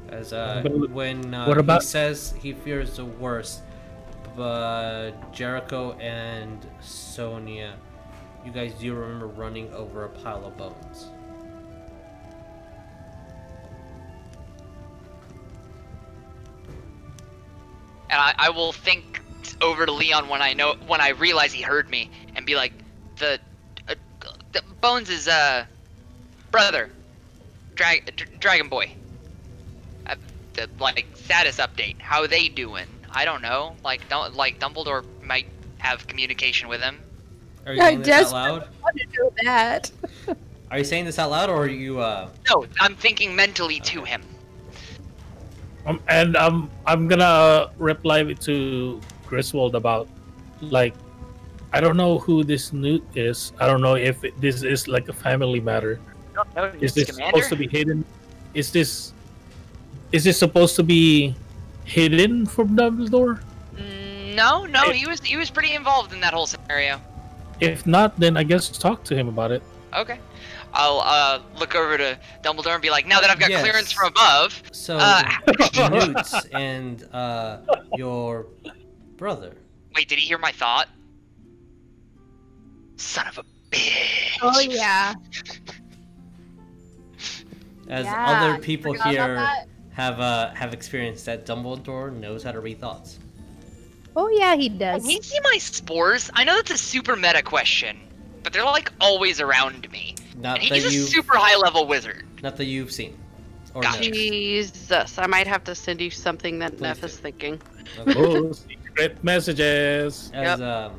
As when about- he says he fears the worst, but Jericho and Sonya, you guys do remember running over a pile of bones. and I will think over to Leon when I realize he heard me, and be like, the Bones is brother, Dragon Boy. The like status update. How are they doing? I don't know. Like Dumbledore might have communication with him. Are you saying this out loud? want to know that. Are you saying this out loud, or are you? No, I'm thinking mentally to him. And I'm gonna reply to Griswold about, like, I don't know who this Newt is. I don't know if this is like a family matter. No, Is this supposed to be hidden? Is this supposed to be hidden from Dumbledore? No, he was pretty involved in that whole scenario. If not, then I guess talk to him about it. Okay. I'll look over to Dumbledore and be like, now that I've got Yes. clearance from above. So Newt and your brother. Wait, did he hear my thought? Son of a bitch. Oh yeah. As Yeah, other I people forgot about here that. have experienced that Dumbledore knows how to read thoughts. Oh yeah, he does. Can you see my spores? I know that's a super meta question, but they're like always around me. Not And that he's a you, super high level wizard. not that you've seen. Or Gotcha. know. Jesus, I might have to send you something that Please Neff do. is thinking. Okay. Oh, secret messages. As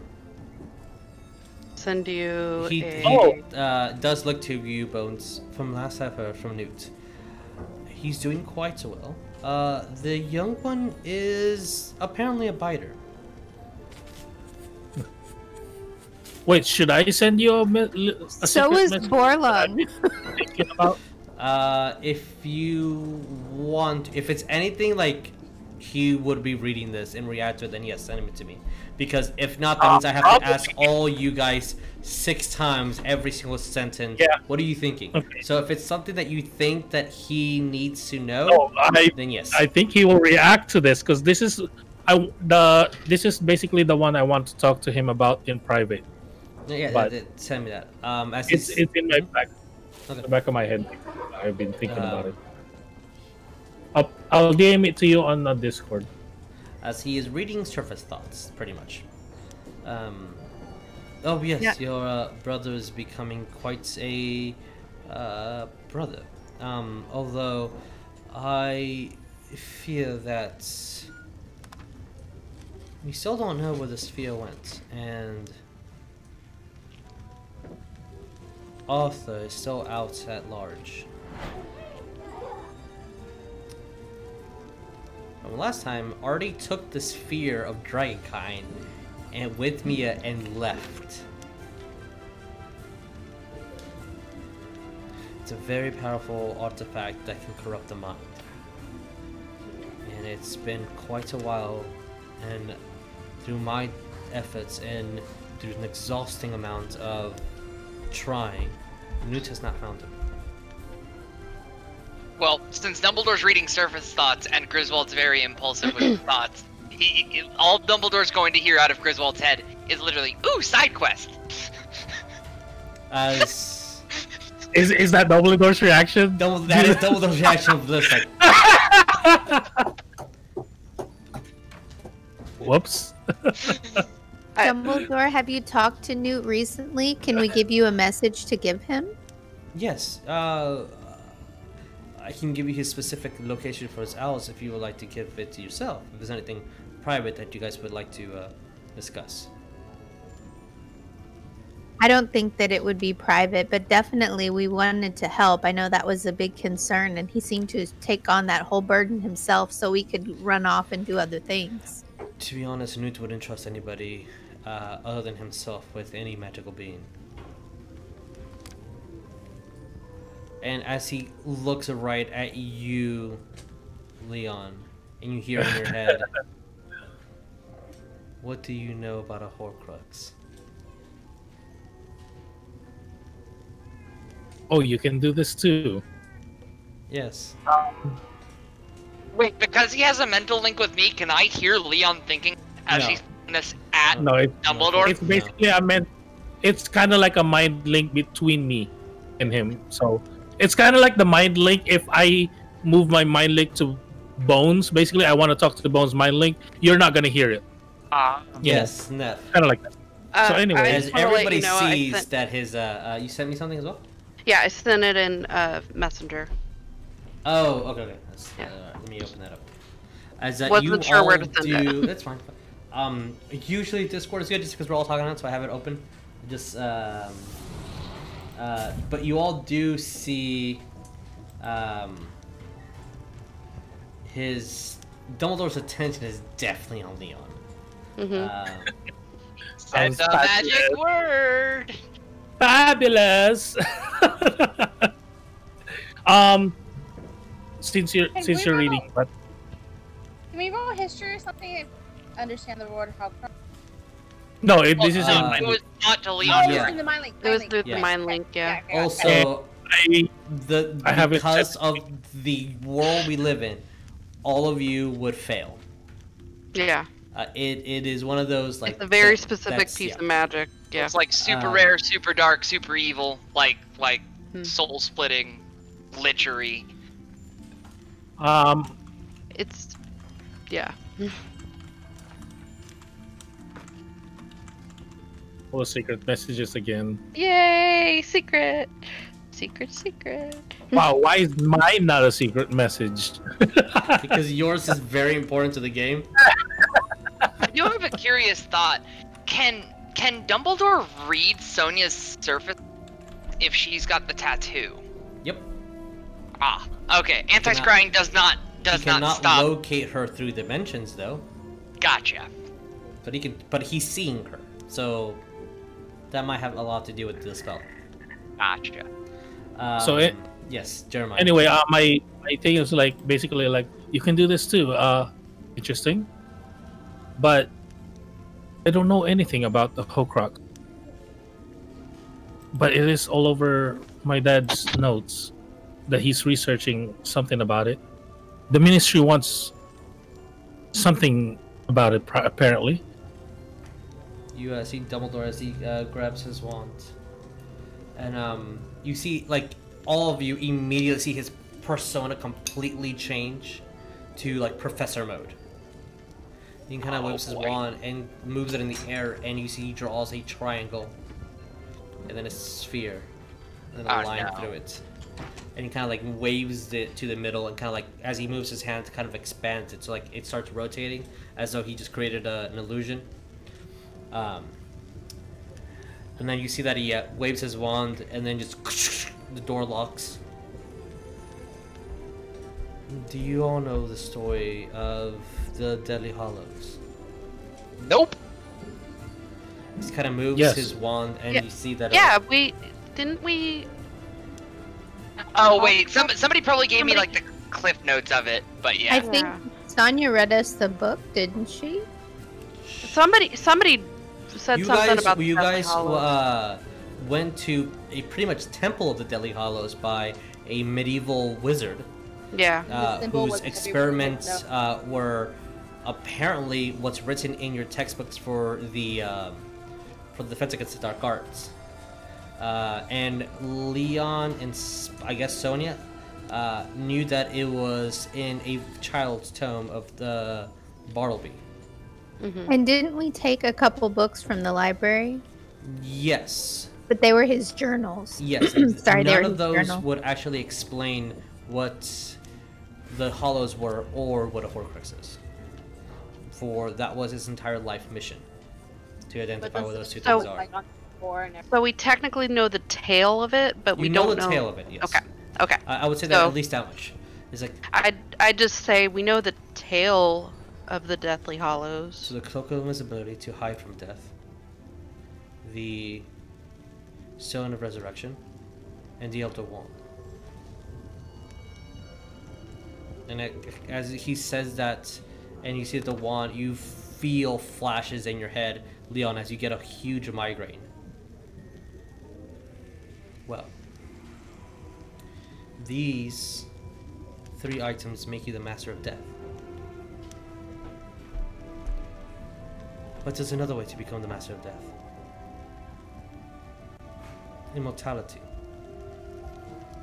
Send you he a... does look to you, Bones, from last I've heard from Newt. He's doing quite so well. The young one is apparently a biter. Wait, should I send you a So secret is message? Borlung. Thinking about? If you want, if it's anything like he would be reading this and react to it, then yes, send it to me. Because if not, that means I have to ask all you guys 6 times every single sentence. Yeah. What are you thinking? Okay. So if it's something that you think that he needs to know, No, then yes. I think he will react to this because this is basically the one I want to talk to him about in private. Yeah, but- send me that. As It's in my back, Okay. the back of my head. I've been thinking about it. I'll DM it to you on Discord. As he is reading surface thoughts, pretty much. Oh yes, Yeah. your brother is becoming quite a brother. Although I fear that we still don't know where the sphere went, and Arthur is still out at large. From last time, Artie took the sphere of Dragonkind and with Mia and left. It's a very powerful artifact that can corrupt the mind. And it's been quite a while, and through my efforts and through an exhausting amount of trying, Newt has not found him. Well, since Dumbledore's reading surface thoughts and Griswold's very impulsive with his thoughts, all Dumbledore's going to hear out of Griswold's head is literally, "Ooh, side quest." As Is that Dumbledore's reaction? that is Dumbledore's reaction of this, like, Whoops. Dumbledore, have you talked to Newt recently? Can we give you a message to give him? yes, I can give you his specific location for his owls if you would like to give it to yourself. If there's anything private that you guys would like to discuss. I don't think that it would be private, but definitely we wanted to help. I know that was a big concern, and he seemed to take on that whole burden himself so we could run off and do other things. To be honest, Newt wouldn't trust anybody other than himself with any magical being. And as he looks right at you, Leon, and you hear in your head, "What do you know about a Horcrux?" Oh, you can do this too. Yes. Wait, because he has a mental link with me, can I hear Leon thinking as No. he's saying this at No, Dumbledore? it's basically it's kind of like a mind link between me and him. So it's kind of like the mind link. If I move my mind link to Bones, basically I want to talk to the Bones mind link. You're not gonna hear it. Yes, Neff. Kind of like that. So anyway, I As just wanna let everybody you know, I sees sent- that his you sent me something as well. Yeah, I sent it in Messenger. Oh, okay. Yeah. Let me open that up. As Wasn't you sure all where to send do, it. that's fine. Usually Discord is good just because we're all talking on it, so I have it open. Just but you all do see his Dumbledore's attention is definitely on Leon. Said the magic word. fabulous. Since you're Can since we you're roll- reading, but Can we roll history or something and understand the word Hogwarts? no, this is in It was not to Oh, Leon. it yeah. was in the mind link. It was mind through link. the mind link, yeah. Okay, Also, I I haven't because checked. of the world we live in, all of you would fail. Yeah. It is one of those like It's a very that- specific that's- piece yeah. of magic. Yeah. It's like super Uh, rare, super dark, super evil, like Hmm. soul splitting, lichery. It's yeah. Oh, secret messages again. Yay! Secret. Secret. Wow, why is mine not a secret message? Because yours is very important to the game. I do have a curious thought. Can Dumbledore read Sonya's surface if she's got the tattoo? Yep. Ah, okay. Anti-scrying does not He cannot stop. locate her through dimensions though. Gotcha. But he can. But he's seeing her, so that might have a lot to do with the spell. Gotcha. So yes, Jeremiah. Anyway, my thing is like basically like you can do this too. Interesting, but I don't know anything about the Horcrux. But it is all over my dad's notes that he's researching something about it. The ministry wants something about it, apparently. You see Dumbledore as he grabs his wand, and you see like all of you immediately see his persona completely change. to like professor mode. He kind of whips his wand and moves it in the air, and you see he draws a triangle, and then a sphere, and then a line through it. And he kind of like waves it to the middle, and kind of like as he moves his hand, kind of expands it, so like it starts rotating as though he just created an illusion. And then you see that he waves his wand, and then just the door locks. Do you all know the story of the Deadly Hollows? Nope. He kind of moves his wand, and you see that. Yeah, didn't we. Oh wait, somebody probably gave me like the cliff notes of it, but yeah. I think Sonya read us the book, didn't she? Somebody said something about you the guys Hollows. went to a pretty much temple of the Deadly Hollows by a medieval wizard. Yeah. Whose experiments were apparently what's written in your textbooks for the defense against the dark arts. And Leon and I guess Sonya knew that it was in a child's tome of the Bartleby. Mm-hmm. And didn't we take a couple books from the library? Yes. But they were his journals. Yes. Sorry, they were None of his those journal. would actually explain what the Hollows were or what a Horcrux is. For that was his entire life mission, to identify what those two things are. But we technically know the tale of it, but we don't know the tale of it. Yes. Okay. I would say that at least that much. It's like I just say we know the tale of the Deathly Hollows. So the Cloak of Invisibility to hide from death, the Stone of Resurrection, and the Elder Wand. And as he says that, and you see the wand, you feel flashes in your head, Leon, as you get a huge migraine. Well, these 3 items make you the Master of Death. But there's another way to become the Master of Death. Immortality.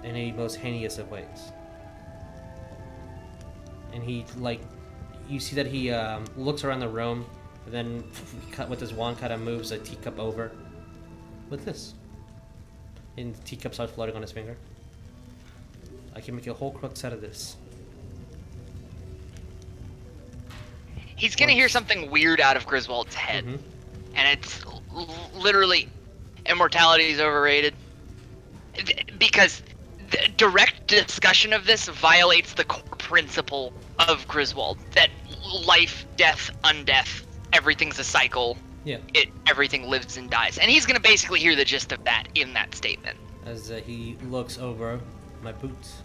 In a most heinous of ways. And he, like, you see that he looks around the room, and then with his wand kind of moves a teacup over with this. And the teacup starts floating on his finger. I can make a whole crux out of this. He's gonna hear something weird out of Griswold's head. Mm-hmm. And it's literally, immortality is overrated. Because the direct discussion of this violates the core principle of Griswold. That life, death, undeath, everything's a cycle. Yeah. Everything lives and dies. And he's gonna basically hear the gist of that in that statement. As he looks over my boots.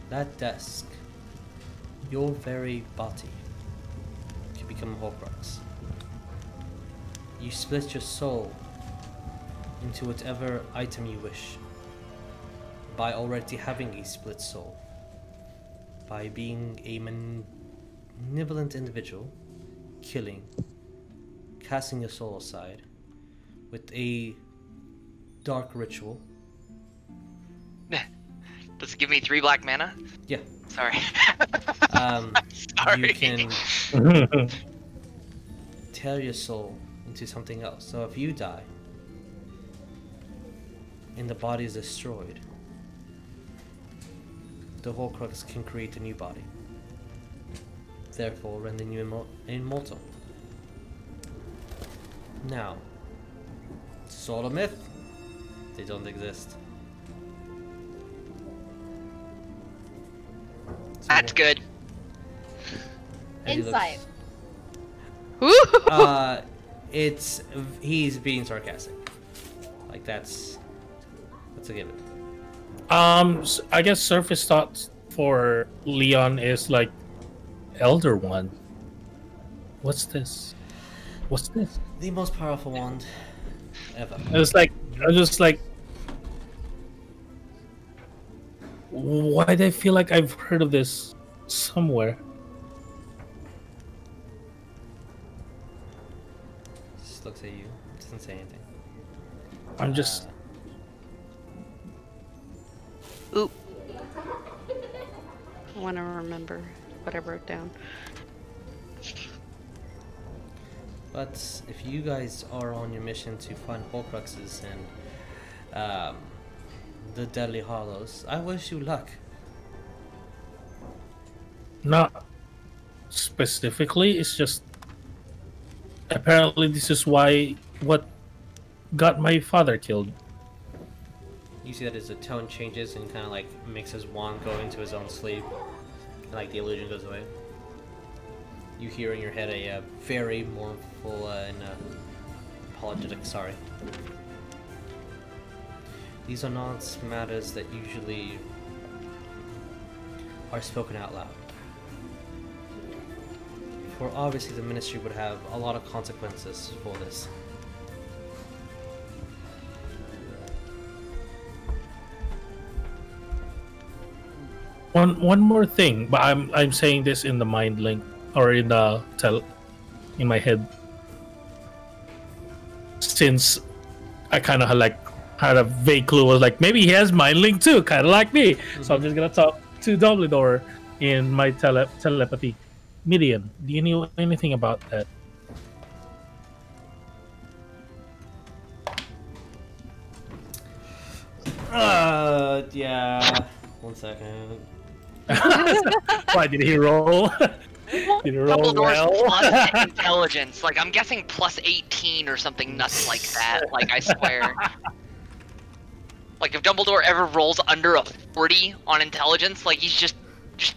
That desk. Your very body can become a Horcrux. You split your soul into whatever item you wish. By already having a split soul. By being a malevolent individual, killing, casting your soul aside, with a dark ritual. Does it give me 3 black mana? Yeah. Sorry. Sorry. You can tear your soul into something else. So if you die, and the body is destroyed, the Horcrux can create a new body. Therefore, rendering you immortal. Now, Soul of Myth, they don't exist. So That's good. and he Insight. He's being sarcastic. Like that's a given. I guess surface thoughts for Leon is like Elder Wand. What's this? What's this? The most powerful wand ever. I was just like, why do I feel like I've heard of this somewhere? Just looks at you. Doesn't say anything. I'm just. Oop. I want to remember. what I wrote down. But if you guys are on your mission to find Horcruxes and the Deadly Hollows, I wish you luck. Not specifically, it's just apparently this is what got my father killed. You see that as the tone changes and kind of like makes his wand go into his own sleeve, and like the illusion goes away. You hear in your head a very mournful and apologetic sorry. These are not matters that usually are spoken out loud. For obviously the ministry would have a lot of consequences for this. One more thing, but I'm saying this in the mind link or in the in my head, since I kind of like had a vague clue. Was like maybe he has mind link too, kind of like me. So I'm just gonna talk to Dumbledore in my telepathy. Midian, do you know anything about that? Yeah. 1 second. Why did he roll? Did he roll Dumbledore's well? plus intelligence. Like, I'm guessing plus 18 or something nuts like that. Like, I swear. Like, if Dumbledore ever rolls under a 40 on intelligence, like, he's just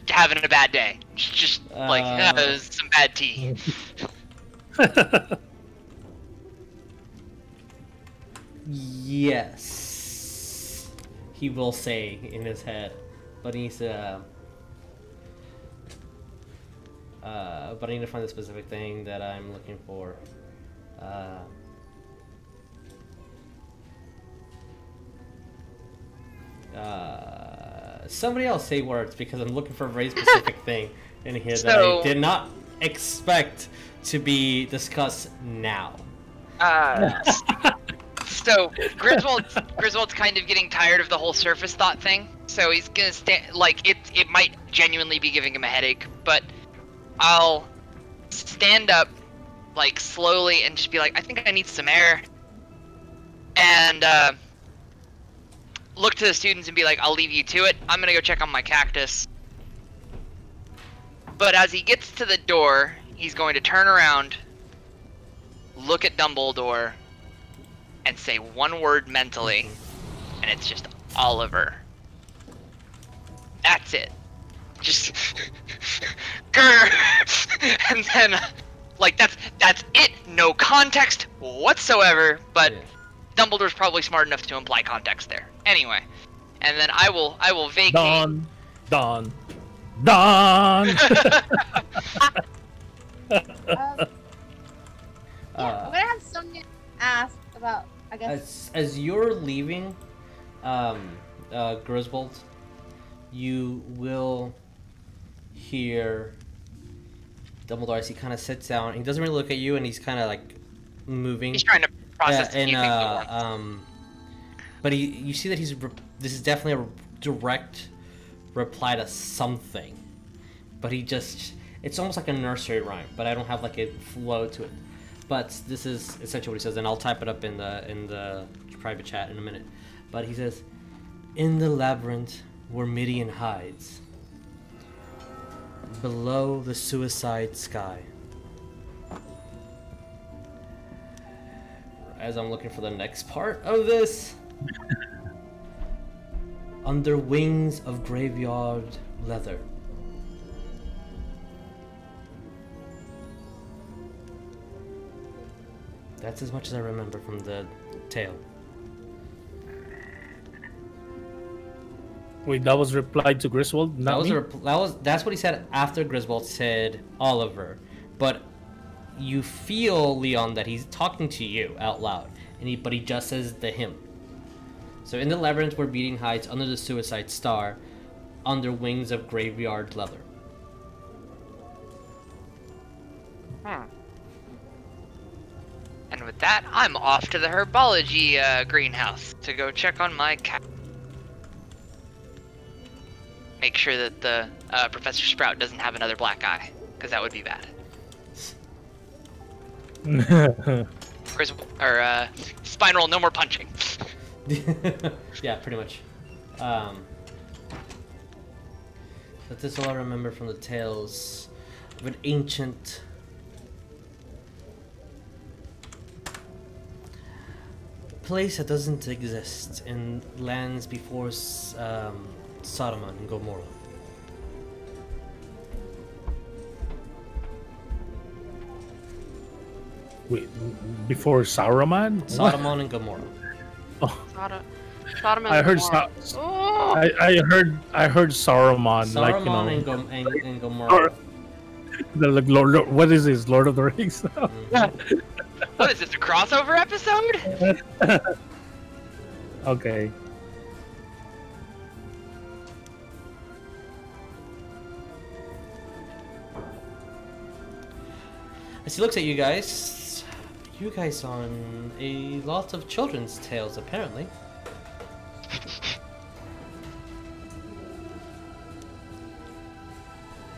having a bad day. Just like, that was some bad tea. Yes. He will say in his head. But he needs to... but I need to find the specific thing that I'm looking for. Somebody else say words, because I'm looking for a very specific thing in here that I did not expect to be discussed now. So Griswold's kind of getting tired of the whole surface thought thing. So he's gonna like it might genuinely be giving him a headache, but I'll stand up like slowly and just be like, I think I need some air, and look to the students and be like, I'll leave you to it. I'm gonna go check on my cactus. But as he gets to the door, he's going to turn around, look at Dumbledore, and say one word mentally, and it's just Oliver. That's it. Just grr. And then like that's it. No context whatsoever, but Yeah. Dumbledore's probably smart enough to imply context there. Anyway, and then I will vacate. Dawn. I'm gonna have Sonya ask about, I guess. As you're leaving, Griswold, you will hear Dumbledore as he kind of sits down. He doesn't really look at you, and he's kind of like moving. He's trying to process the and few things at once. but you see that this is definitely a direct reply to something, but it's almost like a nursery rhyme, but I don't have like a flow to it. But this is essentially what he says, and I'll type it up in the private chat in a minute. But he says, "In the labyrinth where Midian hides, below the suicide sky." As I'm looking for the next part of this, under wings of graveyard leather. That's as much as I remember from the tale. Wait, that was replied to Griswold? Not me? That's what he said after Griswold said Oliver. But you feel, Leon, that he's talking to you out loud, but he just says the him. So in the labyrinth where Beating hides, under the suicide star, under wings of graveyard leather. And with that, I'm off to the herbology greenhouse to go check on my cat. make sure that the Professor Sprout doesn't have another black eye, because that would be bad. Spine roll, no more punching. Yeah, pretty much. But this is all I remember from the tales of an ancient place that doesn't exist in lands before Sodom and Gomorrah. Wait, before Saruman? Sodom and Gomorrah. Oh, Sodom and I heard. Gomorrah. Oh! I heard Saruman. Saruman Like, you know, and Gomorrah. like Lord, what is this? Lord of the Rings? Mhm. What is this, a crossover episode? Okay. As he looks at you guys on a lot of children's tales, apparently.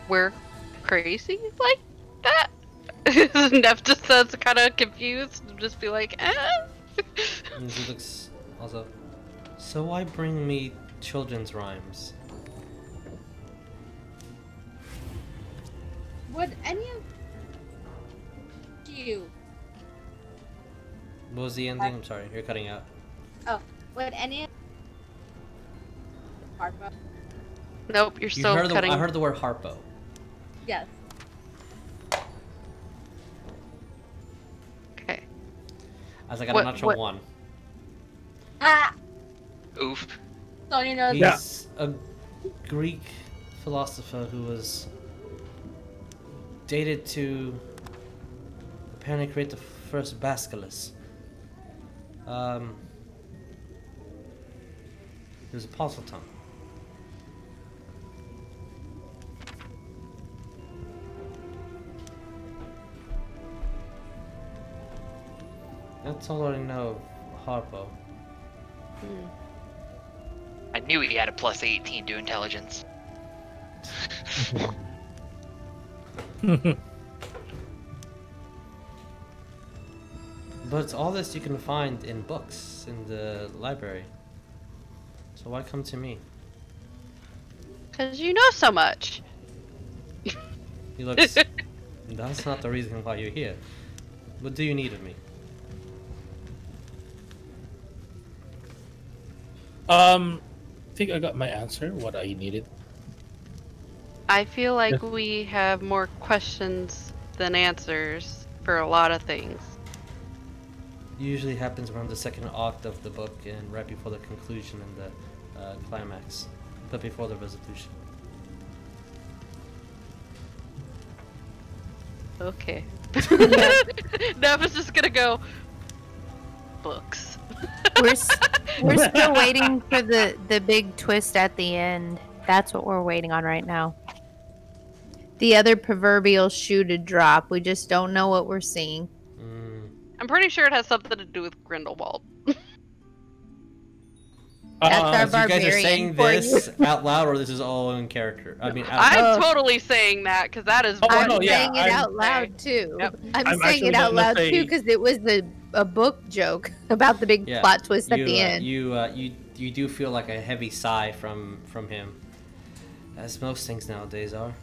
We're crazy like that? Neff just sounds kind of confused. Just be like, eh. And he looks also. So why bring me children's rhymes? Would any of you? What was the ending? I'm sorry, you're cutting out. Oh, would any of Harpo? Nope, you're still cutting. I heard the word Harpo. Yes. Okay. I was like, I'm What- not sure what- one. Ah, Oof. Sonya knows. He's a Greek philosopher who was dated to apparently create the first basilisks. It was a parcel tongue. That's all I know of Harpo. I knew he had a plus 18 to intelligence. But all this you can find in books in the library. So why come to me? Because you know so much. He looks. That's not the reason why you're here. What do you need of me? I think I got my answer. What I needed. I feel like Yeah. we have more questions than answers for a lot of things. Usually happens around the second act of the book and right before the conclusion and the climax, but before the resolution. Okay. Neff is just gonna go. Books. We're still waiting for the big twist at the end. That's what we're waiting on right now. The other proverbial shoe to drop. We just don't know what we're seeing. I'm pretty sure it has something to do with Grindelwald. That's our As you guys are barbarian saying for this out loud, or this is all in character? I mean, out I'm Oh. totally saying that because that is. Oh, I'm no, yeah, saying it I'm- out loud too. Yep. I'm I'm saying it actually out gonna loud say- too because it was a book joke about the big yeah, plot twist at you, the end. You do feel like a heavy sigh from him, as most things nowadays are.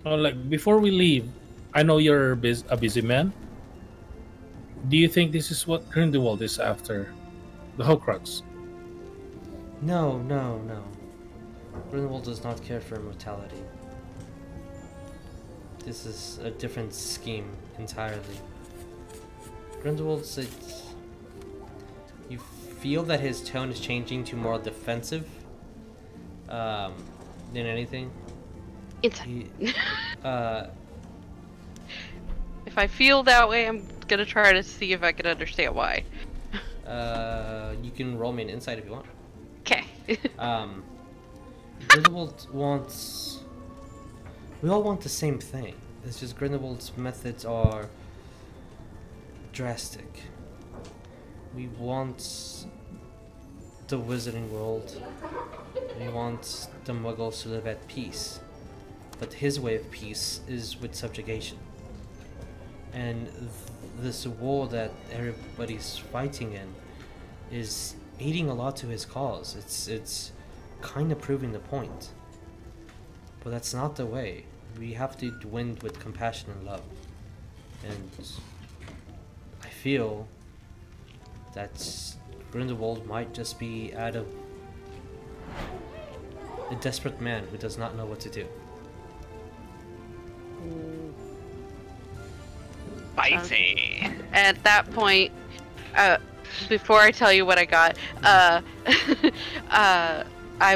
Oh, like before we leave, I know you're a busy man. Do you think this is what Grindelwald is after? The Horcrux? No. Grindelwald does not care for immortality. This is a different scheme entirely. Grindelwald's you feel that his tone is changing to more defensive than anything. Inside. He, If I feel that way, I'm gonna try to see if I can understand why. you can roll me an insight if you want. Okay. Grindelwald wants. We all want the same thing. It's just Grindelwald's methods are drastic. We want the wizarding world. He wants the muggles to live at peace. But his way of peace is with subjugation. And this war that everybody's fighting in is aiding a lot to his cause. It's kind of proving the point. But that's not the way. We have to win with compassion and love. And I feel that Grindelwald might just be out of a desperate man who does not know what to do. Spicy. At that point, before I tell you what I got, I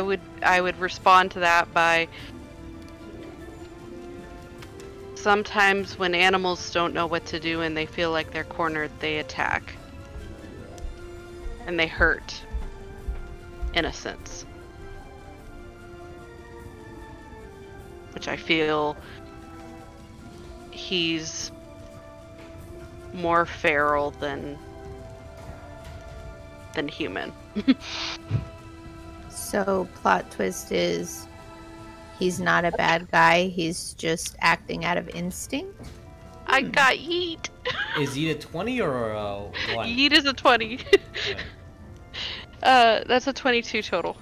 would respond to that by, sometimes when animals don't know what to do and they feel like they're cornered, they attack. And they hurt. In a sense. Which I feel he's more feral than human. So plot twist is he's not a bad guy, he's just acting out of instinct. I got yeet. Is Yeet a 20 or a 1? Yeet is a 20. Okay. That's a 22 total.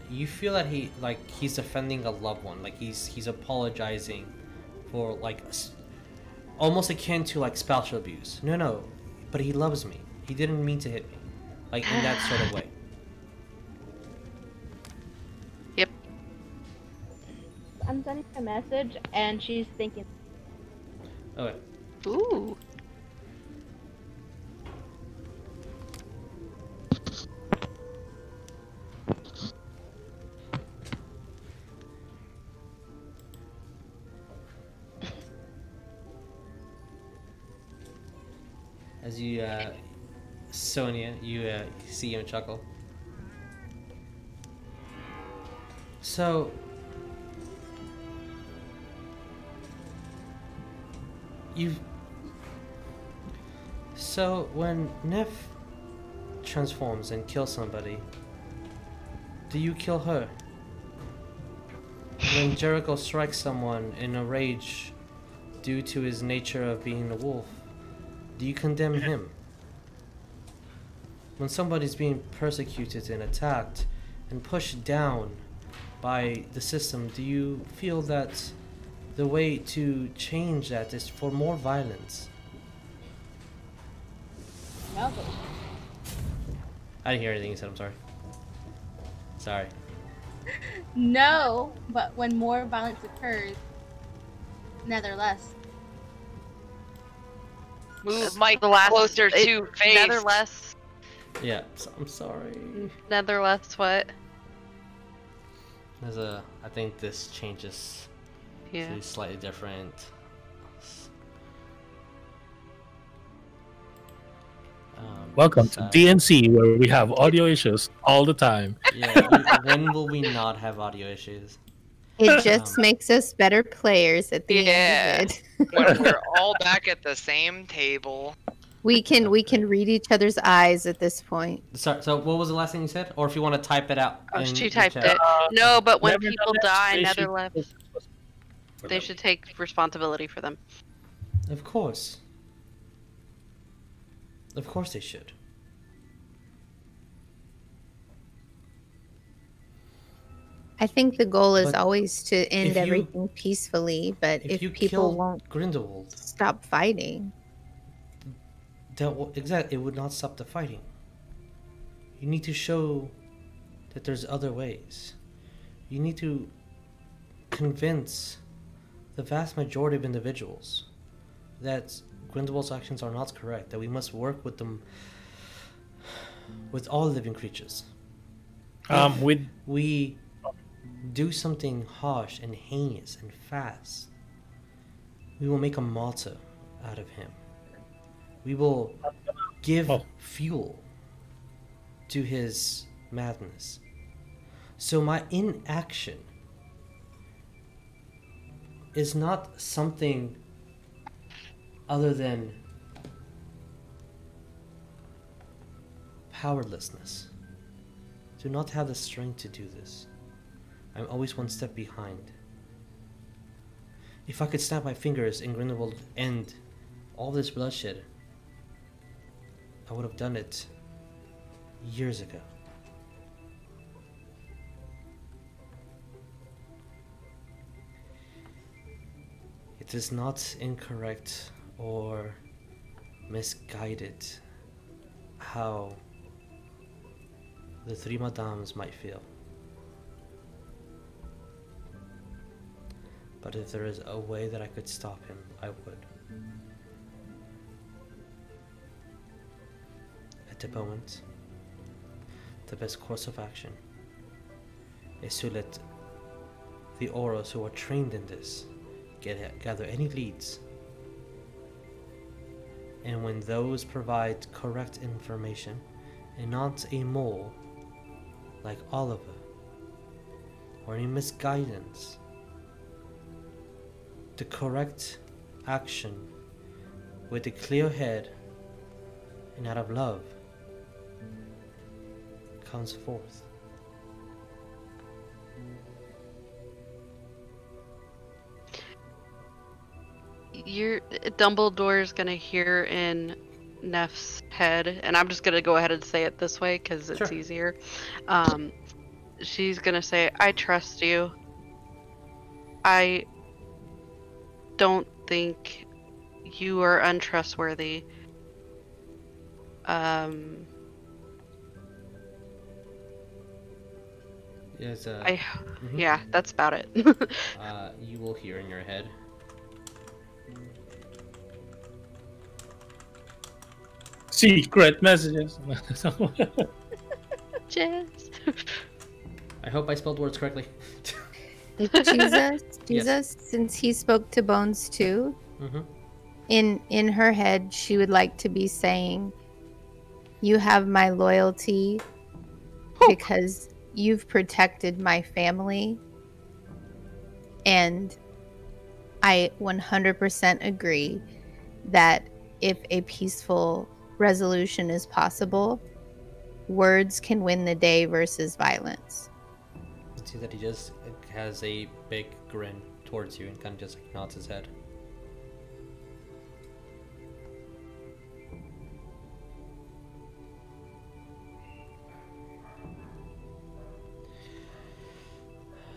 You feel that he's offending a loved one, like he's apologizing for almost akin to like spousal abuse. No, but he loves me. He didn't mean to hit me, like in that sort of way. Yep. I'm sending a message, and she's thinking. Okay. Ooh. As you, Sonya, you see him chuckle. So, when Neff transforms and kills somebody, do you kill her? When Jericho strikes someone in a rage due to his nature of being a wolf, do you condemn him? When somebody's being persecuted and attacked and pushed down by the system, do you feel that the way to change that is for more violence? No. I didn't hear anything you said, I'm sorry. Sorry. No, but when more violence occurs, nevertheless. Move Mike closer to face. Netherless. Yeah, I'm sorry. Netherless what? I think this changes Yeah. to slightly different. Welcome to DNC, where we have audio issues all the time. Yeah, when will we not have audio issues? It just makes us better players at the end of it. When we're all back at the same table. We can read each other's eyes at this point. Sorry, so what was the last thing you said? Or if you want to type it out. Oh, in she the typed chat. it. No, but when Nevertheless, people die, they should- Netherless, they should take responsibility for them. Of course. Of course they should. I think the goal is But always to end if you- everything peacefully, but if you people kill won't Grindelwald, stop fighting. exactly, it would not stop the fighting. You need to show that there's other ways. You need to convince the vast majority of individuals that Grindelwald's actions are not correct, that we must work with them, with all living creatures. With We do something harsh and heinous and fast, we will make a martyr out of him. We will give fuel to his madness. So my inaction is not something other than cowardlessness. Do not have the strength to do this. I'm always one step behind. If I could snap my fingers and Grindelwald end all this bloodshed, I would have done it years ago. It is not incorrect or misguided how the three Madames might feel. But if there is a way that I could stop him, I would. At the moment, the best course of action is to let the Auras who are trained in this gather any leads, and when those provide correct information and not a mole like Oliver or any misguidance, the correct action with a clear head and out of love comes forth. Dumbledore's gonna hear in Neff's head, and I'm just gonna go ahead and say it this way because it's easier. She's gonna say, "I trust you. I don't think you are untrustworthy. Yes, Yeah, that's about it." you will hear in your head. Secret messages. Jess. I hope I spelled words correctly. Jesus, Yes. since he spoke to Bones too, Mm-hmm. in her head, she would like to be saying, "You have my loyalty because you've protected my family, and I 100% agree that if a peaceful resolution is possible, words can win the day versus violence." You see that he just has a big grin towards you and kind of just nods his head.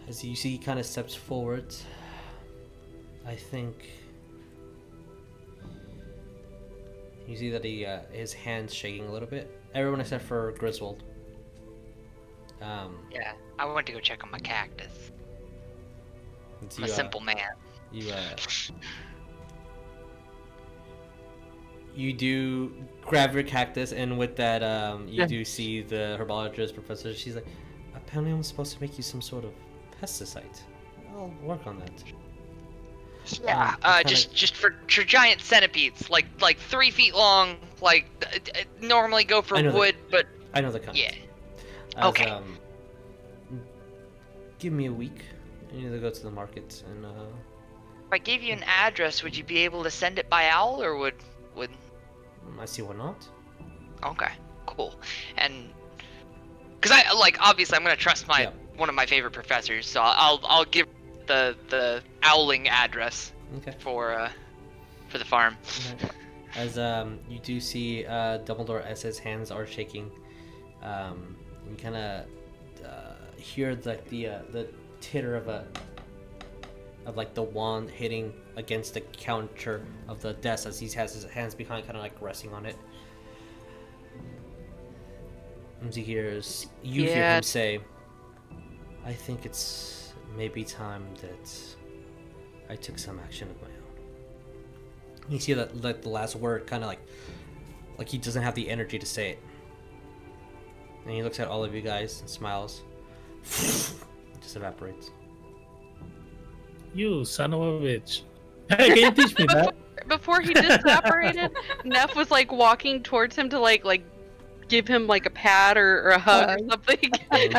As you see, he kind of steps forward. I think you see that his hand's shaking a little bit. Everyone except for Griswold. Yeah, I went to go check on my cactus. So I'm a simple man. You do grab your cactus, and with that, you do see the herbologist professor. She's like, "Apparently, I'm supposed to make you some sort of pesticide. I'll work on that." Yeah, just for giant centipedes, like 3 feet long, normally go for wood, but I know the kind. yeah. Okay. Give me a week. I need to go to the market and If I gave you an address, would you be able to send it by owl, or would? I see why not. Okay, cool. And because obviously I'm gonna trust one of my favorite professors, so I'll give the owling address. Okay. For the farm. Okay. As you do see Dumbledore, as his hands are shaking, you kind of hear the titter of the wand hitting against the counter of the desk as he has his hands behind, kind of like resting on it. And he hears hear him say, "I think it's maybe time that I took some action of my own." You see that the last word kind of like he doesn't have the energy to say it. And he looks at all of you guys and smiles. It just evaporates. You son of a bitch. Hey, can you teach me that? Before he just evaporated, Neff was walking towards him to give him a pat or a hug or something. and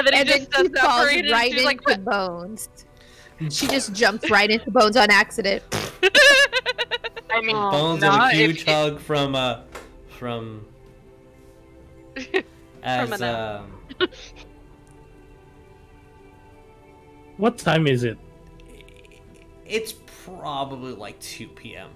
then he just evaporated right into Bones. She just jumped right into Bones on accident. I mean, Bones and a huge hug from As From an What time is it? it's probably like 2 p.m.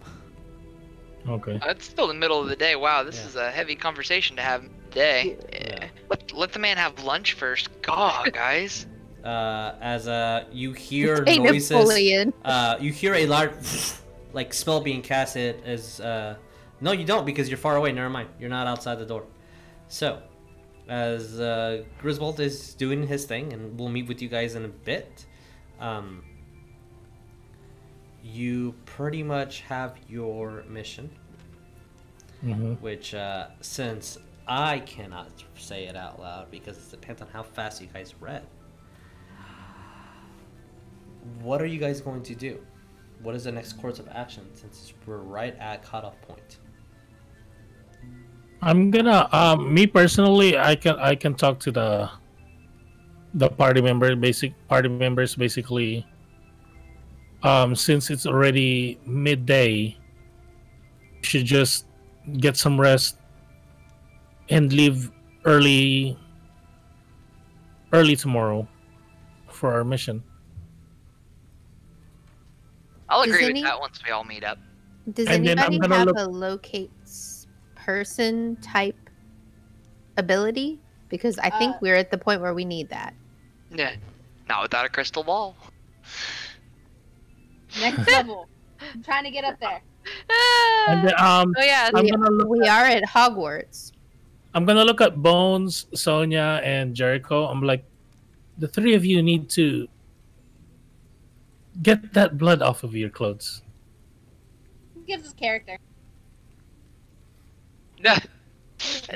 Okay. It's still the middle of the day. Wow, this Yeah. is a heavy conversation to have today. Yeah. Let the man have lunch first. God, guys. As you hear Hey, noises, Napoleon. you hear a large like spell being casted. As no, you don't because you're far away. Never mind, you're not outside the door. So, as Griswold is doing his thing, and we'll meet with you guys in a bit. You pretty much have your mission, which since I cannot say it out loud because it depends on how fast you guys read. What are you guys going to do? What is the next course of action since we're right at cutoff point? I'm gonna me personally, I can talk to the party members basically. Since it's already midday, you should just get some rest and leave early tomorrow for our mission. I'll Does agree any- with that once we all meet up. Does And then I'm anybody gonna have look- a locate person type ability? Because I think we're at the point where we need that. Yeah. Not without a crystal ball. Next level. I'm trying to get up there. And then, oh yeah, I'm gonna look We are at Hogwarts. I'm gonna look at Bones, Sonya, and Jericho. I'm like, the three of you need to get that blood off of your clothes. Gives us character. Neff,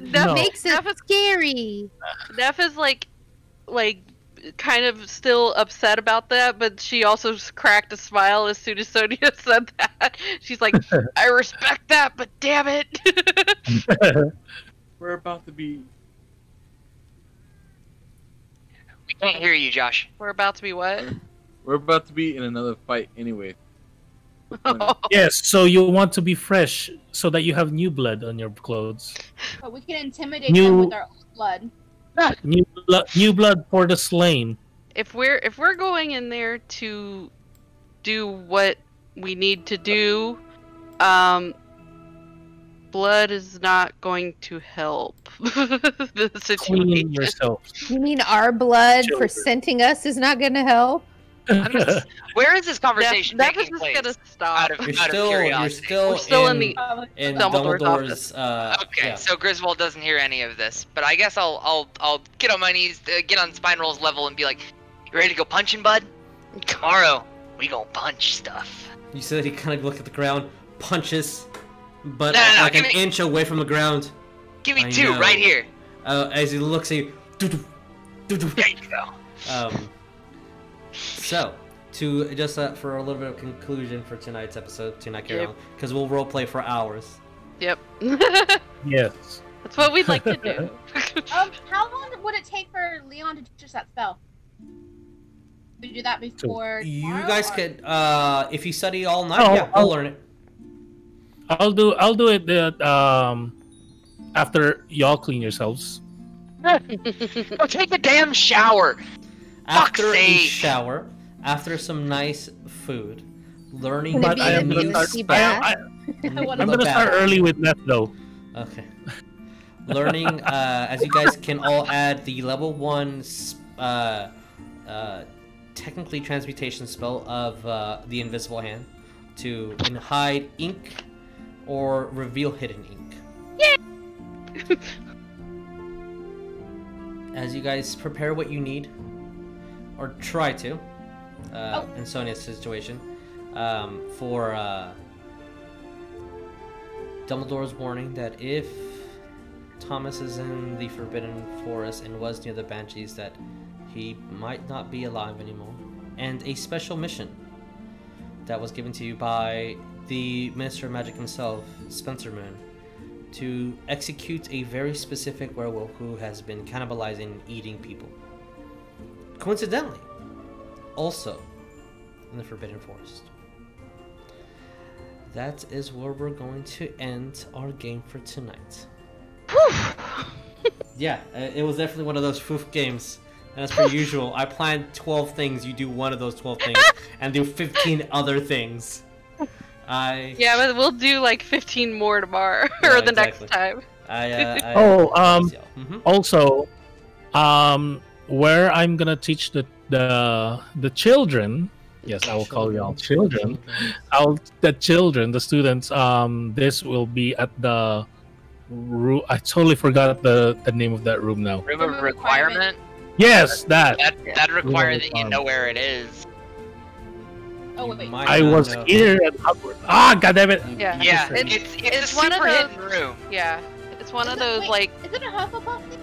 No. Makes it scary. Neff is like kind of still upset about that, but she also cracked a smile as soon as Sonya said that. She's like, I respect that, but damn it. We're about to be. We can't hear you, Josh. We're about to be what? We're about to be in another fight anyway. Yes, so you want to be fresh so that you have new blood on your clothes. But we can intimidate them with our own blood. New blood for the slain. If we're going in there to do what we need to do, blood is not going to help the situation. Clean yourself. You mean our blood for Children. scenting us is not going to help? Where is this conversation Neff is taking just place? gonna stop. Out of You're curiosity. We're still in the Dumbledore's Okay, yeah. so Griswold doesn't hear any of this, but I guess I'll get on my knees, get on Spinroll's level, and be like, "You ready to go punching, bud? Tomorrow we gonna punch stuff." You said he kind of looked at the ground, punches, but No, like give an me- inch away from the ground. Give me I two know. right here. As he looks at you. Doo-doo, doo-doo. There you go. So, to just for a little bit of conclusion for tonight's episode, to not carry Yep. on, because we'll roleplay for hours. Yep. Yes. That's what we'd like to do. How long would it take for Leon to teach us that spell? We do that before You tomorrow, guys or- could, if you study all night, Oh, yeah, I'll learn it. I'll do it after y'all clean yourselves. Go take a damn shower. After a sake. shower, after some nice food, learning Can it But be I a am gonna community start. bath? I'm wanna gonna start early with that though. Okay. Learning, as you guys can all add the level 1 technically transmutation spell of the invisible hand to hide ink or reveal hidden ink. As you guys prepare what you need, or try to, in Sonya's situation, for Dumbledore's warning that if Thomas is in the Forbidden Forest and was near the Banshees, that he might not be alive anymore, and a special mission that was given to you by the Minister of Magic himself, Spencer Moon, to execute a very specific werewolf who has been cannibalizing and eating people. Coincidentally, also in the Forbidden Forest. That is where we're going to end our game for tonight. Yeah, it was definitely one of those foof games. And as per usual, I planned 12 things. You do one of those 12 things, and do 15 other things. Yeah, but we'll do like 15 more tomorrow Yeah, or the exactly. next time. Also, where I'm gonna teach the children. Yes, I will call y'all children. The students. This will be at the room. I totally forgot the name of that room now. Room of requirement. Yes, that. That requires that you know where it is. Oh wait. I was here at Hogwarts. Ah, goddammit! Yeah. Yeah, It's it's a one of super those. hidden room. Yeah. It's one of Is it- those wait, like. Is it a Hufflepuff thing?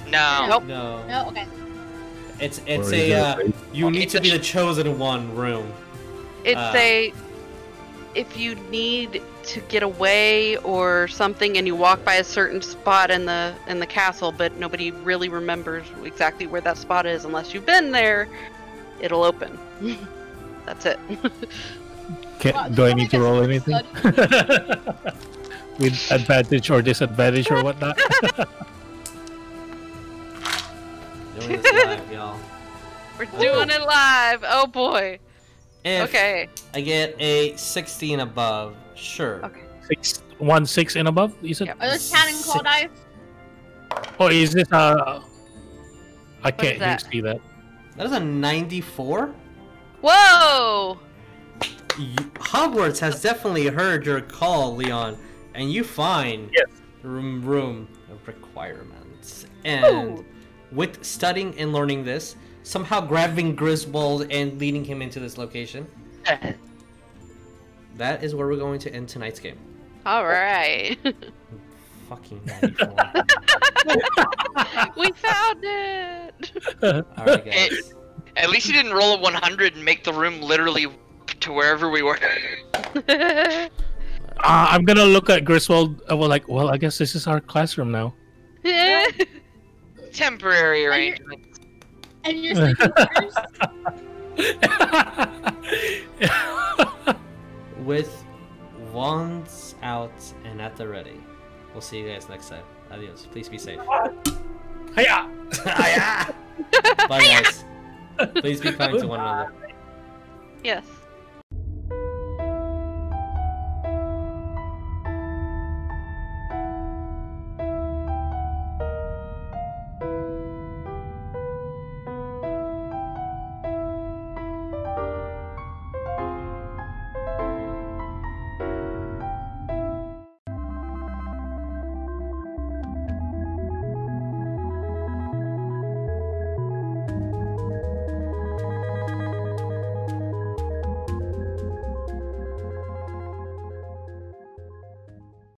No. Nope. No. No. Okay. It's Or is a it you need It's to a be the chosen one room. It's if you need to get away or something and you walk by a certain spot in the castle, but nobody really remembers exactly where that spot is unless you've been there, it'll open. That's it. Do I need to roll anything? With advantage or disadvantage or whatnot? Doing this live, y'all. We're doing it live. Oh boy. If Okay. I get a 16 above, sure. Okay. 6 and above. You said? Yep. Are those cannon claw dice? Or is this I can't that? see that. That is a 94. Whoa! Hogwarts has definitely heard your call, Leon, and you find room of requirements. And Ooh. with studying and learning this, somehow grabbing Griswold and leading him into this location, that is where we're going to end tonight's game. All right. Fucking 94. We found it. All right, guys. At least you didn't roll a 100 and make the room literally to wherever we were. I'm gonna look at Griswold. Well, I guess this is our classroom now. Temporary arrangement. And you're sleeping quarters? With wands out and at the ready. We'll see you guys next time. Adios. Please be safe. Hiya! Bye, guys. Please be kind to one another. Yes.